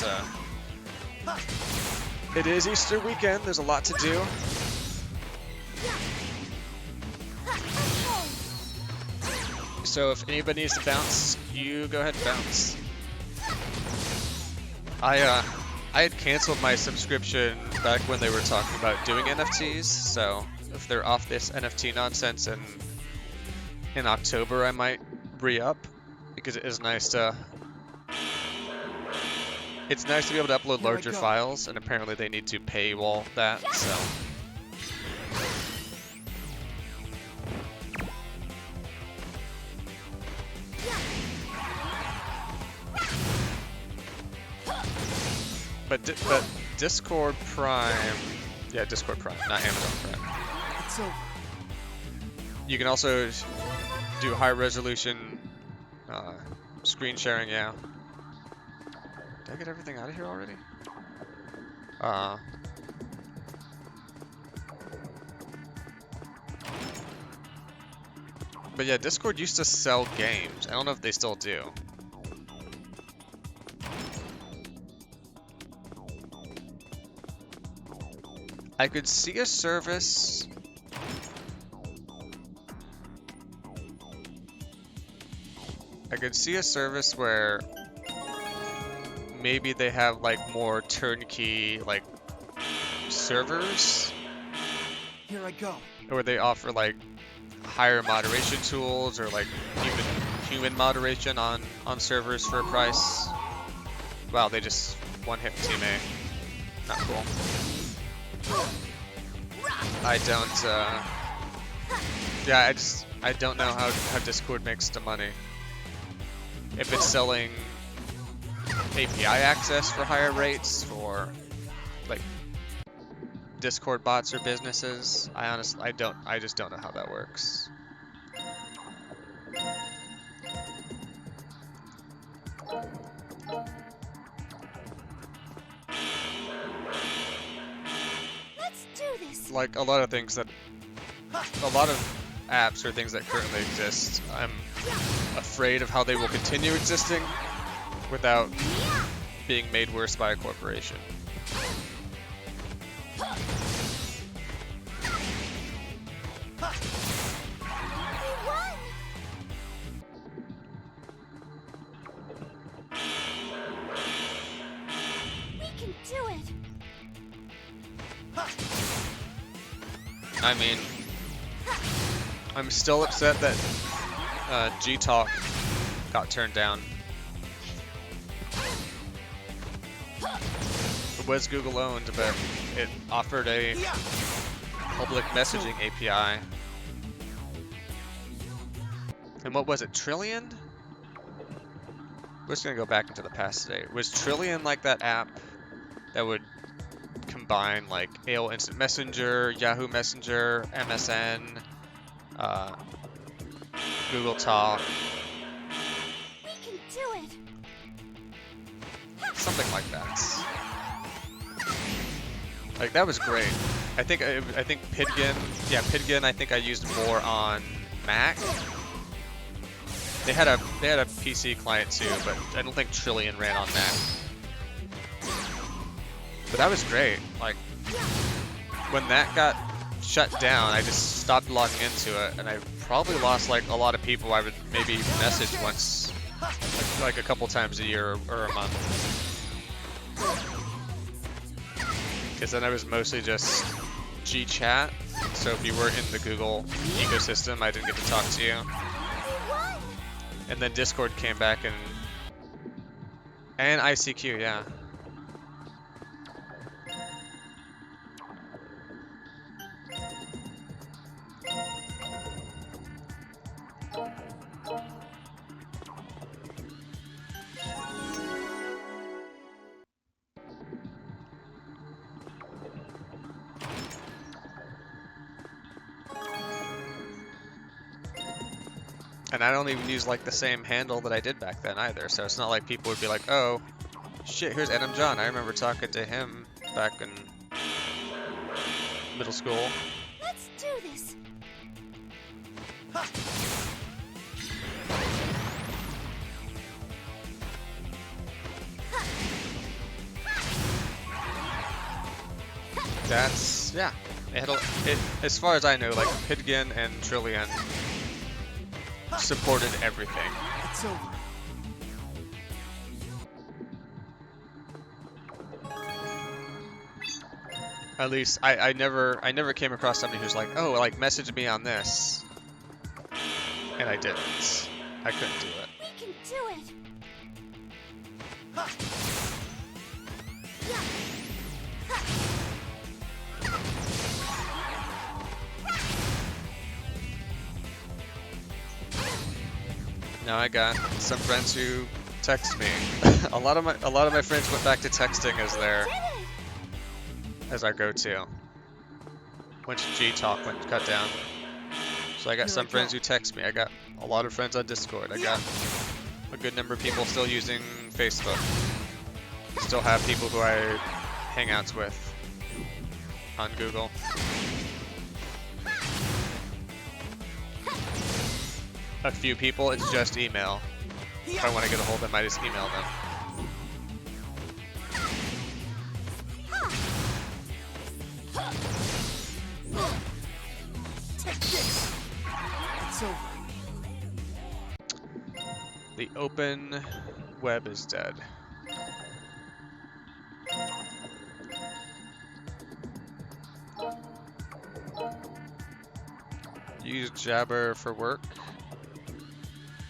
it is Easter weekend. There's a lot to do. So if anybody needs to bounce, you go ahead and bounce. I had canceled my subscription back when they were talking about doing NFTs. So if they're off this NFT nonsense in October, I might re-up. Because it is nice to It's nice to be able to upload Here I larger go. files, and apparently they need to paywall that, so. But Discord Prime, yeah, Discord Prime, not Amazon Prime. It's over. You can also do high resolution screen sharing, yeah. Did I get everything out of here already? But yeah, Discord used to sell games. I don't know if they still do. I could see a service. I could see a service where maybe they have like more turnkey like servers, Here I go. or they offer like higher moderation tools or like even human moderation on servers for a price. Wow, they just one hit Team A. Not cool. I don't yeah, I don't know how Discord makes the money. If it's selling API access for higher rates for like Discord bots or businesses, I just don't know how that works. Let's do this. Like a lot of things that, a lot of apps or things that currently exist, I'm afraid of how they will continue existing without being made worse by a corporation. We won. We can do it. I mean, I'm still upset that G-Talk got turned down. It was Google owned, but it offered a public messaging API. And what was it, Trillion? We're just gonna go back into the past today. Was Trillion like that app that would combine like AOL Instant Messenger, Yahoo Messenger, MSN, Google Talk, We can do it. something like that. Like that was great. I think Pidgin, yeah, Pidgin. I think I used more on Mac. They had a PC client too, but I don't think Trillion ran on Mac. But that was great. Like when that got shut down, I just stopped logging into it, and I probably lost like a lot of people I would maybe message once, like a couple times a year or a month. Because then I was mostly just G-Chat, so if you weren't in the Google ecosystem, I didn't get to talk to you. And then Discord came back and ICQ, yeah. And I don't even use like the same handle that I did back then either, so it's not like people would be like, oh, shit, here's Adam John. I remember talking to him back in middle school. Let's do this. That's, yeah. As far as I know, like Pidgin and Trillion supported everything. It's over. At least I never came across somebody who's like, oh, like message me on this, and I didn't. I couldn't do it. We can do it. Now I got some friends who text me. a lot of my friends went back to texting as our go-to. Once G-Talk went cut down. So I got some friends who text me. I got a lot of friends on Discord. I got a good number of people still using Facebook. Still have people who I hangouts with on Google. A few people, it's just email. If I want to get a hold of them, I just email them. Take this. It's over. The open web is dead. You use Jabber for work,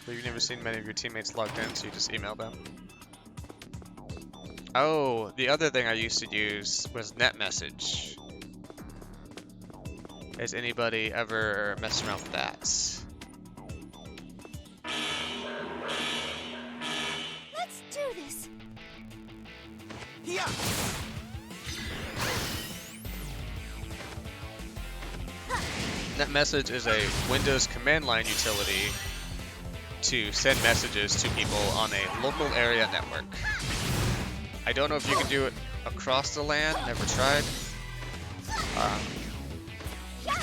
but you've never seen many of your teammates logged in, so you just email them. Oh, the other thing I used to use was NetMessage. Has anybody ever messed around with that? Let's do this. Yeah. NetMessage is a Windows command line utility to send messages to people on a local area network. I don't know if you can do it across the LAN, never tried.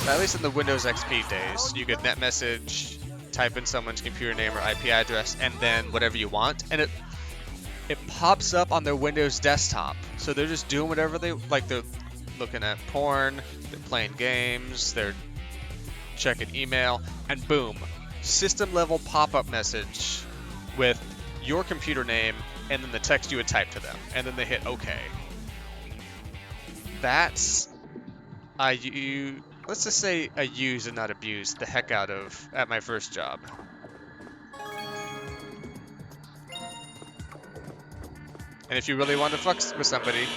At least in the Windows XP days, you could NetMessage, type in someone's computer name or IP address, and then whatever you want, and it pops up on their Windows desktop. So they're just doing whatever they like. They're looking at porn, they're playing games, they're checking email, and boom, system level pop-up message with your computer name and then the text you would type to them, and then they hit OK. That's let's just say I used and not abused the heck out of at my first job. And if you really want to fuck with somebody,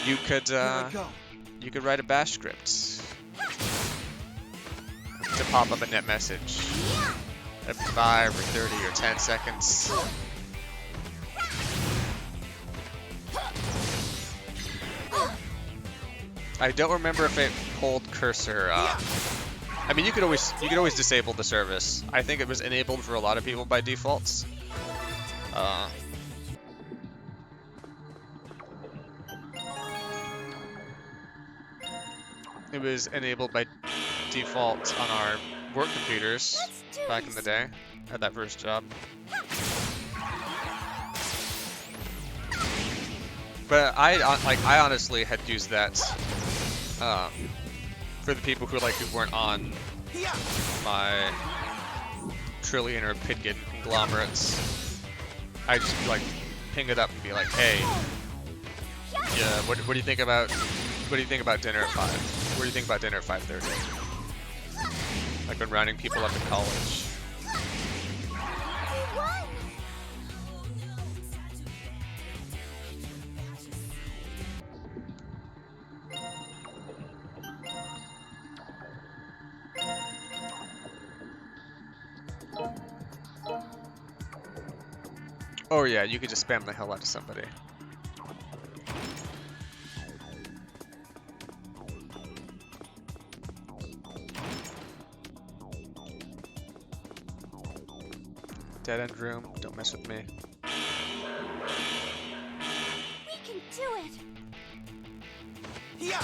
you could write a bash script to pop up a net message every 5 or 30 or 10 seconds. I don't remember if it pulled cursor. I mean, you could always disable the service. I think it was enabled for a lot of people by default. It was enabled by default on our work computers back in the day at that first job. But I honestly had used that for the people who weren't on my trillion or Pidgin conglomerates. I just ping it up and be like, hey, yeah, what do you think about dinner at 5? What do you think about dinner at 5:30? Like when rounding people up in college. Oh yeah, you could just spam the hell out of somebody. Dead end room, don't mess with me. We can do it. Yeah.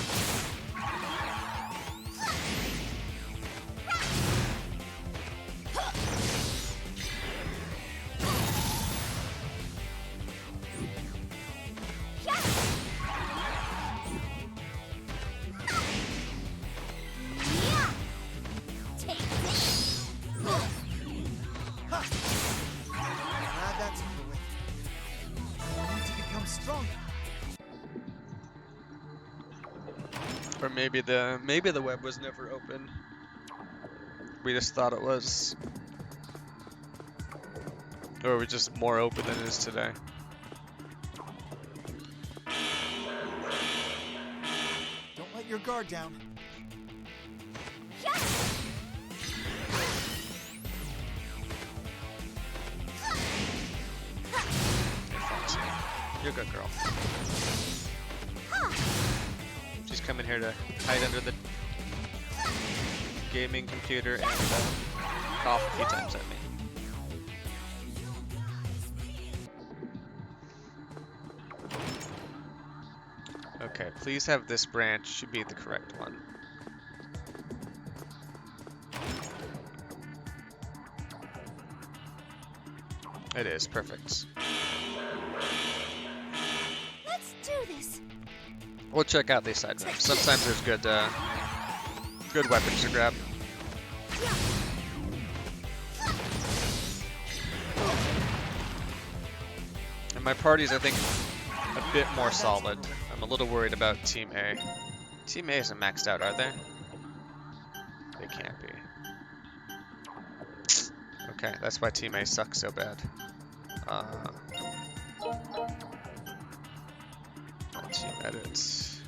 Or maybe the web was never open. We just thought it was. Or we're just more open than it is today. Don't let your guard down. You're a good girl. She's coming here to hide under the gaming computer and cough a few times at me. Okay, please have this branch should be the correct one. It is, perfect. Let's do this. We'll check out these side rooms. Sometimes there's good good weapons to grab. And my party's, I think, a bit more solid. I'm a little worried about Team A. Team A isn't maxed out, are they? They can't be. Okay, that's why Team A sucks so bad. Team edits.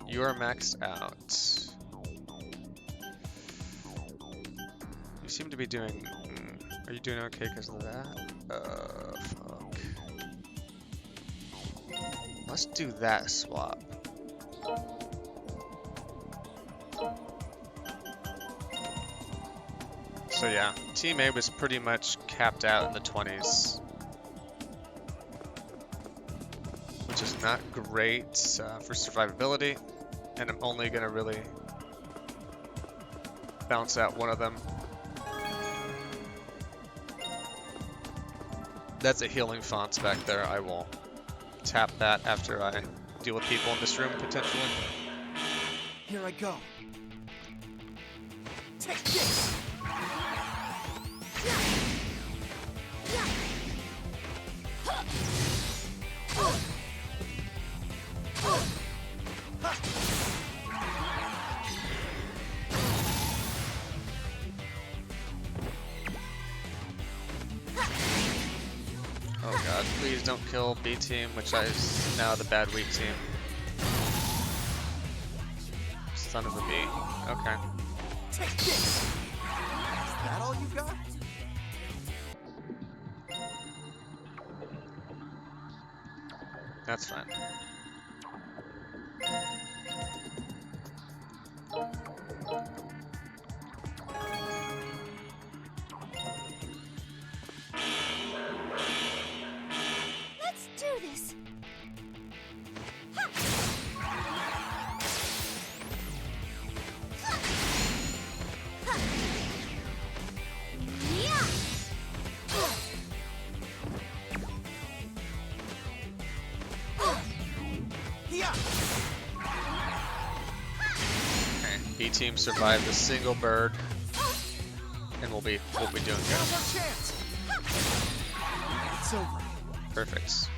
You are maxed out. You seem to be doing... Are you doing okay because of that? Fuck. Let's do that swap. So yeah, Team A was pretty much capped out in the 20s. Which is not great for survivability. And I'm only going to really bounce out one of them. That's a healing fonts back there. I will tap that after I deal with people in this room, potentially. Here I go. Take this. Oh god, please don't kill B team, which is now the bad weak team. Son of a B. Okay. Take this. Is that all you got? That's fine. Let's do this. Yeah. Okay. B team survived a single bird, and we'll be doing good. Now's our chance. It's over. Perfect.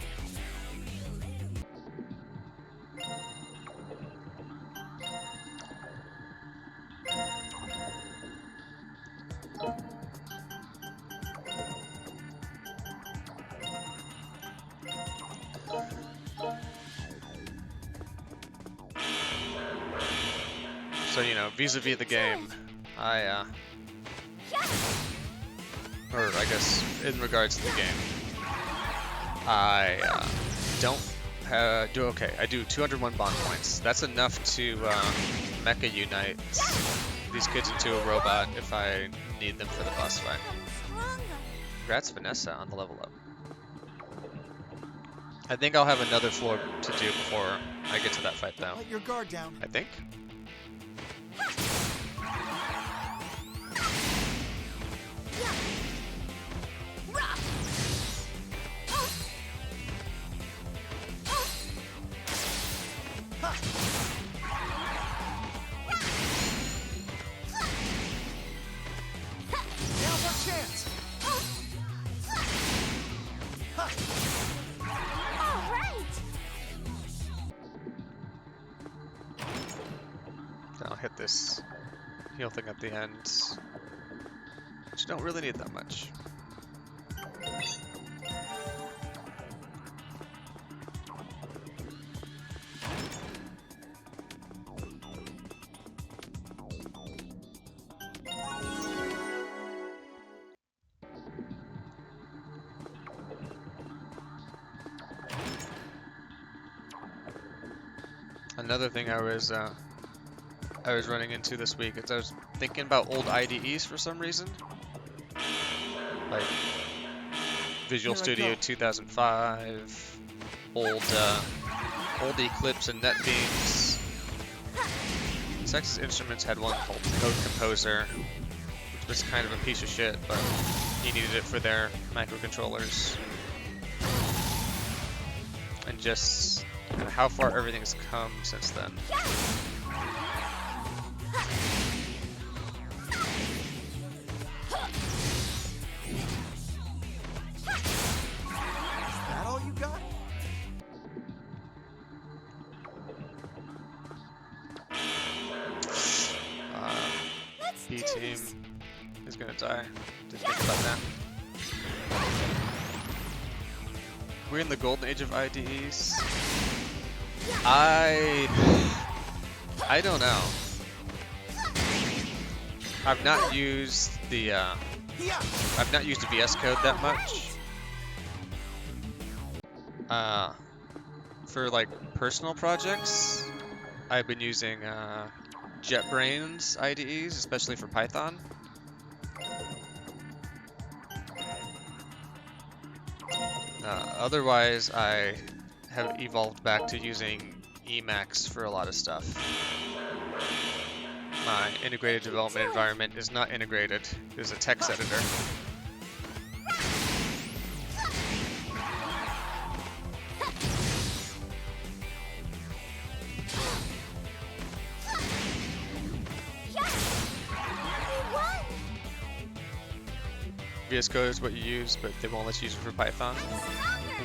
So, you know, vis-a-vis the game, or I guess in regards to the game, I don't do okay. I do 201 bond points. That's enough to mecha unite these kids into a robot if I need them for the boss fight. Stronger. Congrats Vanessa on the level up. I think I'll have another floor to do before I get to that fight though. Let your guard down. I think. Now's our chance. All right. Then I'll hit this heal thing at the end, which you don't really need that much. Another thing I was running into this week is I was thinking about old IDEs for some reason, like Visual Here I Studio go. 2005, old Eclipse and NetBeans. Texas Instruments had one called Code Composer, which was kind of a piece of shit, but he needed it for their microcontrollers. And just how far everything's come since then. Is that all you got? Let's do B-Team this. is gonna die. Didn't think about that. We're in the golden age of IDEs. I don't know. I've not used the I've not used the VS Code that much. For like personal projects, I've been using JetBrains IDEs, especially for Python. Otherwise, I have evolved back to using Emacs for a lot of stuff. My integrated development environment is not integrated. It is a text editor. VS Code is what you use, but they won't let you use it for Python.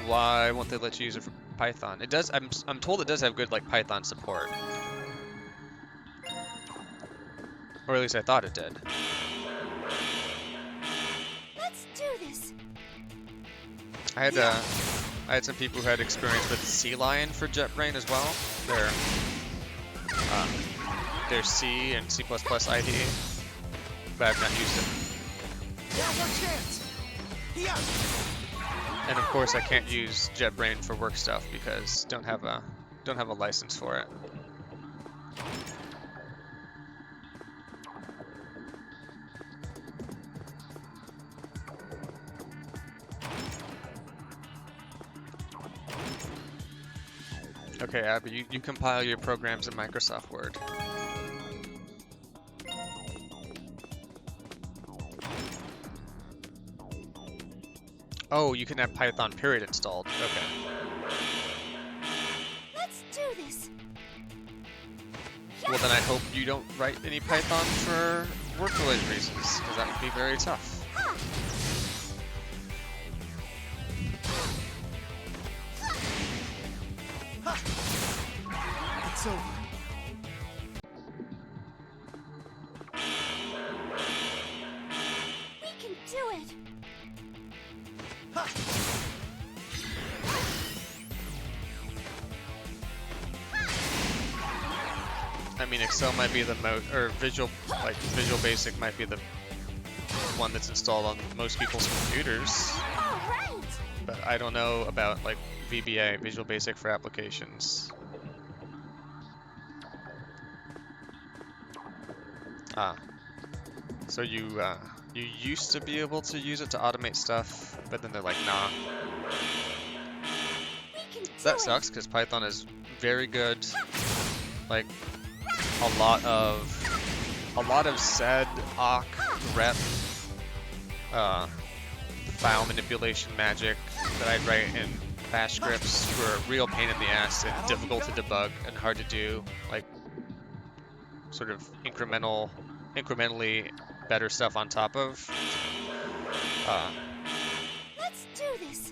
Why won't they let you use it for Python? It does. I'm told it does have good like Python support, or at least I thought it did. Let's do this. I had some people who had experience with CLion for JetBrain as well. Their C and C++ IDE, but I've not used it. Now's our chance. Yeah. And of course, I can't use JetBrain for work stuff because don't have a license for it. Okay, Abby, you compile your programs in Microsoft Word. Oh, you can have Python period installed. Okay. Let's do this. Well, then I hope you don't write any Python for work-related reasons, because that would be very tough. It's over. We can do it. I mean, Excel might be the or Visual Basic might be the one that's installed on most people's computers. All right. But I don't know about like VBA, Visual Basic for Applications. So you used to be able to use it to automate stuff, but then they're like, nah. We can do That it. sucks because Python is very good. Like a lot of sed, awk, rep, file manipulation magic that I'd write in bash scripts were a real pain in the ass and difficult to debug and hard to do. Like sort of incrementally better stuff on top of. Let's do this.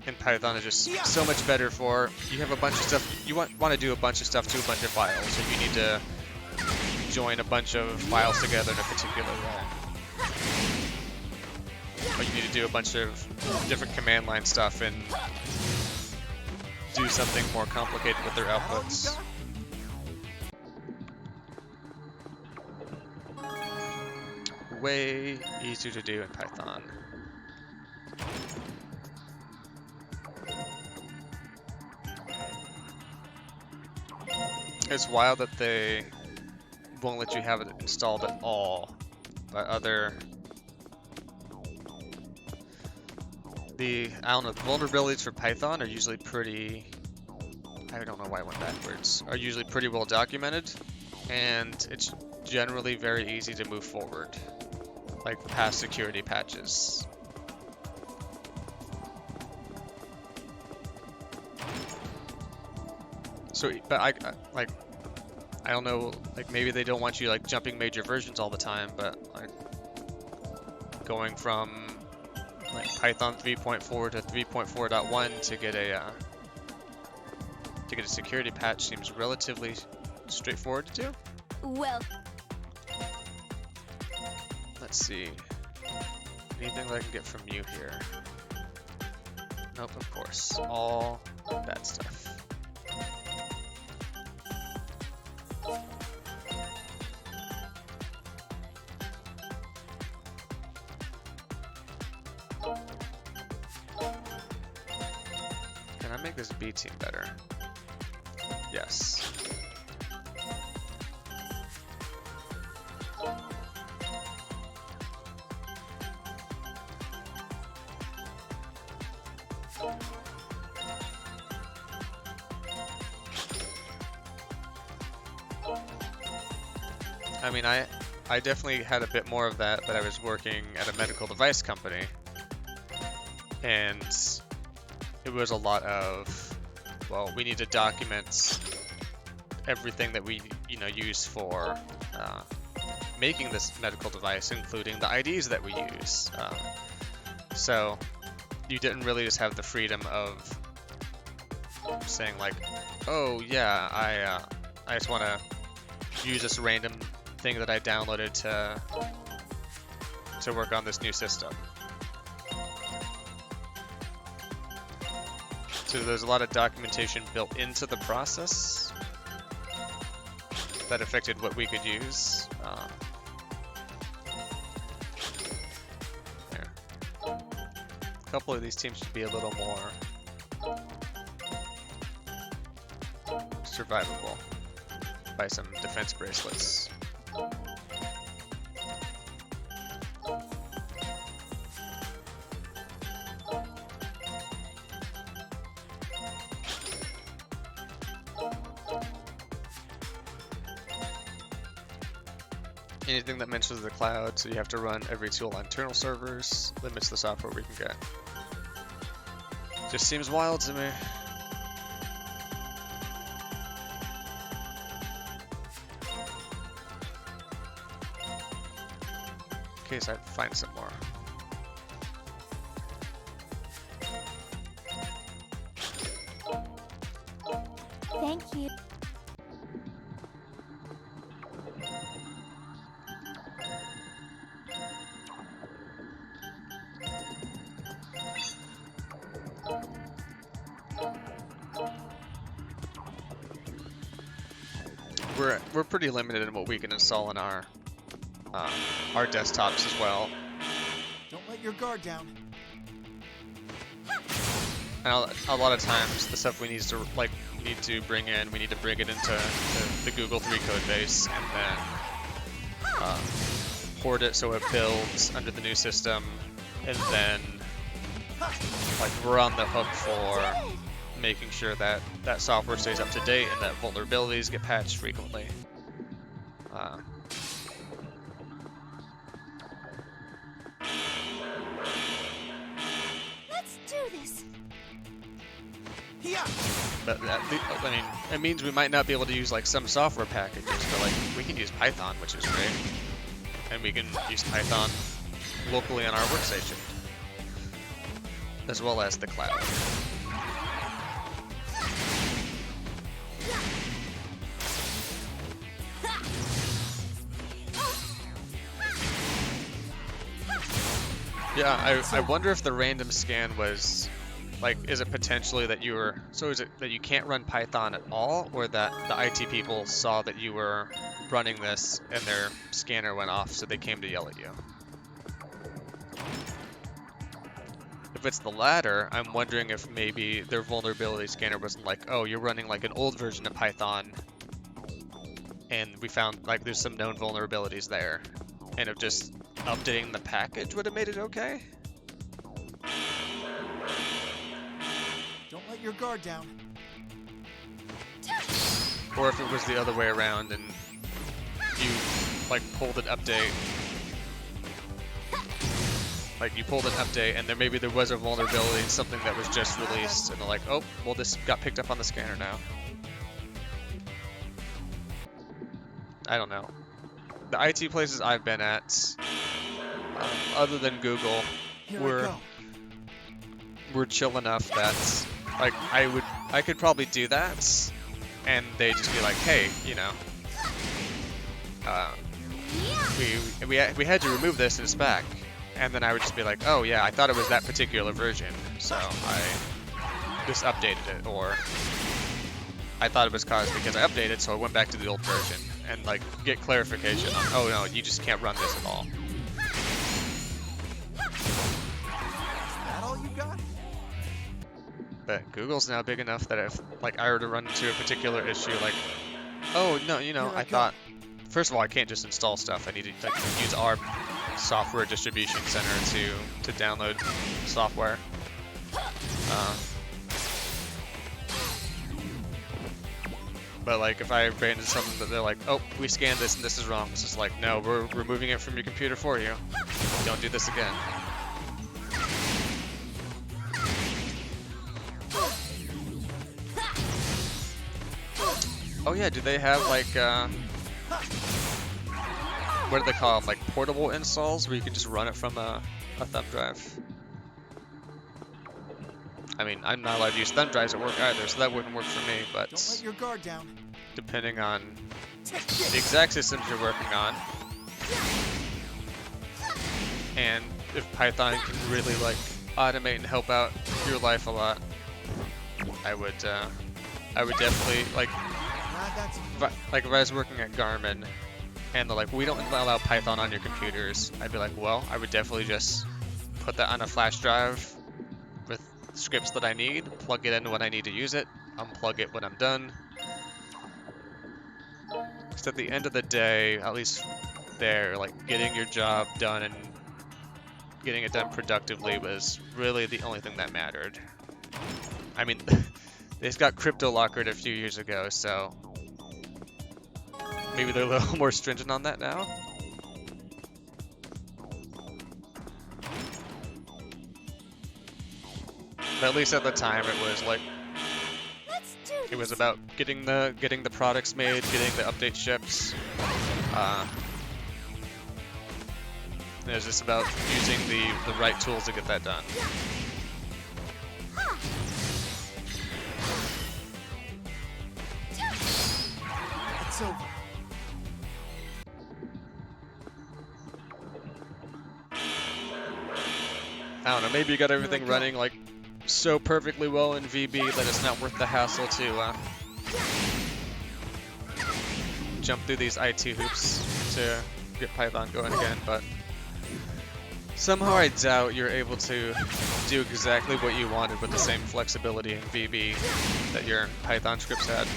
And Python is just so much better for, you have a bunch of stuff, you want to do a bunch of stuff to a bunch of files, so you need to join a bunch of files together in a particular way. Or you need to do a bunch of different command line stuff and do something more complicated with their outputs. Way easier to do in Python. It's wild that they won't let you have it installed at all, but I don't know, the vulnerabilities for Python are usually pretty, I don't know why I went backwards, are usually pretty well documented, and it's generally very easy to move forward, like past security patches. So, but I don't know, like maybe they don't want you like jumping major versions all the time, but like going from like Python 3.4 to 3.4.1 to get a security patch seems relatively straightforward to do. Well, Let's see. Anything that I can get from you here? Nope, of course. All bad stuff. Can I make this B team better? Yes. I mean, I definitely had a bit more of that, but I was working at a medical device company, and it was a lot of, well, we need to document everything that we, use for making this medical device, including the IDs that we use. So you didn't really just have the freedom of saying like, oh yeah, I just want to use this random thing that I downloaded to work on this new system. So there's a lot of documentation built into the process that affected what we could use. There. A couple of these teams should be a little more survivable by some defense bracelets. Anything that mentions the cloud, so you have to run every tool on internal servers, limits the software we can get. Just seems wild to me. In case I find some more. thank you. We're pretty limited in what we can install in our desktops as well. Don't let your guard down. And a lot of times, the stuff we need to bring in, we need to bring it into the Google 3 code base and then port it so it builds under the new system, and then like we're on the hook for making sure that that software stays up to date and that vulnerabilities get patched frequently. Let's do this. Yeah. But I mean, it means we might not be able to use like some software packages, but like we can use Python, which is great, and we can use Python locally on our workstation, as well as the cloud. Yeah, I wonder if the random scan was, like, is it potentially that you were, so is it that you can't run Python at all, or that the IT people saw that you were running this and their scanner went off, so they came to yell at you? If it's the latter, I'm wondering if maybe their vulnerability scanner wasn't like, oh, you're running like an old version of Python, and we found like there's some known vulnerabilities there, and if just updating the package would have made it okay. Don't let your guard down. Or if it was the other way around and you like pulled an update. Like you pulled an update and then maybe there was a vulnerability in something that was just released and they're like, oh, well this got picked up on the scanner now. I don't know. The IT places I've been at, other than Google, Here I were go. chill enough that like I could probably do that, and they'd just be like, hey, you know, we had to remove this and it's back, and then I would just be like, oh yeah, I thought it was that particular version, so I just updated it, or I thought it was caused because I updated, so I went back to the old version and like get clarification on, oh no, you just can't run this at all. That all you got? But Google's now big enough that if like I were to run into a particular issue, like, oh no, you know, Here I I go. thought, first of all, I can't just install stuff. I need to like, use our software distribution center to download software. But like if I ran into something that they're like, oh, we scanned this and this is wrong, it's just like, no, we're removing it from your computer for you. Don't do this again. Oh yeah, do they have like, what do they call them? Like portable installs where you can just run it from a thumb drive? I mean, I'm not allowed to use thumb drives at work either, so that wouldn't work for me, Don't let but your guard down. depending on Take the this. exact systems you're working on, and if Python can really like automate and help out your life a lot, I would definitely like, Glad that's like if I was working at Garmin and they're like, we don't allow Python on your computers, I'd be like, well, I would definitely just put that on a flash drive with scripts that I need, plug it in when I need to use it, unplug it when I'm done. Because at the end of the day, at least there, like getting your job done and getting it done productively was really the only thing that mattered. I mean, they just got crypto lockered a few years ago, so maybe they're a little more stringent on that now. But at least at the time, it was like Let's do it was this. about getting the products made, getting the update ships. It was just about using the right tools to get that done. It's over. I don't know, maybe you got everything running like so perfectly well in VB that it's not worth the hassle to jump through these IT hoops to get Python going again, but somehow I doubt you're able to do exactly what you wanted with the same flexibility in VB that your Python scripts had.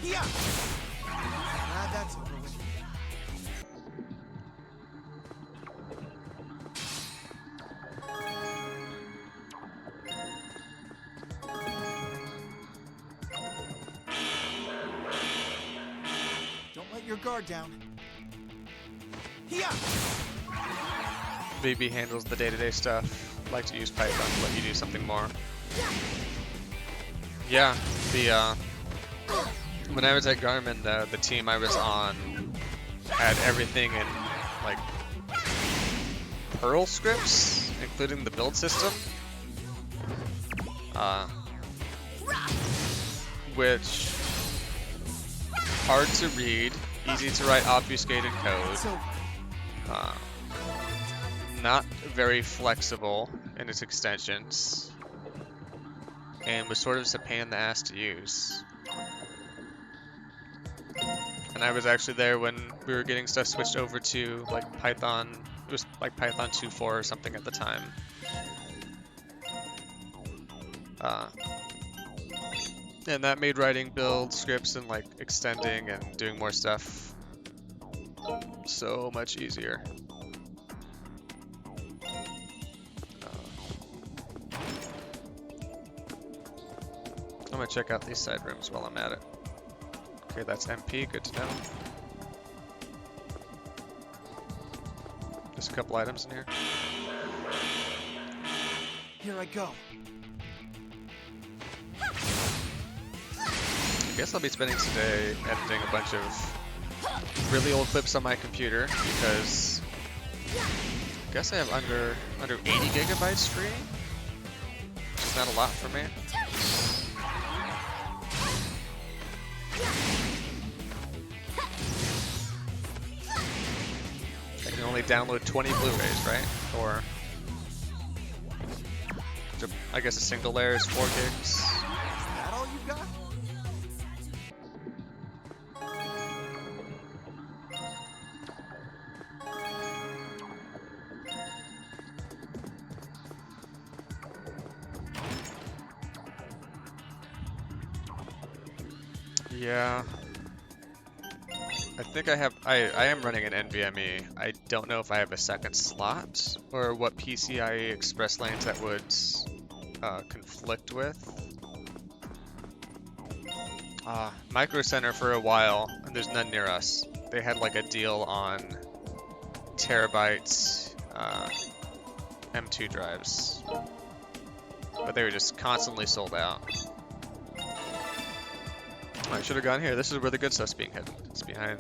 Yeah. Glad that's over with. Don't let your guard down. Yeah. VB handles the day-to-day stuff. Like to use Python to let you do something more. Yeah, when I was at Garmin, the team I was on had everything in like Perl scripts, including the build system, which hard to read, easy to write obfuscated code, It's over. not very flexible in its extensions, and was sort of just a pain in the ass to use. And I was actually there when we were getting stuff switched over to like Python. It was like Python 2.4 or something at the time. And that made writing build scripts and like extending and doing more stuff so much easier. I'm gonna check out these side rooms while I'm at it. Okay, that's MP, good to know. There's a couple items in here. Here I go. I guess I'll be spending today editing a bunch of really old clips on my computer because I guess I have under 80 gigabytes free, which is not a lot for me. I can only download 20 Blu-rays, right? Or I guess a single layer is 4 gigs. Is that all you got? Yeah. I think I am running an NVMe. I don't know if I have a second slot or what PCIe Express lanes that would conflict with. Micro Center for a while, and there's none near us. They had like a deal on terabyte M2 drives, but they were just constantly sold out. I should have gone here. This is where the good stuff's being hidden. It's behind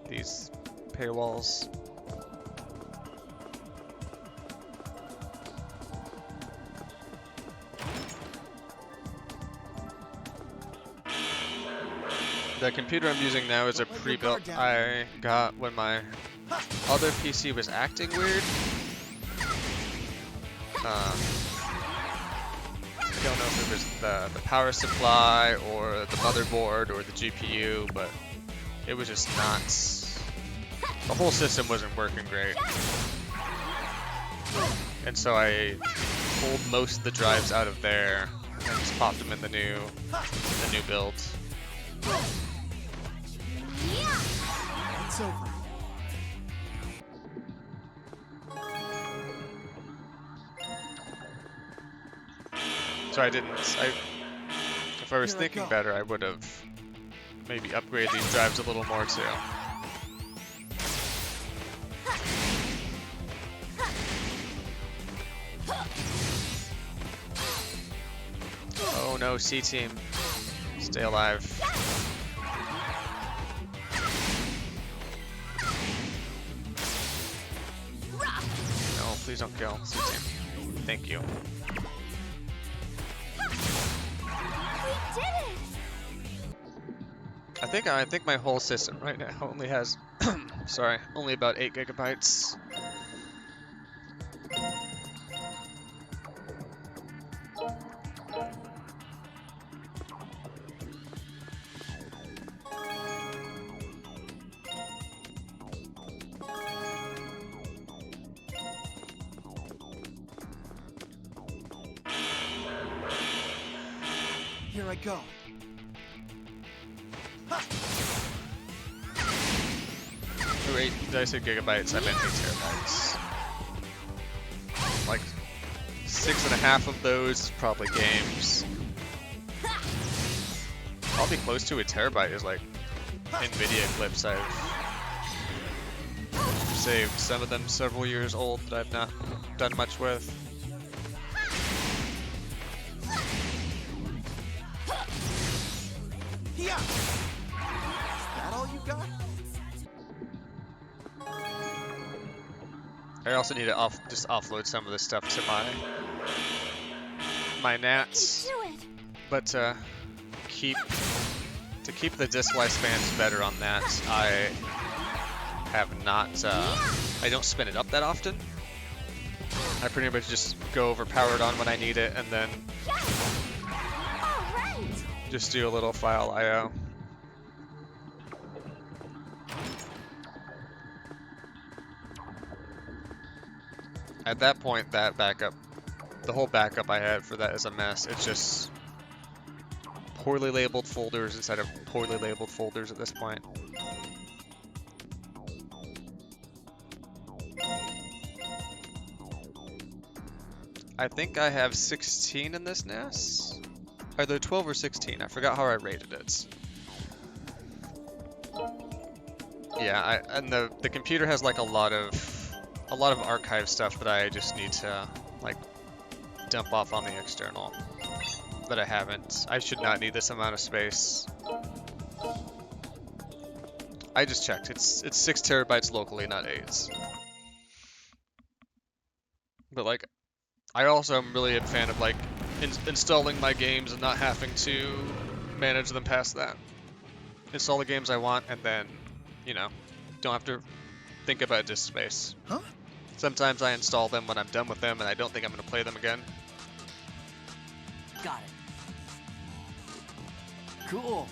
these paywalls. The computer I'm using now is a pre-built I got when my other PC was acting weird. I don't know if it was the power supply or the motherboard or the GPU, but it was just not. The whole system wasn't working great. And so I pulled most of the drives out of there and just popped them in the new build. It's over. So if I was thinking better, I would have maybe upgraded these drives a little more too. Oh no, C-Team. Stay alive. No, please don't kill C-Team. Thank you. I think my whole system right now only has only about 8 gigabytes. Here I go. Oh, 8, did I say gigabytes? I meant 8 terabytes. Like 6.5 of those is probably games. Probably close to a terabyte is like NVIDIA clips I've saved. Some of them several years old that I've not done much with. Yeah. Is that all you got? I also need to just offload some of this stuff to my NATs, but to keep the disk lifespans better on that, I have not. I don't spin it up that often. I pretty much just go over powered on when I need it, and then just do a little file I/O. At that point, that backup the whole backup I had for that is a mess. It's just poorly labeled folders instead of poorly labeled folders at this point. I think I have 16 in this NES. Either 12 or 16. I forgot how I rated it. Yeah, and the computer has like a lot of archive stuff that I just need to like dump off on the external that I haven't. I should not need this amount of space. I just checked. It's 6 terabytes locally, not 8. But like, I also am really a fan of like installing my games and not having to manage them past that. Install the games I want and then, you know, don't have to think about disk space. Huh? Sometimes I install them when I'm done with them and I don't think I'm going to play them again. Got it. Cool.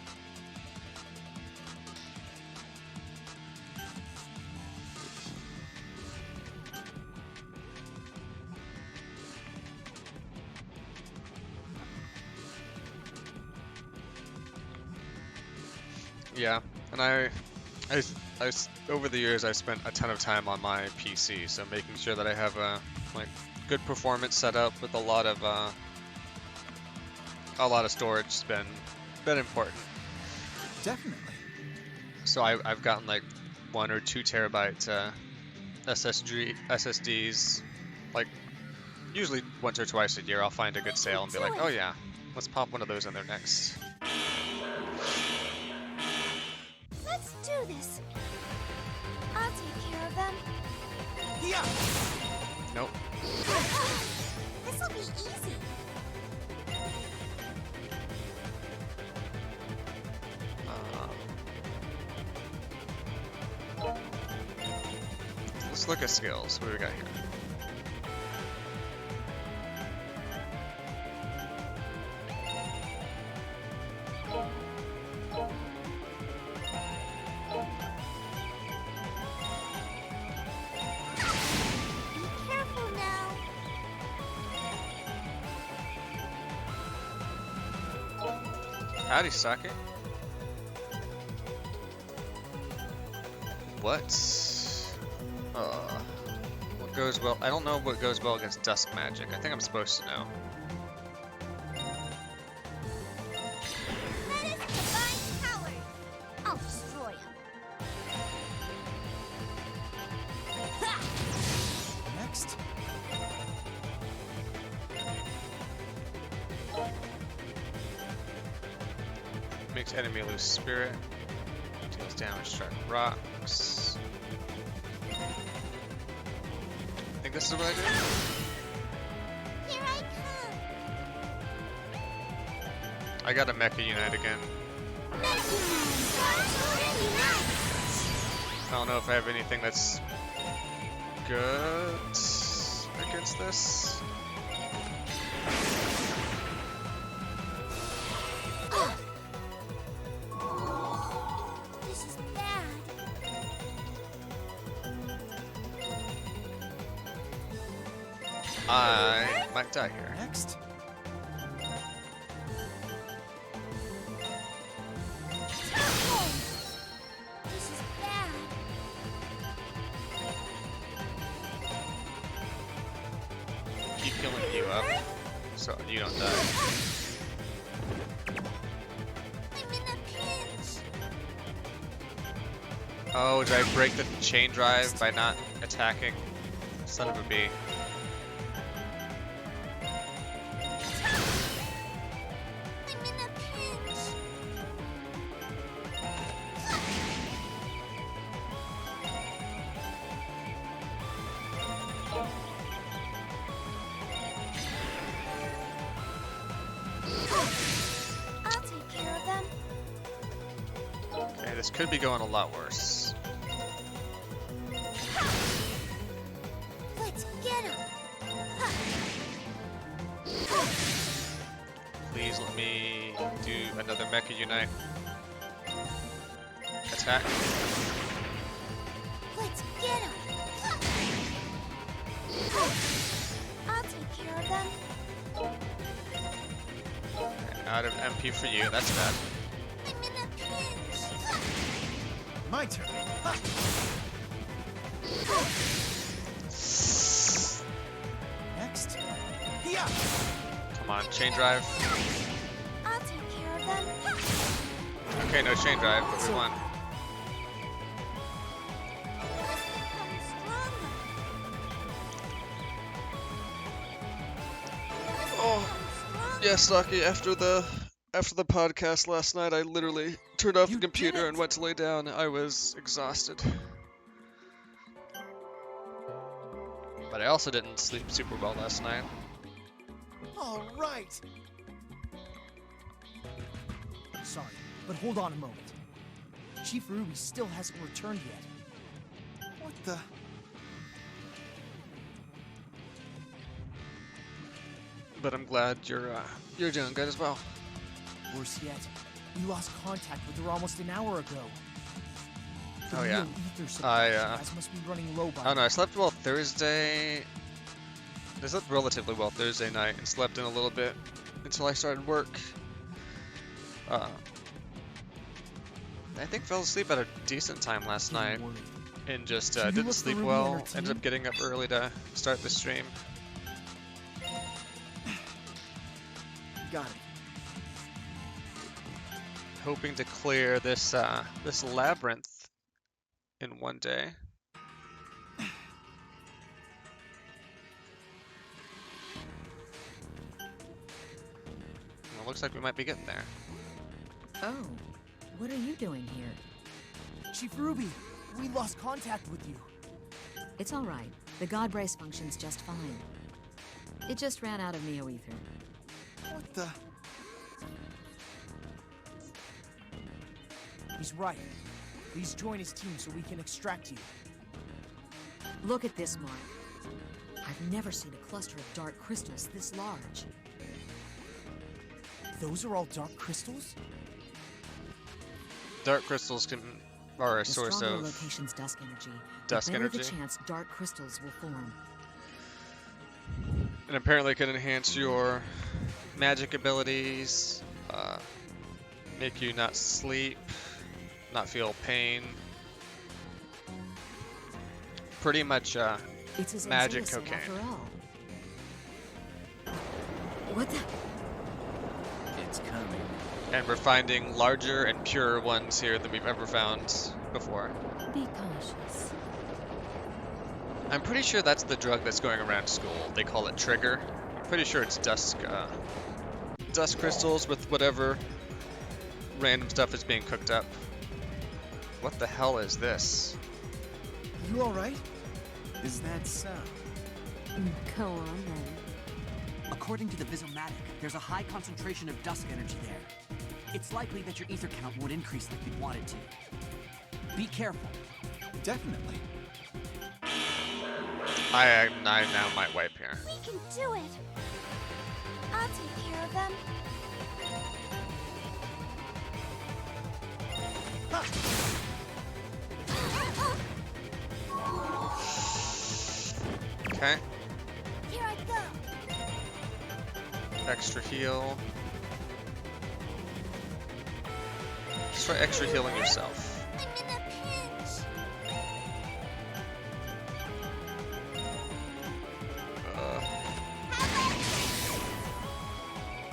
Yeah, and I over the years I spent a ton of time on my PC, so making sure that I have a like good performance setup with a lot of storage has been important. Definitely. So I've gotten like 1 or 2 terabyte SSDs, like usually once or twice a year. I'll find a good sale and be like, oh yeah, let's pop one of those in there next. Let's do this. I'll take care of them. Yeah. Nope. This'll be easy. Let's look at skills. What do we got here? Be careful now. Howdy, Sake. What goes well? I don't know what goes well against Dusk Magic. I think I'm supposed to know. That is divine power. I'll destroy him. Next. Makes enemy lose spirit. Deals damage, strike rocks. I think this is what I do. Here I come. I got a Mecha Unite again. I don't know if I have anything that's good against this. This is bad. I might die here. Next. This is bad. Keep healing you up so you don't die. I'm in a pinch. Oh, did I break the chain drive by not attacking? Son of a bee. I'm in a pinch. I'll take care of them. Okay, this could be going a lot worse. Let's get him. Please let me do another Mecha Unite. Attack. Let's get him. I'll take care of them. Out of MP for you, that's bad. I'm in a pinch. My turn. Ha! Next. Yeah. Come on, chain drive. I'll take care of them. Okay, no chain drive, but we won. Let's become stronger. Oh, yes, Lucky. After the podcast last night, I literally turned off the You computer did it. and went to lay down. I was exhausted. But I also didn't sleep super well last night. All right. Sorry, but hold on a moment. Chief Ruby still hasn't returned yet. What the? But I'm glad you're doing good as well. Worse yet, we lost contact with her almost an hour ago. The Oh, yeah. real ether supply I, she has must be running low by I don't know, now. I slept well Thursday. I slept relatively well Thursday night and slept in a little bit until I started work. I think fell asleep at a decent time last night Don't worry. and just So you didn't look for sleep Ruby well. and her Ended up team? getting up early to start the stream. Got it. Hoping to clear this this labyrinth in one day. Well, looks like we might be getting there. Oh, what are you doing here? Chief Ruby, we lost contact with you. It's all right. The God Brace functions just fine. It just ran out of neo-ether. What the? He's right. Please join his team so we can extract you. Look at this, Mark. I've never seen a cluster of dark crystals this large. Those are all dark crystals? Dark crystals are a The source stronger a of location's dusk energy, dusk the better energy. the chance dark crystals will form. And apparently can enhance your magic abilities, make you not sleep, not feel pain. Pretty much It's as magic easy as cocaine. after all. What the? It's coming. And we're finding larger and purer ones here than we've ever found before. Be cautious. I'm pretty sure that's the drug that's going around school. They call it Trigger. I'm pretty sure it's dust crystals with whatever random stuff is being cooked up. What the hell is this? You alright? Is that so? Go on then. According to the Visomatic, there's a high concentration of dusk energy there. It's likely that your ether count won't increase like you'd want it to. Be careful. Definitely. I now might wipe here. We can do it. I'll take care of them. Okay. Here I go. Extra heal. Just try extra healing yourself. I'm in a pinch.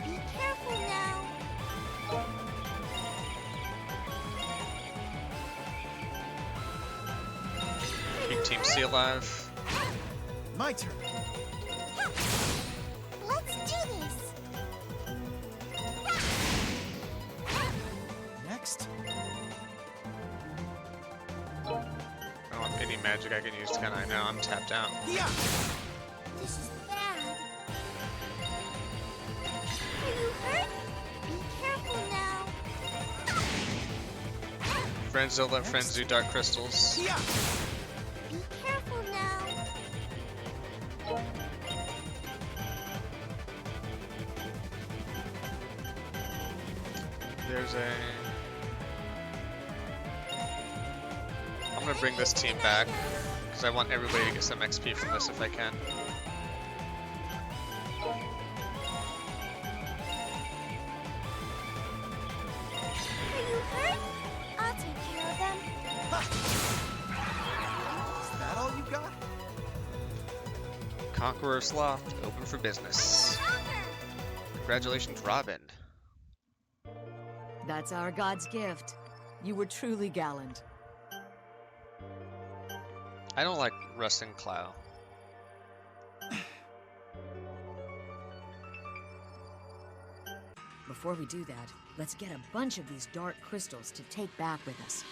Be careful now. Keep Team C alive. My turn. Let's do this. Next. I don't have any magic I can use, can I? No, I'm tapped out. Yeah. This is bad. Are you hurt? Be careful now. Friends don't let friends do dark crystals. Yeah. Be careful now. There's a... I'm gonna bring this team back, because I want everybody to get some XP from this if I can. Conqueror's Loft, open for business. Congratulations, Robin. That's our god's gift. You were truly gallant. I don't like Rustin Clow. Before we do that, let's get a bunch of these dark crystals to take back with us.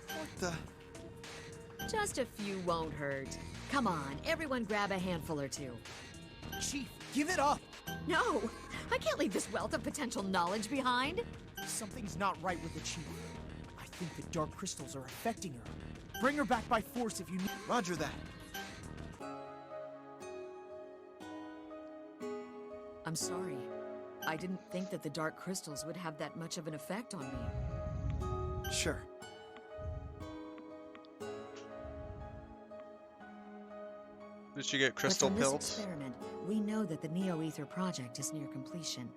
What the? Just a few won't hurt. Come on, everyone grab a handful or two. Chief, give it up! No! I can't leave this wealth of potential knowledge behind. Something's not right with the Chief. I think the dark crystals are affecting her. Bring her back by force if you need. Roger that. I'm sorry. I didn't think that the dark crystals would have that much of an effect on me. Sure. Did she get But crystal from this pilled? experiment, we know that the Neo-Ether project is near completion.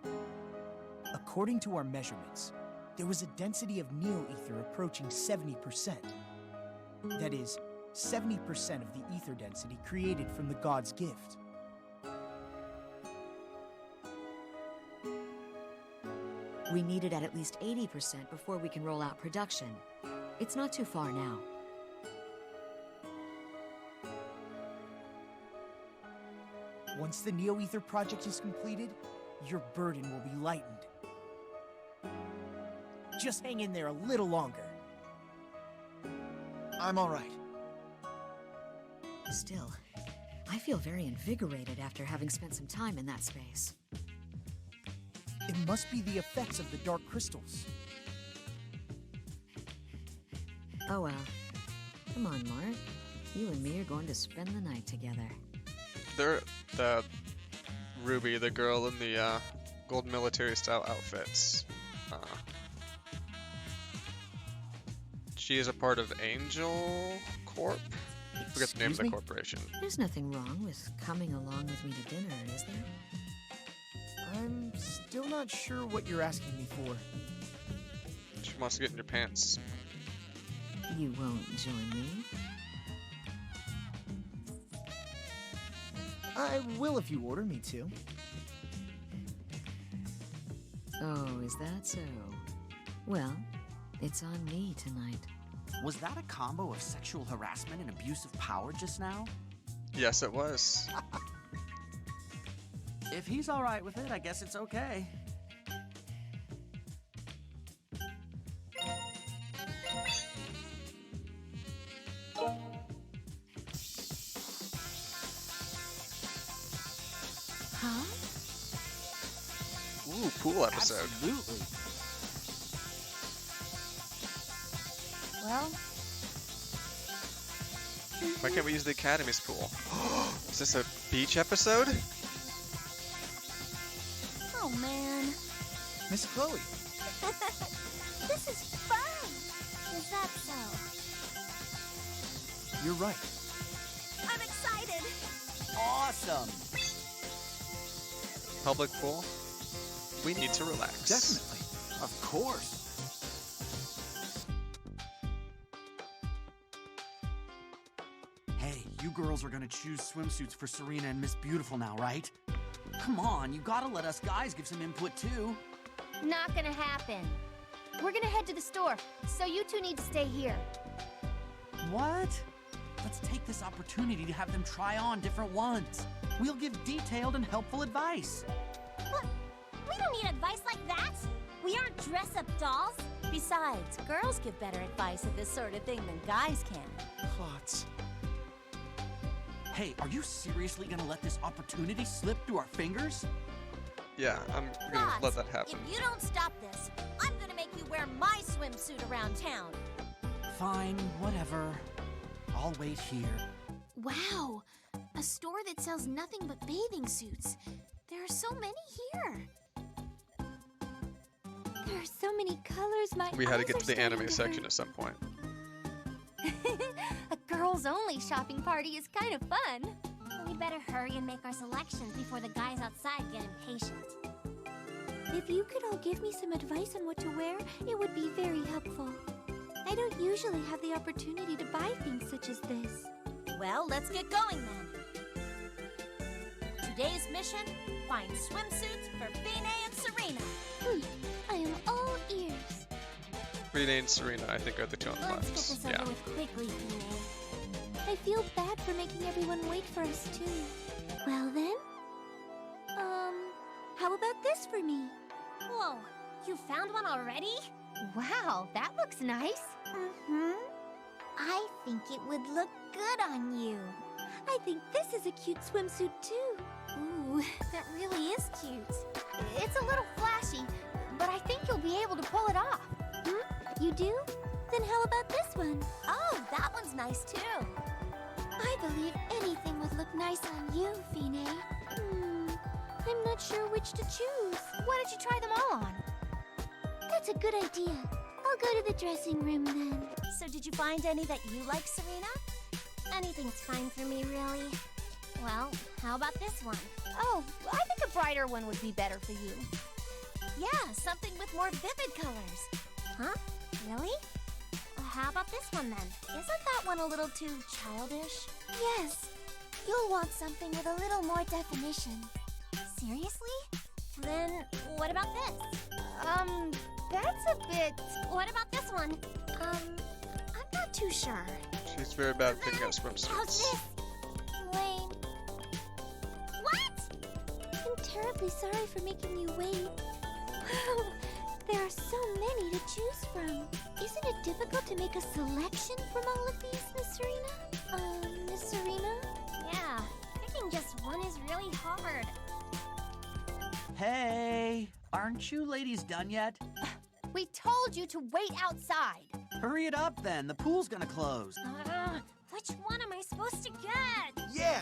According to our measurements, there was a density of neo-ether approaching 70%. That is, 70% of the ether density created from the god's gift. We need it at least 80% before we can roll out production. It's not too far now. Once the neo-ether project is completed, your burden will be lightened. Just hang in there a little longer. I'm all right. Still, I feel very invigorated after having spent some time in that space. It must be the effects of the dark crystals. Oh well. Come on, Mark. You and me are going to spend the night together. They're the Ruby, the girl in the gold military style outfits. She is a part of Angel Corp. I forget the name of the Excuse me? corporation. There's nothing wrong with coming along with me to dinner, is there? I'm still not sure what you're asking me for. She wants to get in your pants. You won't join me? I will if you order me to. Oh, is that so? Well, it's on me tonight. Was that a combo of sexual harassment and abuse of power just now? Yes, it was. If he's all right with it, I guess it's okay. Huh? Ooh, pool episode. Absolutely. Well, Why can't we use the Academy's pool? Is this a beach episode? oh man. Miss Chloe, This is fun! Is that so? you're right. I'm excited! Awesome. Public pool? We need to relax. Definitely. Of course. Hey, you girls are gonna choose swimsuits for Serena and Miss Beautiful now, right? Come on, you gotta let us guys give some input too. Not gonna happen. We're gonna head to the store, so you two need to stay here. What? Let's take this opportunity to have them try on different ones. We'll give detailed and helpful advice. What? We don't need advice like that! We aren't dress-up dolls! Besides, girls give better advice at this sort of thing than guys can. Klotz. Hey, are you seriously gonna let this opportunity slip through our fingers? Yeah, I'm gonna let Klotz, that happen. if you don't stop this, I'm gonna make you wear my swimsuit around town. Fine, whatever. I'll wait here. Wow! A store that sells nothing but bathing suits. There are so many here. There are so many colors, my We had to eyes get are to the starting anime to section hurt. at some point. A girls-only shopping party is kind of fun. We'd better hurry and make our selections before the guys outside get impatient. If you could all give me some advice on what to wear, it would be very helpful. I don't usually have the opportunity to buy things such as this. Well, let's get going then. Today's mission, find swimsuits for Fine and Serena. I am all ears. Rene and Serena, I think, are the two on the Let's left. get this Yeah. over with quickly, Fine. I feel bad for making everyone wait for us, too. Well then, how about this for me? Whoa, you found one already? Wow, that looks nice. Mm-hmm. I think it would look good on you. I think this is a cute swimsuit, too. Ooh, that really is cute. It's a little flashy, but I think you'll be able to pull it off. You do? Then how about this one? Oh, that one's nice, too. I believe anything would look nice on you, Fine. I'm not sure which to choose. Why don't you try them all on? That's a good idea. I'll go to the dressing room then. So did you find any that you like, Serena? Anything's fine for me, really. Well, how about this one? Oh, I think a brighter one would be better for you. Yeah, something with more vivid colors. Huh? Really? Well, how about this one then? Isn't that one a little too childish? Yes. You'll want something with a little more definition. Seriously? Then what about this? That's a bit... What about this one? I'm not too sure. She's very bad at picking up How's swimsuits. this? Lame. What? I'm terribly sorry for making you wait. There are so many to choose from. Isn't it difficult to make a selection from all of these, Miss Serena? Miss Serena? Yeah, picking just one is really hard. Hey, aren't you ladies done yet? We told you to wait outside. Hurry it up then, the pool's gonna close. Which one am I supposed to get? Yeah.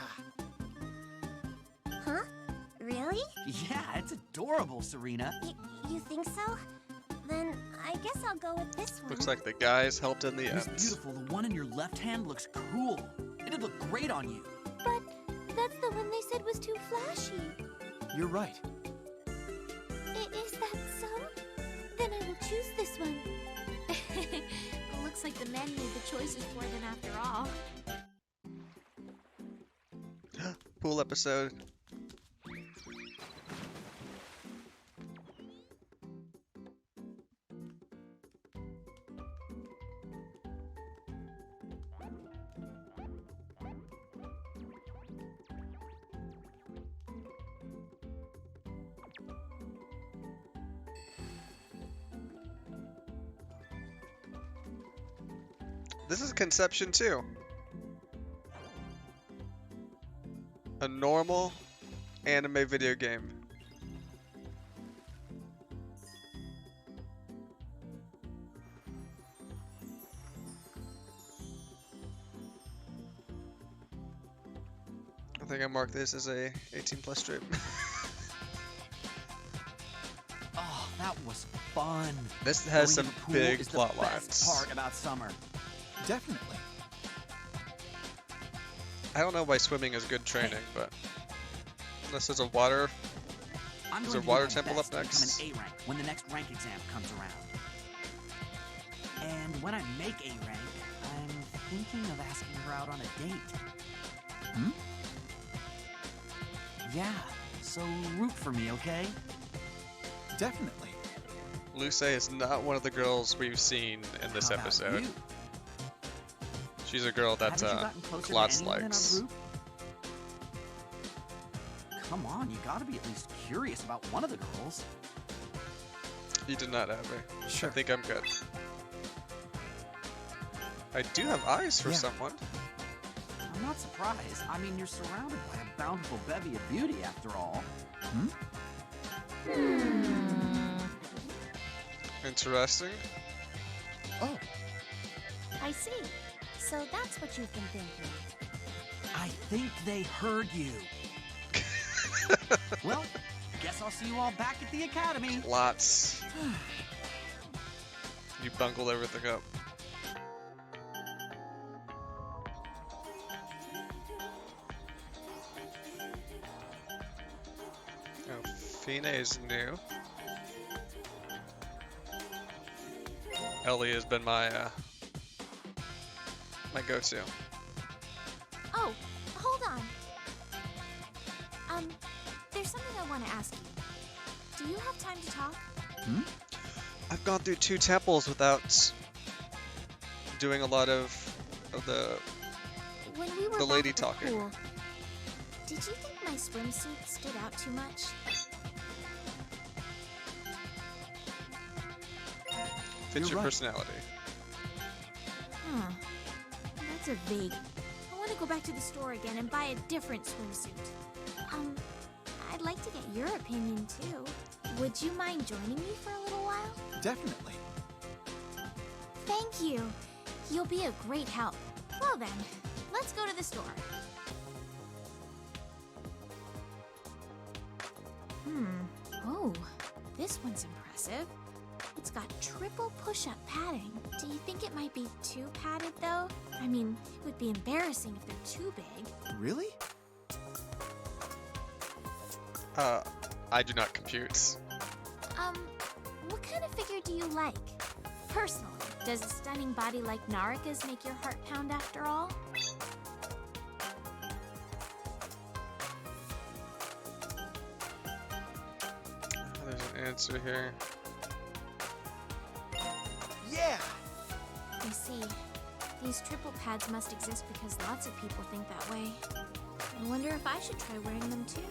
Huh? Really? Yeah, it's adorable, Serena. You think so? Then I guess I'll go with this one. Looks like the guys helped in the It's end. beautiful. The one in your left hand looks cool. It'd look great on you. But that's the one they said was too flashy. You're right. Is that so? Then I will choose this one. Looks like the men made the choices for them after all. Pool episode. This is Conception too. A normal anime video game. I think I marked this as a 18+ strip. Oh, that was fun. This has Going some to the pool big is plot the best lines. part about summer. Definitely. I don't know why swimming is good training, but unless there's a water. I'm Is going there to water do my temple best up to become next? an A rank when the next rank exam comes around. And when I make A rank, I'm thinking of asking her out on a date. Hmm? Yeah, so root for me, okay? Definitely. Luce is not one of the girls we've seen in this How about episode. you? She's a girl that Haven't you gotten closer to Klotz anyone in our likes. group? Come on, you gotta be at least curious about one of the girls. You did not have me. Sure. I think I'm good. I do have eyes for Yeah. someone. I'm not surprised. I mean, you're surrounded by a bountiful bevy of beauty, after all. Interesting. Oh, I see. So that's what you've been thinking. I think they heard you. Well, guess I'll see you all back at the academy. Lots. You bungled everything up. Oh, Fine is new. Ellie has been my my go-to. Oh, hold on. There's something I want to ask you. Do you have time to talk? I've gone through 2 temples without doing a lot of the When we were The back lady at the talking. pool, did you think my swimsuit stood out too much? fits You're your right. personality. Huh. That's a vague. I want to go back to the store again and buy a different swimsuit. I'd like to get your opinion too. Would you mind joining me for a little while? Definitely. Thank you. You'll be a great help. Well then, let's go to the store. Oh, this one's impressive. It's got triple push-up padding. Do you think it might be too padded, though? I mean, it would be embarrassing if they're too big. Really? I do not compute. What kind of figure do you like? Personally, does a stunning body like Narika's make your heart pound after all? There's an answer here. Yeah! You see, these triple pads must exist because lots of people think that way. I wonder if I should try wearing them too.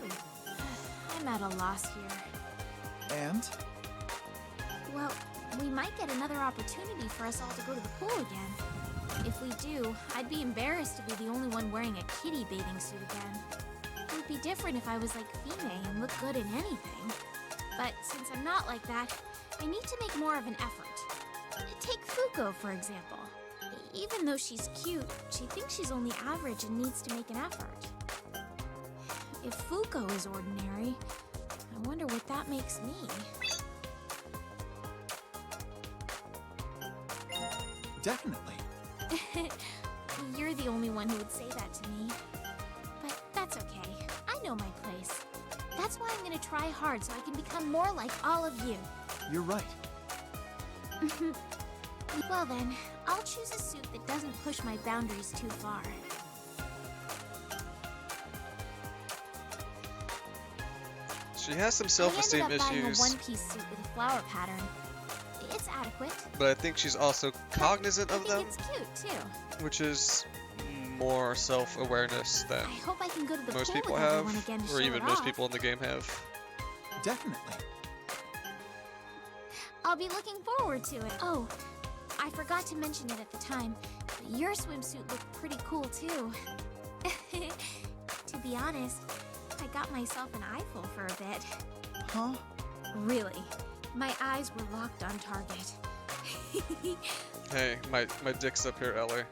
I'm at a loss here. And? Well, we might get another opportunity for us all to go to the pool again. If we do, I'd be embarrassed to be the only one wearing a kiddie bathing suit again. It would be different if I was like Fime and looked good in anything. But since I'm not like that, I need to make more of an effort. Take Fuko, for example. Even though she's cute, she thinks she's only average and needs to make an effort. If Fuko is ordinary, I wonder what that makes me. Definitely. You're the only one who would say that to me. But that's okay. I know my place. That's why I'm gonna try hard so I can become more like all of you. You're right. Well then, I'll choose a suit that doesn't push my boundaries too far. She has some I self-esteem ended up buying a issues, one-piece suit with a flower pattern. It's adequate. but I think she's also cognizant I of think them, it's cute too. which is more self-awareness than I hope I can go to the most pool people with have, everyone again to or show even it most off. people in the game have. Definitely. I'll be looking forward to it. Oh, I forgot to mention it at the time, but your swimsuit looked pretty cool too. To be honest, I got myself an eyeful for a bit. Huh? Really, my eyes were locked on target. Hey, my dick's up here, Eller.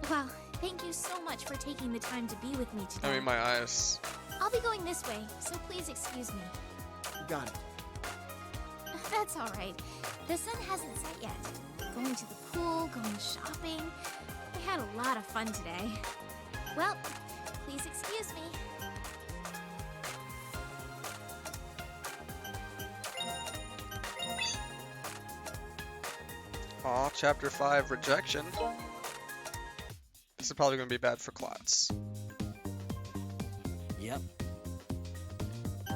Well, thank you so much for taking the time to be with me today. I mean, my eyes. I'll be going this way, so please excuse me. Got it. That's all right. The sun hasn't set yet. Going to the pool, going shopping. I had a lot of fun today. Well, please excuse me. Aw, Chapter 5, Rejection. This is probably going to be bad for Klotz. Yep,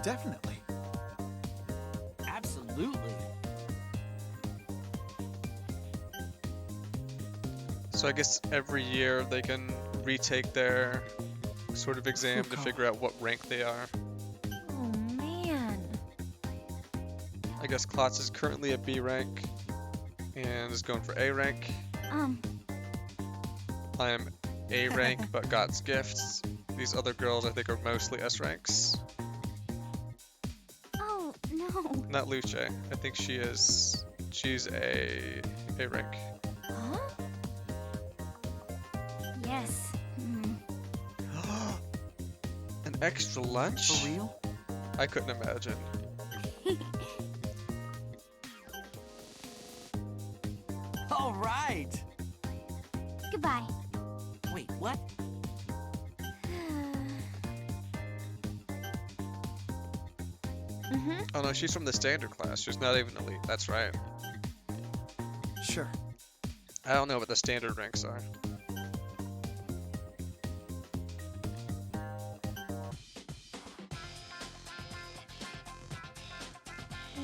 Definitely. absolutely. So I guess every year they can retake their sort of exam to Fuka. figure out what rank they are. Oh, man. I guess Klotz is currently a B rank and is going for A rank. I am A rank but got gifts. These other girls I think are mostly S ranks. Oh, no. Not Luce. I think she's A rank. Huh? Yes. An extra lunch? For real? I couldn't imagine. All right. Goodbye. Wait, what? Oh no, she's from the standard class. She's not even elite. That's right. Sure. I don't know what the standard ranks are.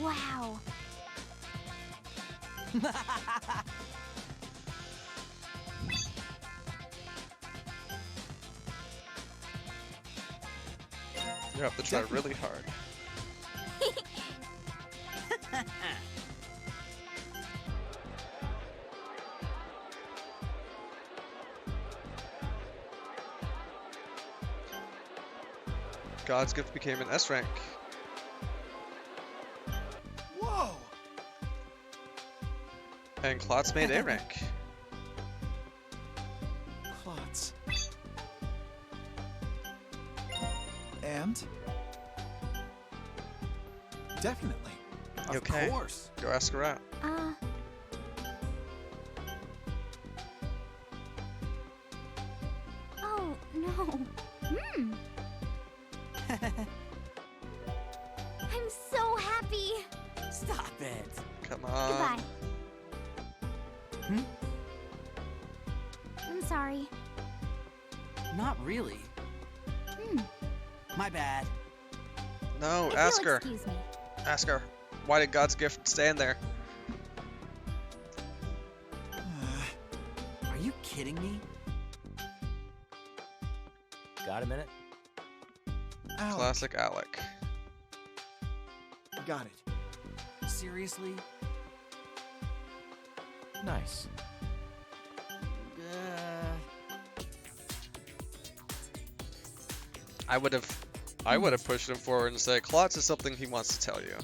Wow. You have to try really hard. God's gift became an S rank. Whoa! And Klotz made A rank. Klotz. And? Definitely. You Of okay? course. Go ask her out. Oh, no. I'm so happy. Stop it. Come on. Goodbye. I'm sorry. Not really. My bad. No, If ask you'll her. excuse me. Ask her. Why did God's gift stand there? Are you kidding me? Got a minute? Alec. Classic Alec. Got it. Seriously? Nice. I would have pushed him forward and said, Klotz is something he wants to tell you.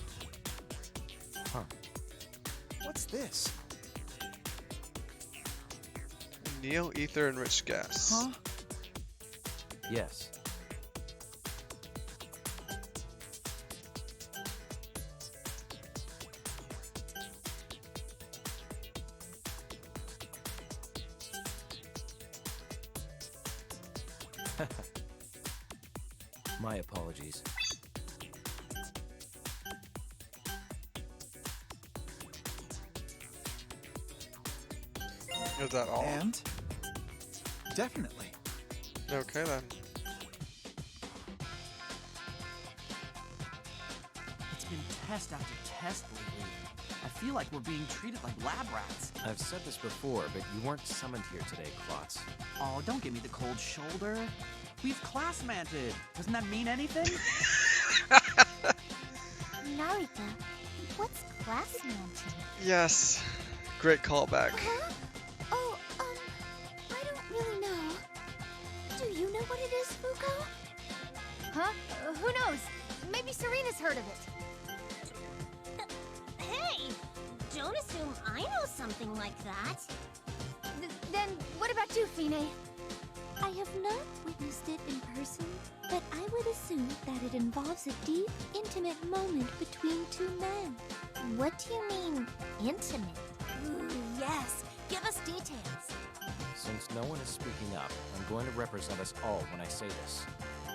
What's this? Neo ether enriched gas. Huh? Yes. My apologies. Is that all? And? Definitely. Okay then. It's been test after test lately. I feel like we're being treated like lab rats. I've said this before, but you weren't summoned here today, Klotz. Oh, don't give me the cold shoulder. We've class manted. Doesn't that mean anything? Narita, what's class mansion? Yes. Great callback. Huh? Oh, I don't really know. Do you know what it is, Fuko? Huh? Who knows? Maybe Serena's heard of it. Hey! Don't assume I know something like that. Then what about you, Fine? I have not witnessed it in person, but I would assume that it involves a deep, intimate moment between two men. What do you mean, intimate? Ooh, yes. Give us details. Since no one is speaking up, I'm going to represent us all when I say this.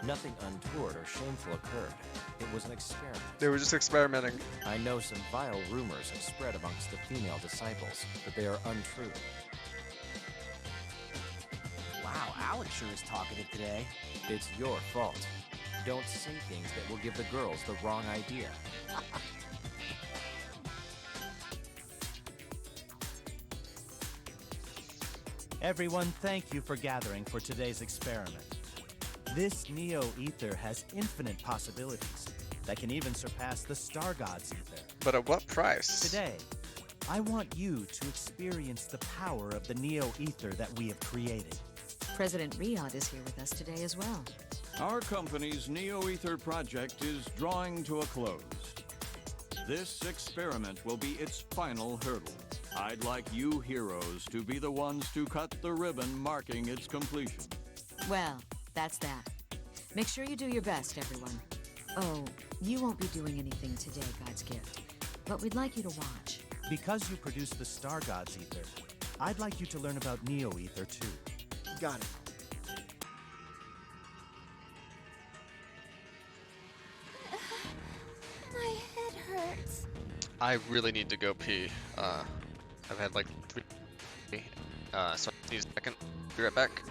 Nothing untoward or shameful occurred. It was an experiment. They were just experimenting. I know some vile rumors have spread amongst the female disciples, but they are untrue. Wow, Alex sure is talkative today. It's your fault. Don't say things that will give the girls the wrong idea. Everyone, thank you for gathering for today's experiment. This Neo Ether has infinite possibilities that can even surpass the Star God's Ether. But at what price? Today, I want you to experience the power of the Neo Ether that we have created. President Riyadh is here with us today as well. Our company's Neo Ether project is drawing to a close. This experiment will be its final hurdle. I'd like you heroes to be the ones to cut the ribbon marking its completion. Well, that's that. Make sure you do your best, everyone. Oh, you won't be doing anything today, God's Gift, but we'd like you to watch. Because you produced the Star God's Ether, I'd like you to learn about Neo Ether too. Got it. My head hurts. I really need to go pee. I've had like 3. So I need a second. Be right back.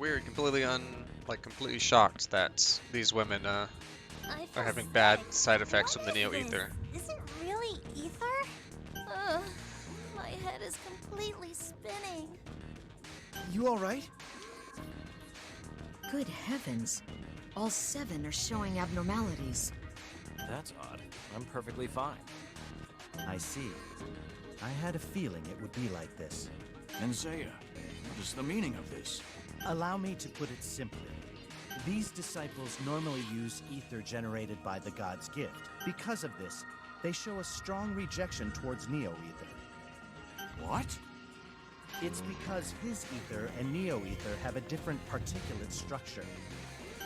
weird. Completely shocked that these women I are feel having sick. bad side effects What from the is Neo this? Ether. Is it really ether? Ugh, my head is completely spinning. You alright? Good heavens. All 7 are showing abnormalities. That's odd. I'm perfectly fine. I see. I had a feeling it would be like this. And Zaya, what is the meaning of this? Allow me to put it simply. These disciples normally use ether generated by the God's gift. Because of this, they show a strong rejection towards Neo-Ether. What? It's because his ether and Neo-Ether have a different particulate structure.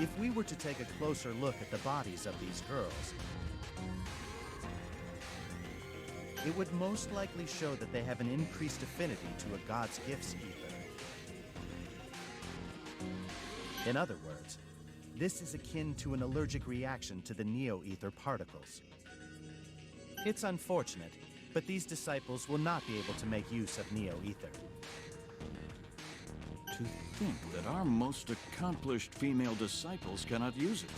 If we were to take a closer look at the bodies of these girls, it would most likely show that they have an increased affinity to a God's gift's ether. In other words, this is akin to an allergic reaction to the Neo-Ether particles. It's unfortunate, but these disciples will not be able to make use of Neo-Ether. To think that our most accomplished female disciples cannot use it.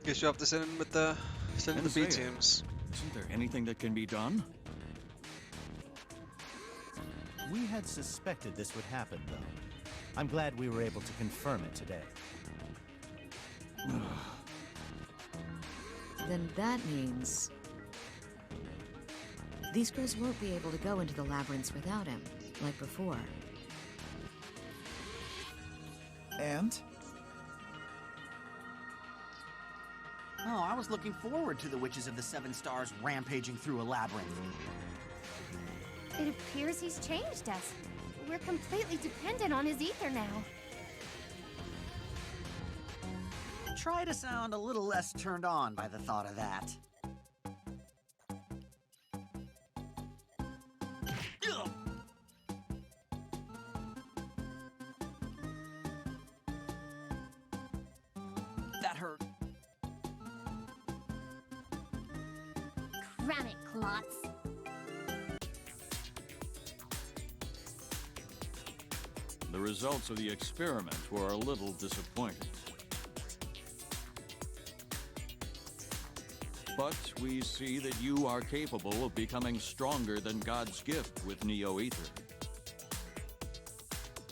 Guess you'll have to send in with the And B Zaya, teams. Isn't there anything that can be done? We had suspected this would happen, though. I'm glad we were able to confirm it today. Then that means... these girls won't be able to go into the labyrinths without him, like before. And? Oh, I was looking forward to the Witches of the Seven Stars rampaging through a labyrinth. It appears he's changed us. We're completely dependent on his ether now. Try to sound a little less turned on by the thought of that. Ugh. That hurt. Cram it, Klotz. The results of the experiment were a little disappointing. But we see that you are capable of becoming stronger than God's gift with Neo-Ether.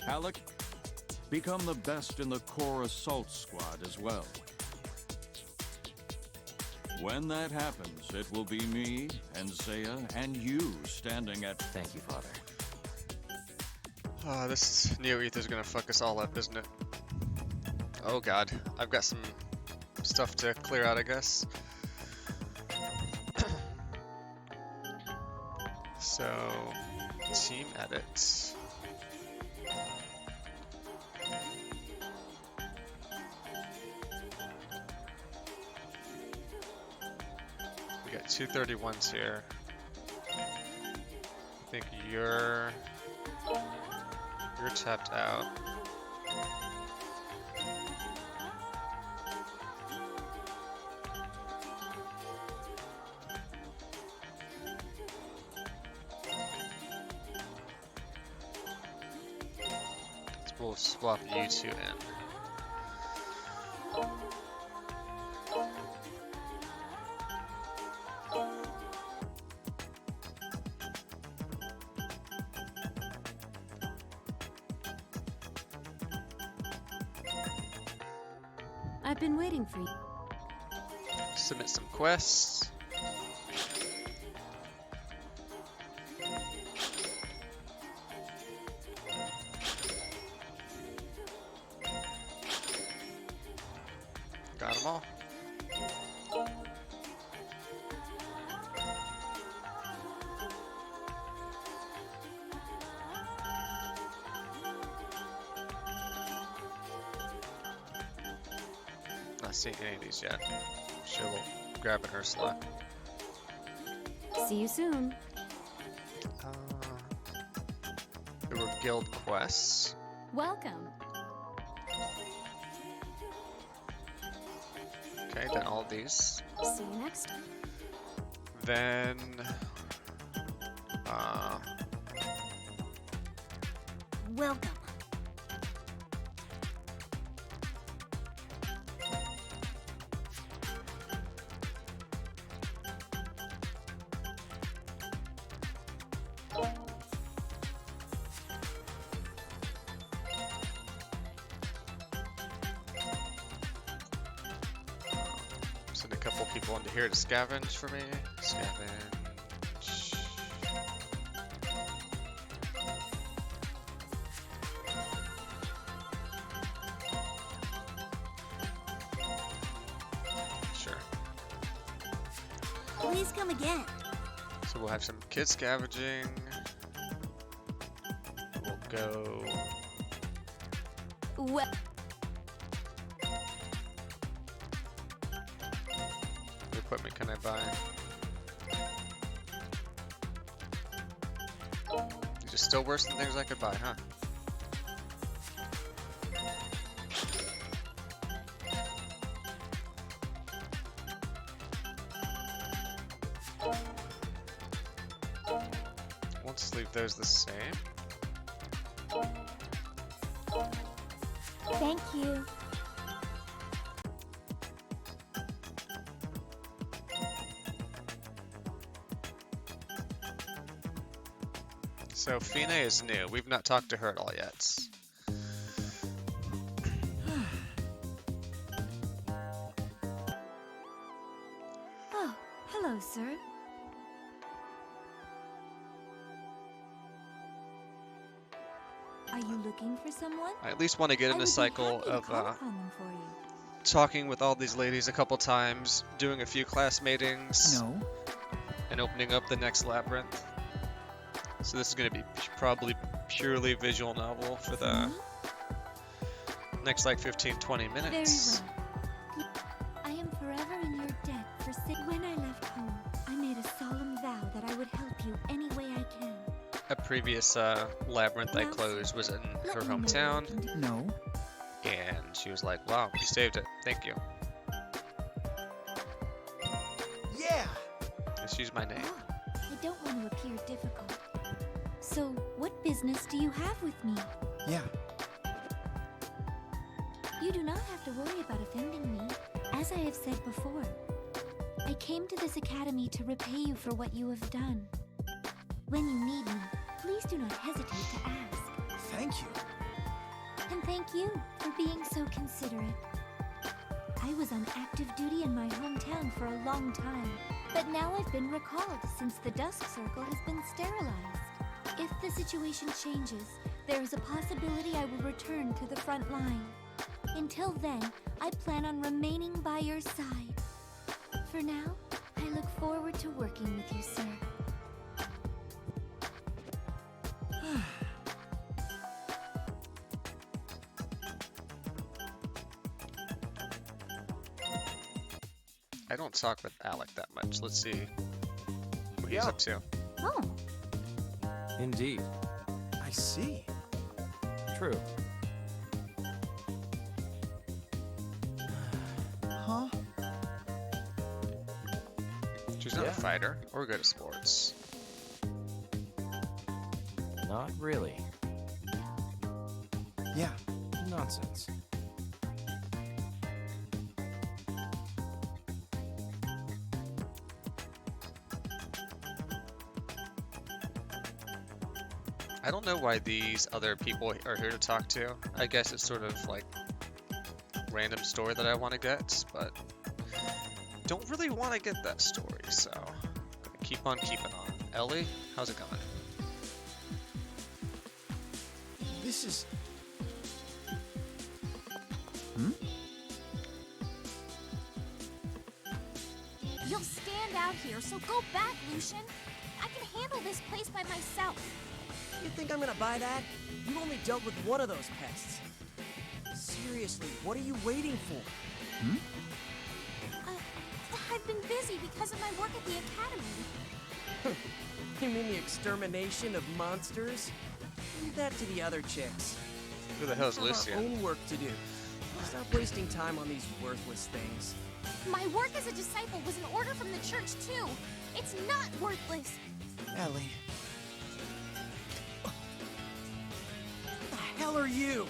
Alec, become the best in the core assault squad as well. When that happens, it will be me and Zaya and you standing at... Thank you, Father. This Neo-Ether's gonna fuck us all up, isn't it? Oh god, I've got some stuff to clear out, I guess. So, team edit. We got 231s here. I think you're tapped out. We'll swap you two in. I've been waiting for you. Submit some quests. Got them all. Not seeing any of these yet. She'll grab an Ursula. See you soon. There were guild quests. Welcome. Okay, done all these. See you next. Then, welcome. Send a couple people into here to scavenge for me. Scavenge. Sure. Please come again. So we'll have some kids scavenging. We'll go. Well, What equipment can I buy? These are still worse than things I could buy, huh? Let's leave those the same. thank you. So Fina is new. We've not talked to her at all yet. Oh, hello, sir. Are you looking for someone? I at least want to get in I a would be cycle happy to of call upon them for you. talking with all these ladies a couple times, doing a few class meetings, No. and opening up the next labyrinth. So this is going to be probably purely visual novel for the next like 15-20 Very minutes. well. I am forever in your debt for when I left home, I made a solemn vow that I would help you any way I can. A previous labyrinth I closed was in Let her me know what I hometown, can do. No. and she was like, "Wow, you saved it. Thank you." Yeah! Just use my name. I don't want to appear difficult. So, what business do you have with me? Yeah. You do not have to worry about offending me. As I have said before, I came to this academy to repay you for what you have done. When you need me, please do not hesitate to ask. Thank you. And thank you for being so considerate. I was on active duty in my hometown for a long time, but now I've been recalled since the Dusk Circle has been sterilized. If the situation changes, there is a possibility I will return to the front line. Until then, I plan on remaining by your side. For now, I look forward to working with you, sir. I don't talk with Alec that much. Let's see what he's up to. Oh, Indeed. I see. True. Huh? She's not Yeah. a fighter or good at sports. Not really. Yeah. Nonsense. I don't know why these other people are here to talk to. I guess it's sort of like random story that I want to get, but don't really want to get that story, so gonna keep on keeping on. Ellie, how's it going? This is... You'll stand out here, so go back, Lucian. I can handle this place by myself. You think I'm gonna buy that? You only dealt with one of those pests. Seriously, what are you waiting for? I've been busy because of my work at the academy. You mean the extermination of monsters? Leave that to the other chicks. Who the hell's We have our Lucian? own work to do. Stop wasting time on these worthless things. My work as a disciple was an order from the church, too. It's not worthless. Ellie. hell are you?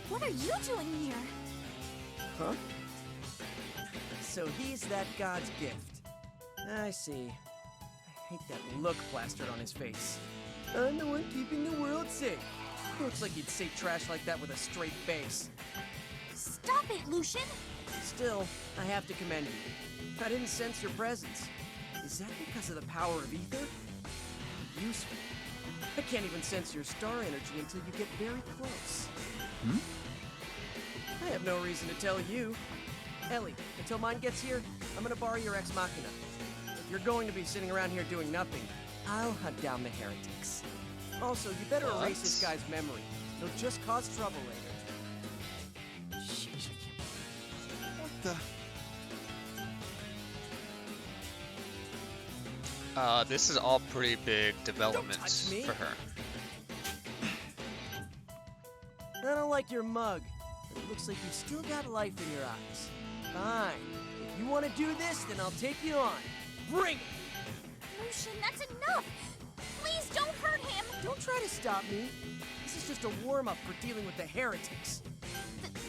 What are you doing here? Huh? So he's that God's gift. I see. I hate that look plastered on his face. I'm the one keeping the world safe. Looks like he'd say trash like that with a straight face. Stop it, Lucian! Still, I have to commend you. I didn't sense your presence. Is that because of the power of ether? Useful. I can't even sense your star energy until you get very close. Hmm? I have no reason to tell you. Ellie, until mine gets here, I'm gonna borrow your Ex Machina. If you're going to be sitting around here doing nothing, I'll hunt down the heretics. Also, you better erase this guy's memory. It'll just cause trouble later. Sheesh, I can't. What the? This is all pretty big developments touch me. for her. I don't like your mug, but it looks like you've still got life in your eyes. Fine. If you want to do this, then I'll take you on. Bring it! Lucian, that's enough! Please don't hurt him! Don't try to stop me. This is just a warm-up for dealing with the heretics.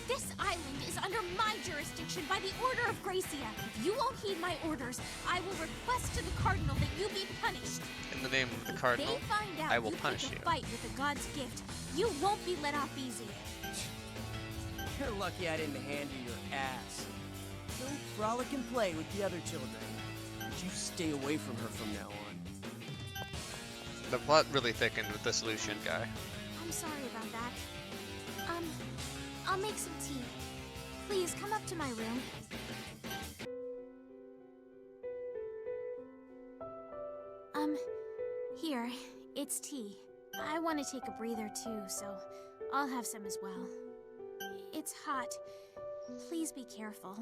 This island is under my jurisdiction by the order of Gracia. If you won't heed my orders, I will request to the Cardinal that you be punished. In the name of the If Cardinal, they find out I will you punish pick you. a fight with the God's gift, you won't be let off easy. You're lucky I didn't hand you your ass. Don't frolic and play with the other children. But you stay away from her from now on. The plot really thickened with this Lucian guy. I'm sorry about that. I'll make some tea. Please come up to my room. Here, it's tea. I want to take a breather too, so I'll have some as well. It's hot. Please be careful.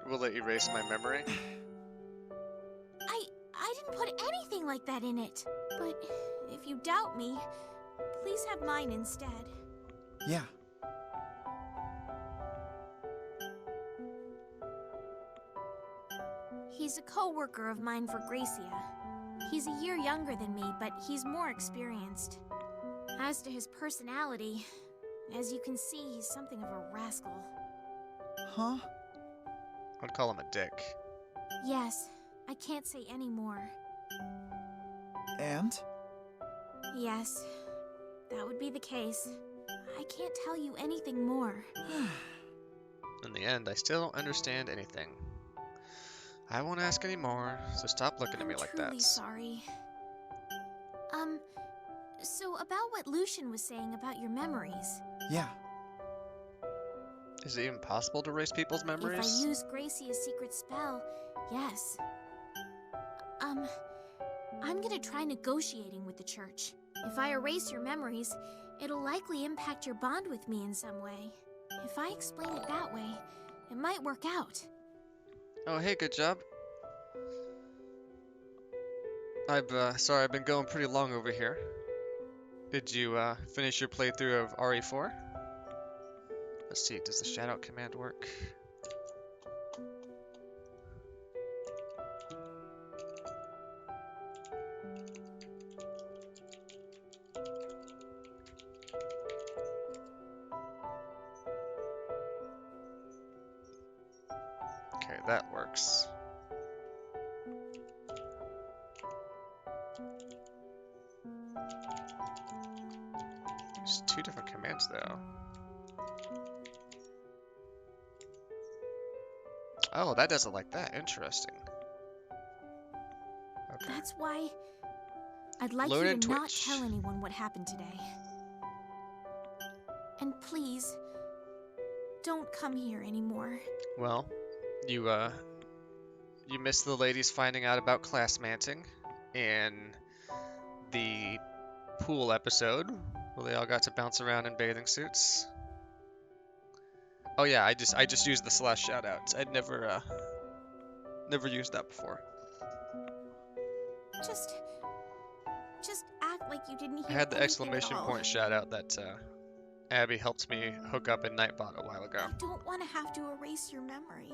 Will it erase my memory? I didn't put anything like that in it. But if you doubt me, please have mine instead. Yeah. He's a co-worker of mine for Gracia. He's a year younger than me, but he's more experienced. As to his personality, as you can see, he's something of a rascal. Huh? I'd call him a dick. Yes, I can't say any more. And? Yes, that would be the case. I can't tell you anything more. In the end, I still don't understand anything. I won't ask any more, so stop looking at me like I'm truly that. sorry. So about what Lucian was saying about your memories. Yeah. Is it even possible to erase people's memories? If I use Gracia's secret spell, yes. I'm gonna try negotiating with the church. If I erase your memories, it'll likely impact your bond with me in some way. If I explain it that way, it might work out. Oh, hey, good job. Sorry, I've been going pretty long over here. Did you, finish your playthrough of RE4? Let's see, does the shoutout command work? Okay, that works. There's two different commands though. Oh, that does it like that. Interesting. Okay. That's why I'd like Load you in to not Twitch. tell anyone what happened today. And please, don't come here anymore. Well, you missed the ladies finding out about class manting in the pool episode where they all got to bounce around in bathing suits. Oh yeah, I just used the slash shoutouts. I'd never used that before. Just act like you didn't hear I had the anything exclamation at all. point shoutout that Abby helped me hook up in Nightbot a while ago. I don't want to have to erase your memory.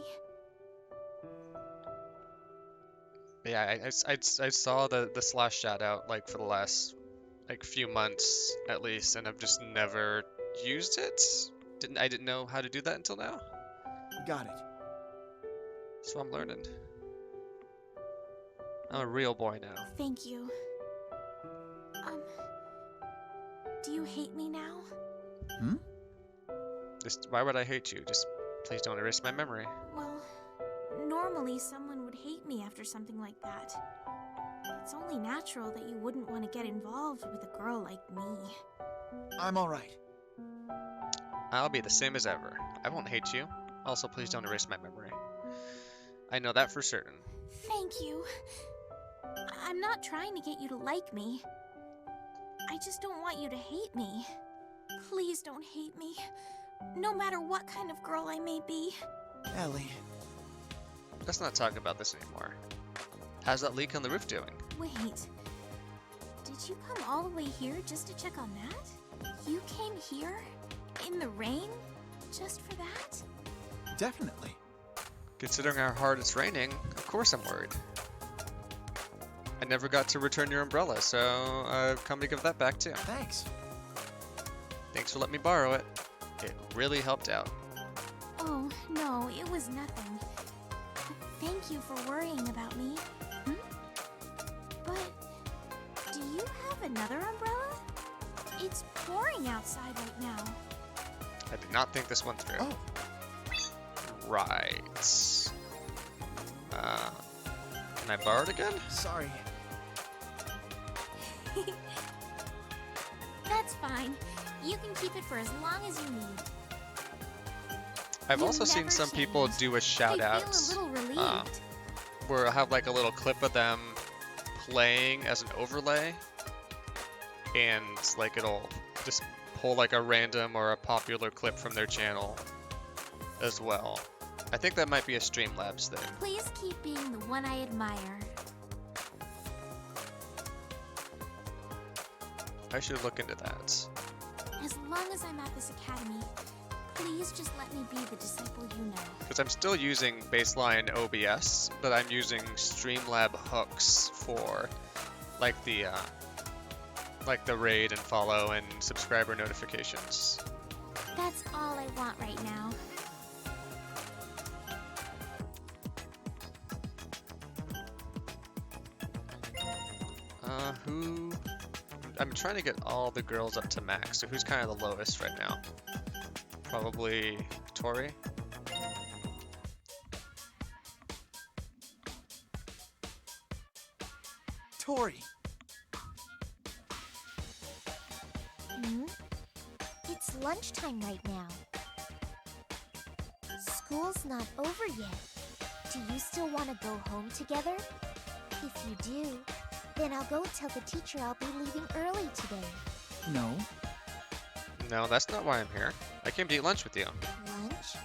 Yeah, I saw the slash shoutout like for the last like few months at least, and I've just never used it. I didn't know how to do that until now. Got it. So I'm learning. I'm a real boy now. Thank you. Do you hate me now? Just why would I hate you? Just please don't erase my memory. Well, normally someone would hate me after something like that. It's only natural that you wouldn't want to get involved with a girl like me. I'm all right. I'll be the same as ever. I won't hate you. Also, please don't erase my memory. I know that for certain. Thank you. I'm not trying to get you to like me. I just don't want you to hate me. Please don't hate me. No matter what kind of girl I may be. Ellie. Let's not talk about this anymore. How's that leak on the roof doing? Wait. Did you come all the way here just to check on that? You came here? In the rain? Just for that? Definitely. Considering how hard it's raining, of course I'm worried. I never got to return your umbrella, so I've come to give that back too. Thanks. Thanks for letting me borrow it. It really helped out. Oh, no, it was nothing. Thank you for worrying about me. But, do you have another umbrella? It's pouring outside right now. I did not think this one through. Oh. Right. Can I borrow it again? Sorry. That's fine. You can keep it for as long as you need. I've You also seen never some people change. do a shout I out. feel a little relieved. Where I have like a little clip of them playing as an overlay, and like it'll just pull like a random or a popular clip from their channel as well. I think that might be a Streamlabs thing. Please keep being the one I admire. I should look into that. As long as I'm at this academy, please just let me be the disciple you know. Because I'm still using baseline OBS, but I'm using Streamlab hooks for like the raid and follow and subscriber notifications. That's all I want right now. Who? I'm trying to get all the girls up to max, so who's kind of the lowest right now? Probably Tori. Tori. It's lunchtime right now. School's not over yet. Do you still want to go home together? If you do, then I'll go tell the teacher I'll be leaving early today. No. No, that's not why I'm here. I came to eat lunch with you. Lunch?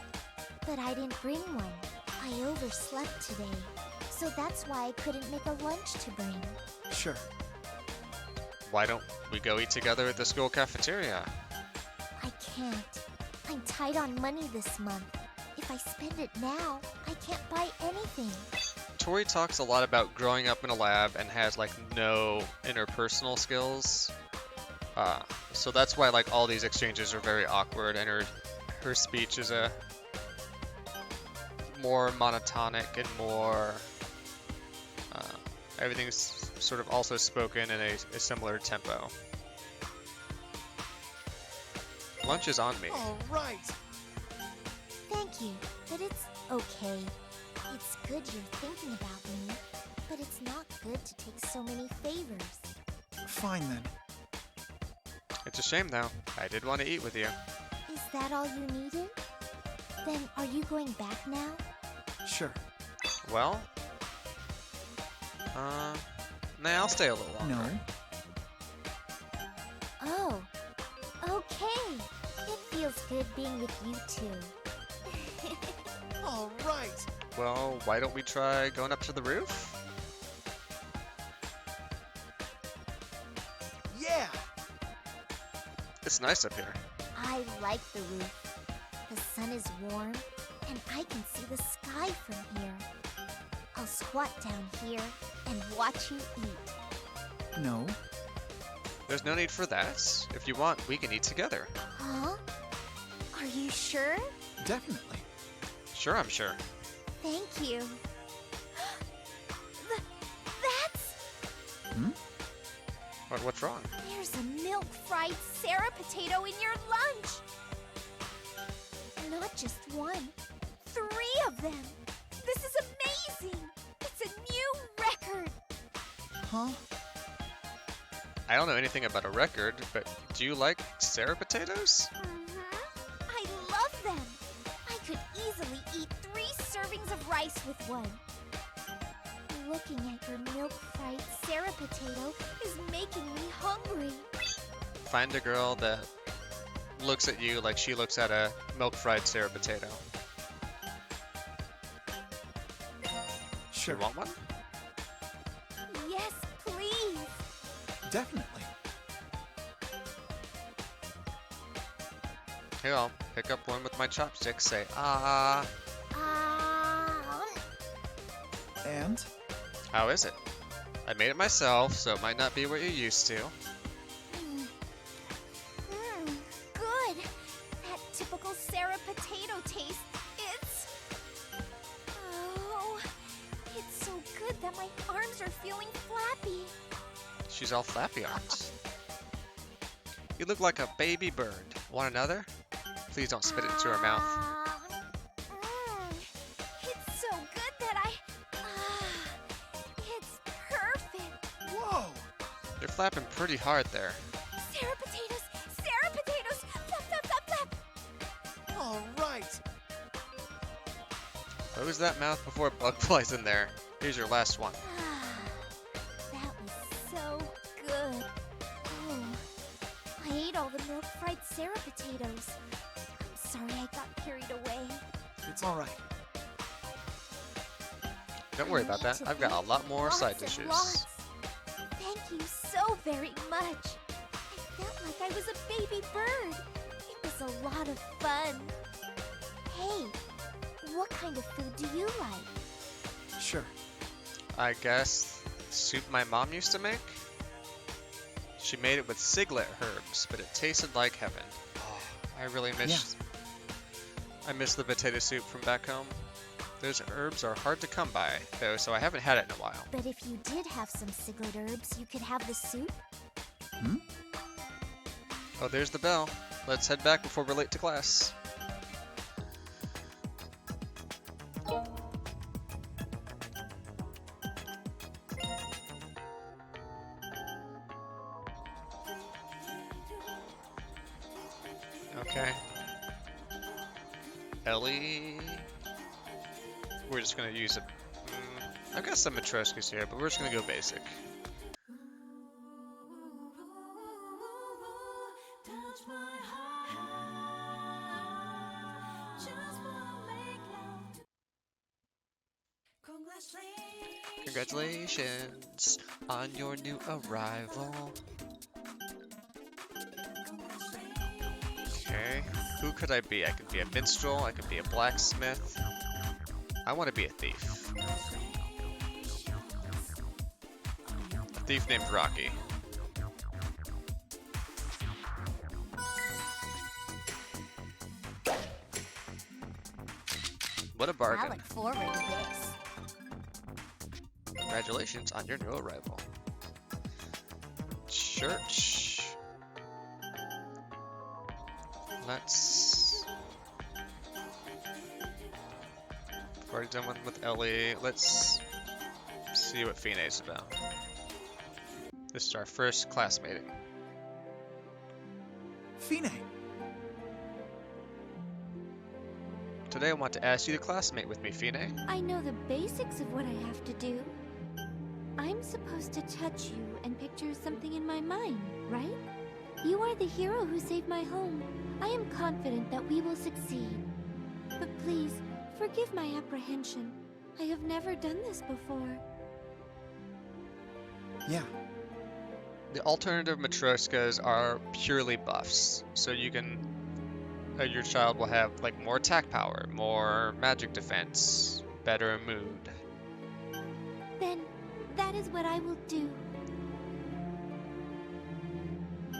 But I didn't bring one. I overslept today, so that's why I couldn't make a lunch to bring. Sure. Why don't we go eat together at the school cafeteria? I can't. I'm tight on money this month. If I spend it now, I can't buy anything. Tori talks a lot about growing up in a lab and has like no interpersonal skills. So that's why like all these exchanges are very awkward, and her speech is a more monotonic and more everything's sort of also spoken in a similar tempo. Lunch is on me. All right. Thank you, but it's okay. It's good you're thinking about me, but it's not good to take so many favors. Fine then. It's a shame though. I did want to eat with you. Is that all you needed? Then are you going back now? Sure. Well, nah, I'll stay a little longer. No. Oh, okay. It feels good being with you two. All right. Well, why don't we try going up to the roof? Yeah. It's nice up here. I like the roof. The sun is warm, and I can see the sky from here. I'll squat down here and watch you eat. No. There's no need for that. If you want, we can eat together. Huh? Are you sure? Definitely. Sure, I'm sure. Thank you. That's... What's wrong? There's a milk-fried Sarah potato in your lunch! Not just one, 3 of them! This is amazing! It's a new record! Huh? I don't know anything about a record, but do you like Sarah potatoes? I love them! I could easily eat 3 servings of rice with one. Looking at your milk-fried Sarah potato is making me hungry. Find a girl that looks at you like she looks at a milk-fried Sarah potato. Sure. You want one? Yes, please! Definitely. Here, I'll pick up one with my chopsticks. Say, ah. And? How is it? I made it myself, so it might not be what you're used to. Good! That typical Sarah potato taste. Oh, it's so good that my arms are feeling flappy. She's all flappy arms. You look like a baby bird. Want another? Please don't spit it into her mouth. It's so good that it's perfect. Whoa! You're flapping pretty hard there. Sarah potatoes! Sarah potatoes! Flap, flap, flap, flap! All right. Close that mouth before a bug flies in there. Here's your last one. That was so good. Oh, I ate all the milk-fried Sarah potatoes. I'm sorry I got carried away. It's all right. Don't worry about that. I've got a lot more Lots side and dishes. lots. Thank you so very much. I felt like I was a baby bird. It was a lot of fun. Hey, what kind of food do you like? Sure. I guess soup my mom used to make? She made it with siglet herbs, but it tasted like heaven. Oh, I really miss... I miss the potato soup from back home. Those herbs are hard to come by, though, so I haven't had it in a while. But if you did have some siglet herbs, you could have the soup? Oh, there's the bell. Let's head back before we're late to class. Okay. Ellie... We're just gonna use a... I've got some Matryoshkas here, but we're just gonna go basic. Congratulations on your new arrival. Okay, who could I be? I could be a minstrel, I could be a blacksmith. I want to be a thief. A thief named Rocky. What a bargain. I look forward to this. Congratulations on your new arrival. Church. Let's... I've already done one with Ellie. Let's see what Fine's about. This is our first class meeting. Fine. Today I want to ask you to classmate with me, Fine. I know the basics of what I have to do. I'm supposed to touch you and picture something in my mind, right? You are the hero who saved my home. I am confident that we will succeed. But please, forgive my apprehension. I have never done this before. Yeah. The alternative Matryoshkas are purely buffs, so you can... your child will have like more attack power, more magic defense, better mood. Then, that is what I will do.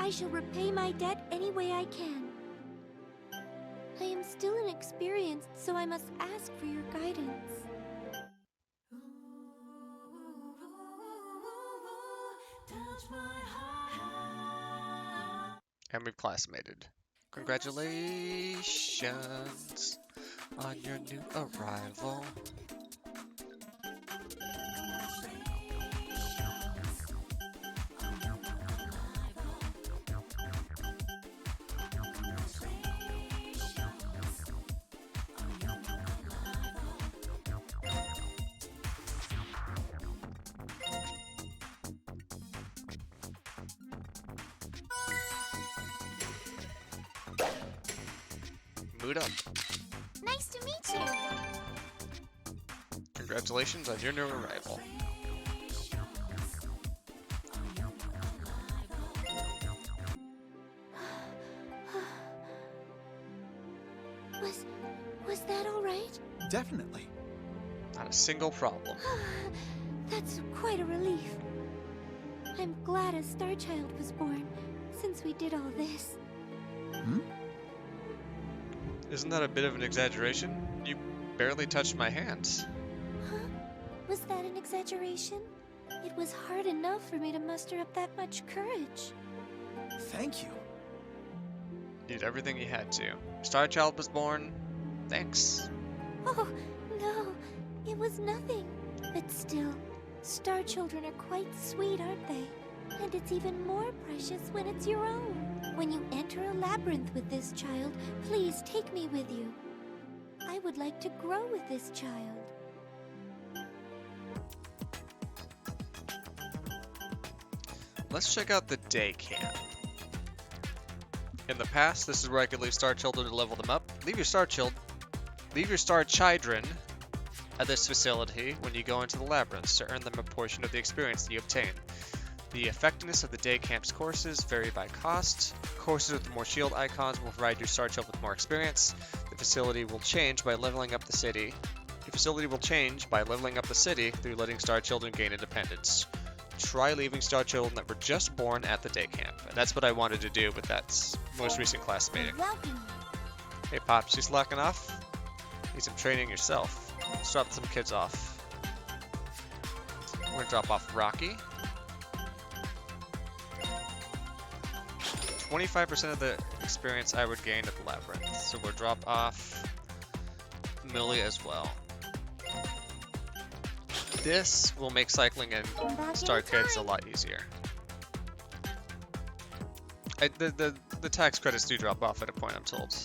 I shall repay my debt any way I can. I am still inexperienced, so I must ask for your guidance. And we've classmated. Congratulations on your new arrival. Mood up. Nice to meet you. Congratulations on your new arrival. Was that all right? Definitely. Not a single problem. That's quite a relief. I'm glad a Starchild was born, since we did all this. Isn't that a bit of an exaggeration? You barely touched my hands. Huh? Was that an exaggeration? It was hard enough for me to muster up that much courage. Thank you. You did everything you had to. Starchild was born. Thanks. Oh, no. It was nothing. But still, Star Children are quite sweet, aren't they? And it's even more precious when it's your own. When you enter a labyrinth with this child, please take me with you. I would like to grow with this child. Let's check out the day camp. In the past, this is where I could leave Star Children to level them up. Leave your Star Children at this facility when you go into the labyrinths to earn them a portion of the experience that you obtain. The effectiveness of the day camp's courses vary by cost. Courses with more shield icons will provide your Star Child with more experience. The facility will change by leveling up the city. Your facility will change by leveling up the city through letting Star Children gain independence. Try leaving Star Children that were just born at the day camp. And that's what I wanted to do with that most recent class meeting. Hey Pops, you slacking off? Need some training yourself. Let's drop some kids off. We're gonna drop off Rocky. 25% of the experience I would gain at the labyrinth. So we'll drop off Millie as well. This will make cycling in Star Kids a lot easier. The tax credits do drop off at a point, I'm told.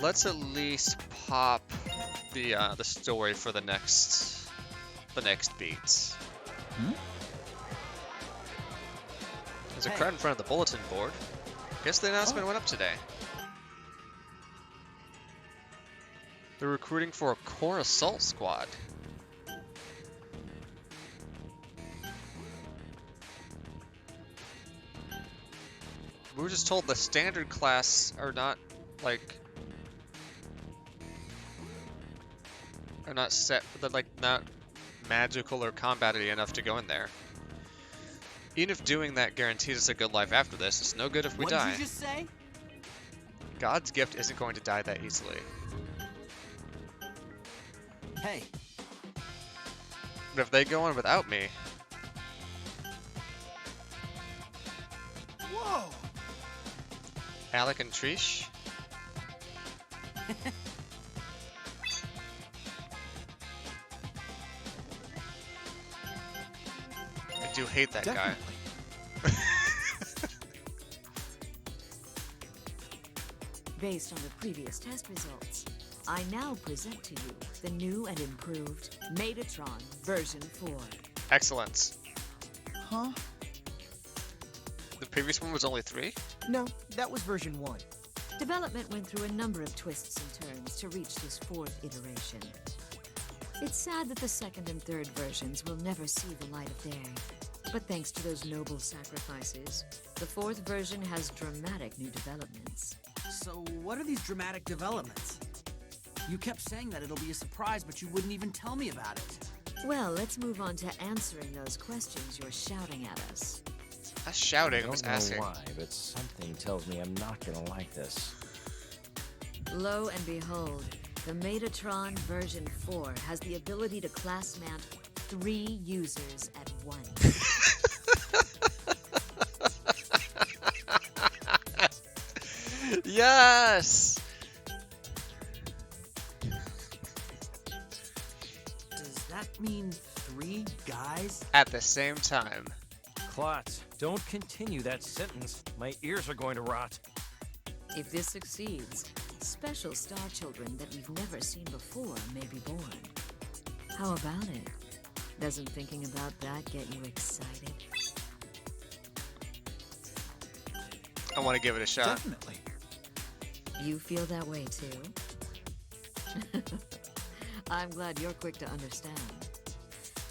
Let's at least pop the story for the next beats. There's a crowd in front of the bulletin board. Guess the announcement went up today. They're recruiting for a core assault squad. We were just told the standard class are not set, they're not magical or combat-y enough to go in there. Even if doing that guarantees us a good life after this, it's no good if we die. What did you just say? God's gift isn't going to die that easily. Hey. But if they go in without me... Whoa! Alec and Trish? I do hate that guy. Based on the previous test results, I now present to you the new and improved Metatron version 4. Excellent. Huh? The previous one was only 3? No, that was version 1. Development went through a number of twists and turns to reach this 4th iteration. It's sad that the 2nd and 3rd versions will never see the light of day. But thanks to those noble sacrifices, the 4th version has dramatic new developments. So what are these dramatic developments? You kept saying that it'll be a surprise, but you wouldn't even tell me about it. Well, let's move on to answering those questions you're shouting at us. Not shouting, I I was don't know asking. why, but something tells me I'm not gonna like this. Lo and behold, the Metatron version 4 has the ability to class mount 3 users at once. Yes! Does that mean 3 guys? At the same time. Klotz, don't continue that sentence. My ears are going to rot. If this succeeds, special star children that we've never seen before may be born. How about it? Doesn't thinking about that get you excited? I want to give it a shot. Definitely. You feel that way too? I'm glad you're quick to understand.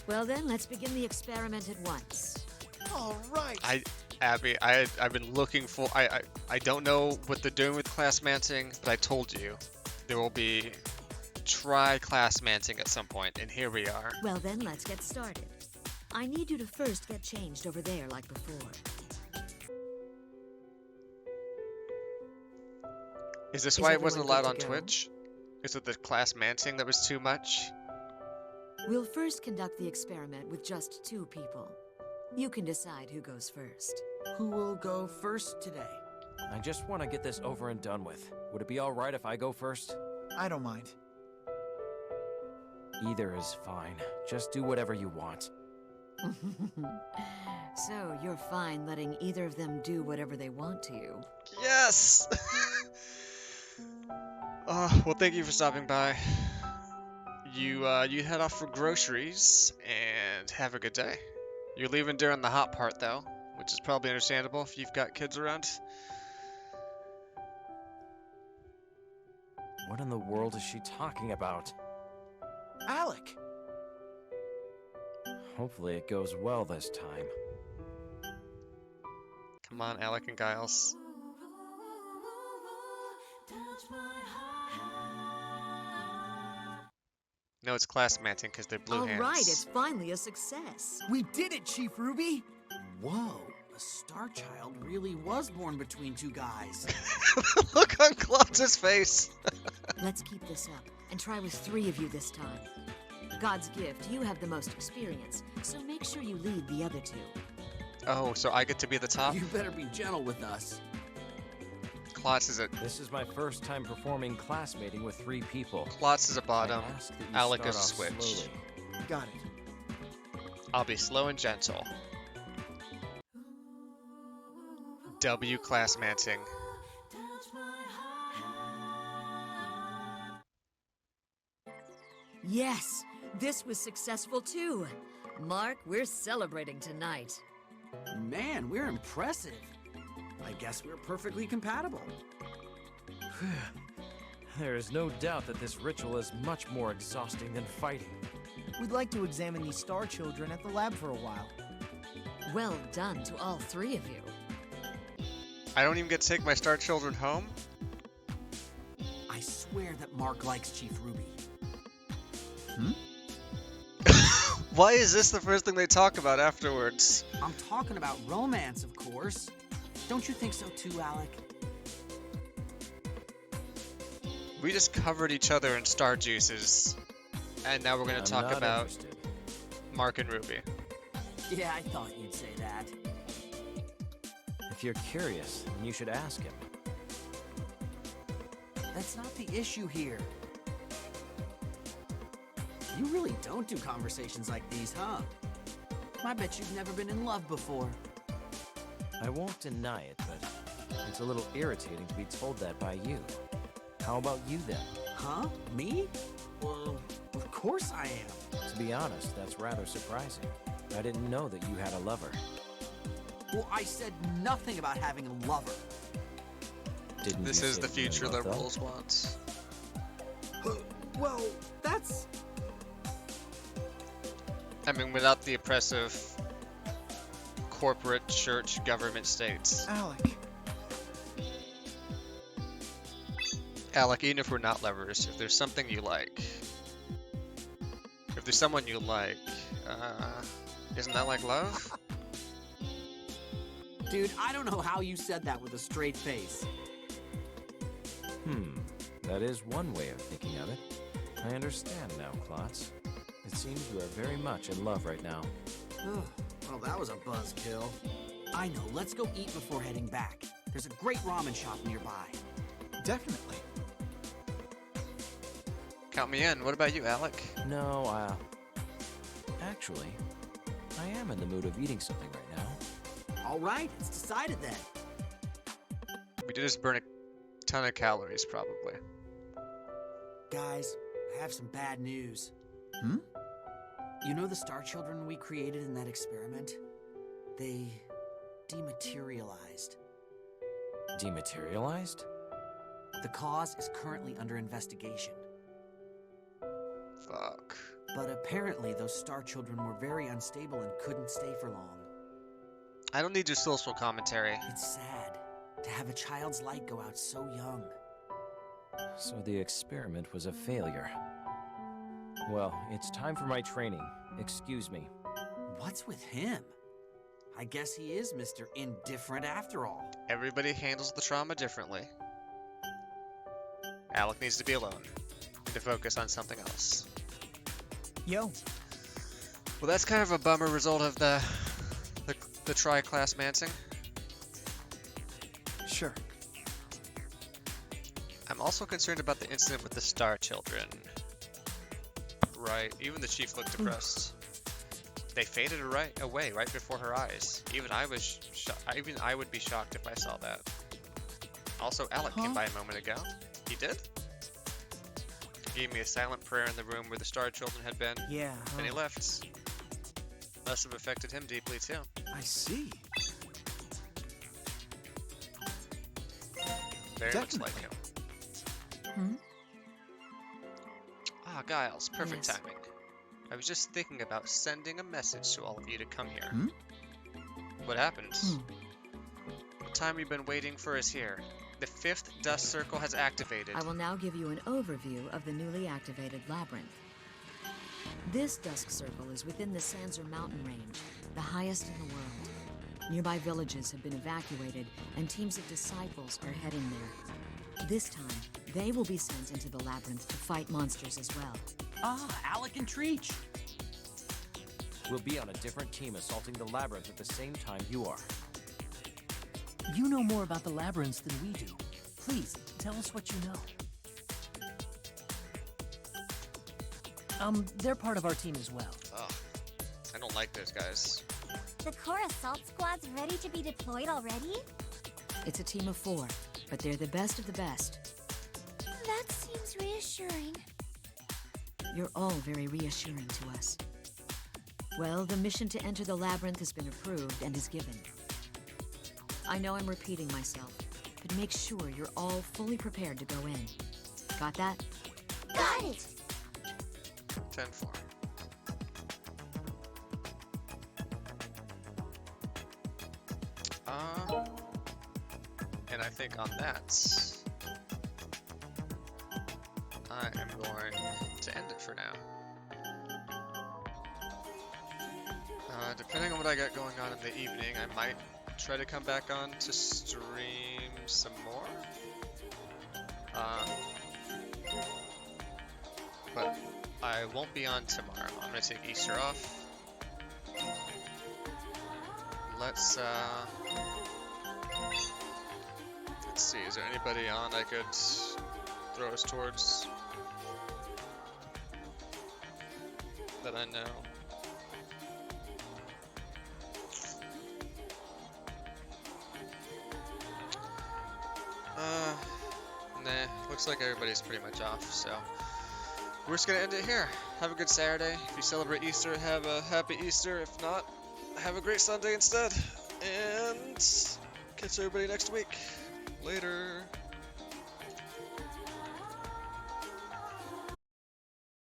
Well then, let's begin the experiment at once. All right. Abby, I've been looking for. I don't know what they're doing with class manting, but I told you there will be class manting at some point, and here we are. Well then, let's get started. I need you to first get changed over there like before. Is this Is why it wasn't everyone allowed on good to go? Twitch? Is it the class manting that was too much? We'll first conduct the experiment with just 2 people. You can decide who goes first. Who will go first today? I just want to get this over and done with. Would it be all right if I go first? I don't mind. Either is fine. Just do whatever you want. So, you're fine letting either of them do whatever they want to you. Yes! Well, thank you for stopping by. You head off for groceries, and have a good day. You're leaving during the hot part, though, which is probably understandable if you've got kids around. What in the world is she talking about? Alec. Hopefully it goes well this time. Come on, Alec and Giles. No, it's class manting because they're blue All hands. right, it's finally a success. We did it, Chief Ruby! Whoa, a star child really was born between 2 guys. Look on Klotz's face. Let's keep this up and try with 3 of you this time. God's gift, you have the most experience, so make sure you lead the other 2. Oh, so I get to be the top? You better be gentle with us. Klotz is a This is my first time performing classmating with 3 people. Klotz is a bottom. I ask that you Alec start is a off switch. slowly. Got it. I'll be slow and gentle. W class manting. Yes, this was successful too. Mark, we're celebrating tonight. Man, we're impressive. I guess we're perfectly compatible. There is no doubt that this ritual is much more exhausting than fighting. We'd like to examine these star children at the lab for a while. Well done to all 3 of you. I don't even get to take my star children home? I swear that Mark likes Chief Ruby. Why is this the first thing they talk about afterwards? I'm talking about romance, of course. Don't you think so too, Alec? We just covered each other in star juices. And now we're going I'm to talk not about interested. Mark and Ruby. Yeah, I thought you'd say that. If you're curious, then you should ask him. That's not the issue here. You really don't do conversations like these, huh? I bet you've never been in love before. I won't deny it, but it's a little irritating to be told that by you. How about you then? Huh? Me? Well, of course I am. To be honest, that's rather surprising. I didn't know that you had a lover. Well, I said nothing about having a lover. Didn't This you is say the you were in future love, though? liberals want. Well, that's... I mean, without the oppressive corporate church government states. Alec. Alec, even if we're not lovers, if there's something you like, if There's someone you like. Isn't that like love? Dude, I don't know how you said that with a straight face. That is one way of thinking of it. I understand now, Klotz. It seems you are very much in love right now. Well, that was a buzzkill. I know, let's go eat before heading back. There's a great ramen shop nearby. Definitely. Count me in. What about you, Alec? No, actually, I am in the mood of eating something right now. All right, it's decided then. We did just burn a ton of calories, probably. Guys, I have some bad news. Hmm? You know the Star Children we created in that experiment? They dematerialized. Dematerialized? The cause is currently under investigation. Fuck. But apparently those Star Children were very unstable and couldn't stay for long. I don't need your social commentary. It's sad to have a child's light go out so young. So the experiment was a failure. Well, it's time for my training. Excuse me. What's with him? I guess he is Mr. Indifferent after all. Everybody handles the trauma differently. Alec needs to be alone and to focus on something else. Yo, Well, that's kind of a bummer result of the tri-class mancing. sure. I'm also concerned about the incident with the Star Children. Right, even the chief looked depressed. They faded away right before her eyes. Even I would be shocked if I saw that. Also, Alec came by a moment ago. He did? He gave me a silent prayer in the room where the Star Children had been. Yeah. Then he left. Must have affected him deeply too. I see. Very much like him. Hmm? Ah, Giles, perfect Yes. timing. I was just thinking about sending a message to all of you to come here. Hmm? What happened? Hmm. The time we've been waiting for is here. The 5th Dust Circle has activated. I will now give you an overview of the newly activated labyrinth. This Dusk Circle is within the Sanzer mountain range, the highest in the world. Nearby villages have been evacuated, and teams of disciples are heading there. This time, they will be sent into the labyrinth to fight monsters as well. Ah, Alec and Treach! We'll be on a different team assaulting the labyrinth at the same time you are. You know more about the labyrinths than we do. Please, tell us what you know. They're part of our team as well. Ugh, I don't like those guys. The core assault squad's ready to be deployed already? It's a team of 4, but they're the best of the best. That seems reassuring. You're all very reassuring to us. Well, the mission to enter the labyrinth has been approved and is given. I know I'm repeating myself, but make sure you're all fully prepared to go in. Got that? Got it! 10-4. And I think on that, I am going to end it for now. Depending on what I got going on in the evening, I might try to come back on to stream some more. But I won't be on tomorrow. I'm gonna take Easter off. Let's see, is there anybody on I could throw us towards that I know? Nah, looks like everybody's pretty much off, so we're just gonna end it here. Have a good Saturday. If you celebrate Easter, have a happy Easter. If not, have a great Sunday instead. And catch everybody next week. Later.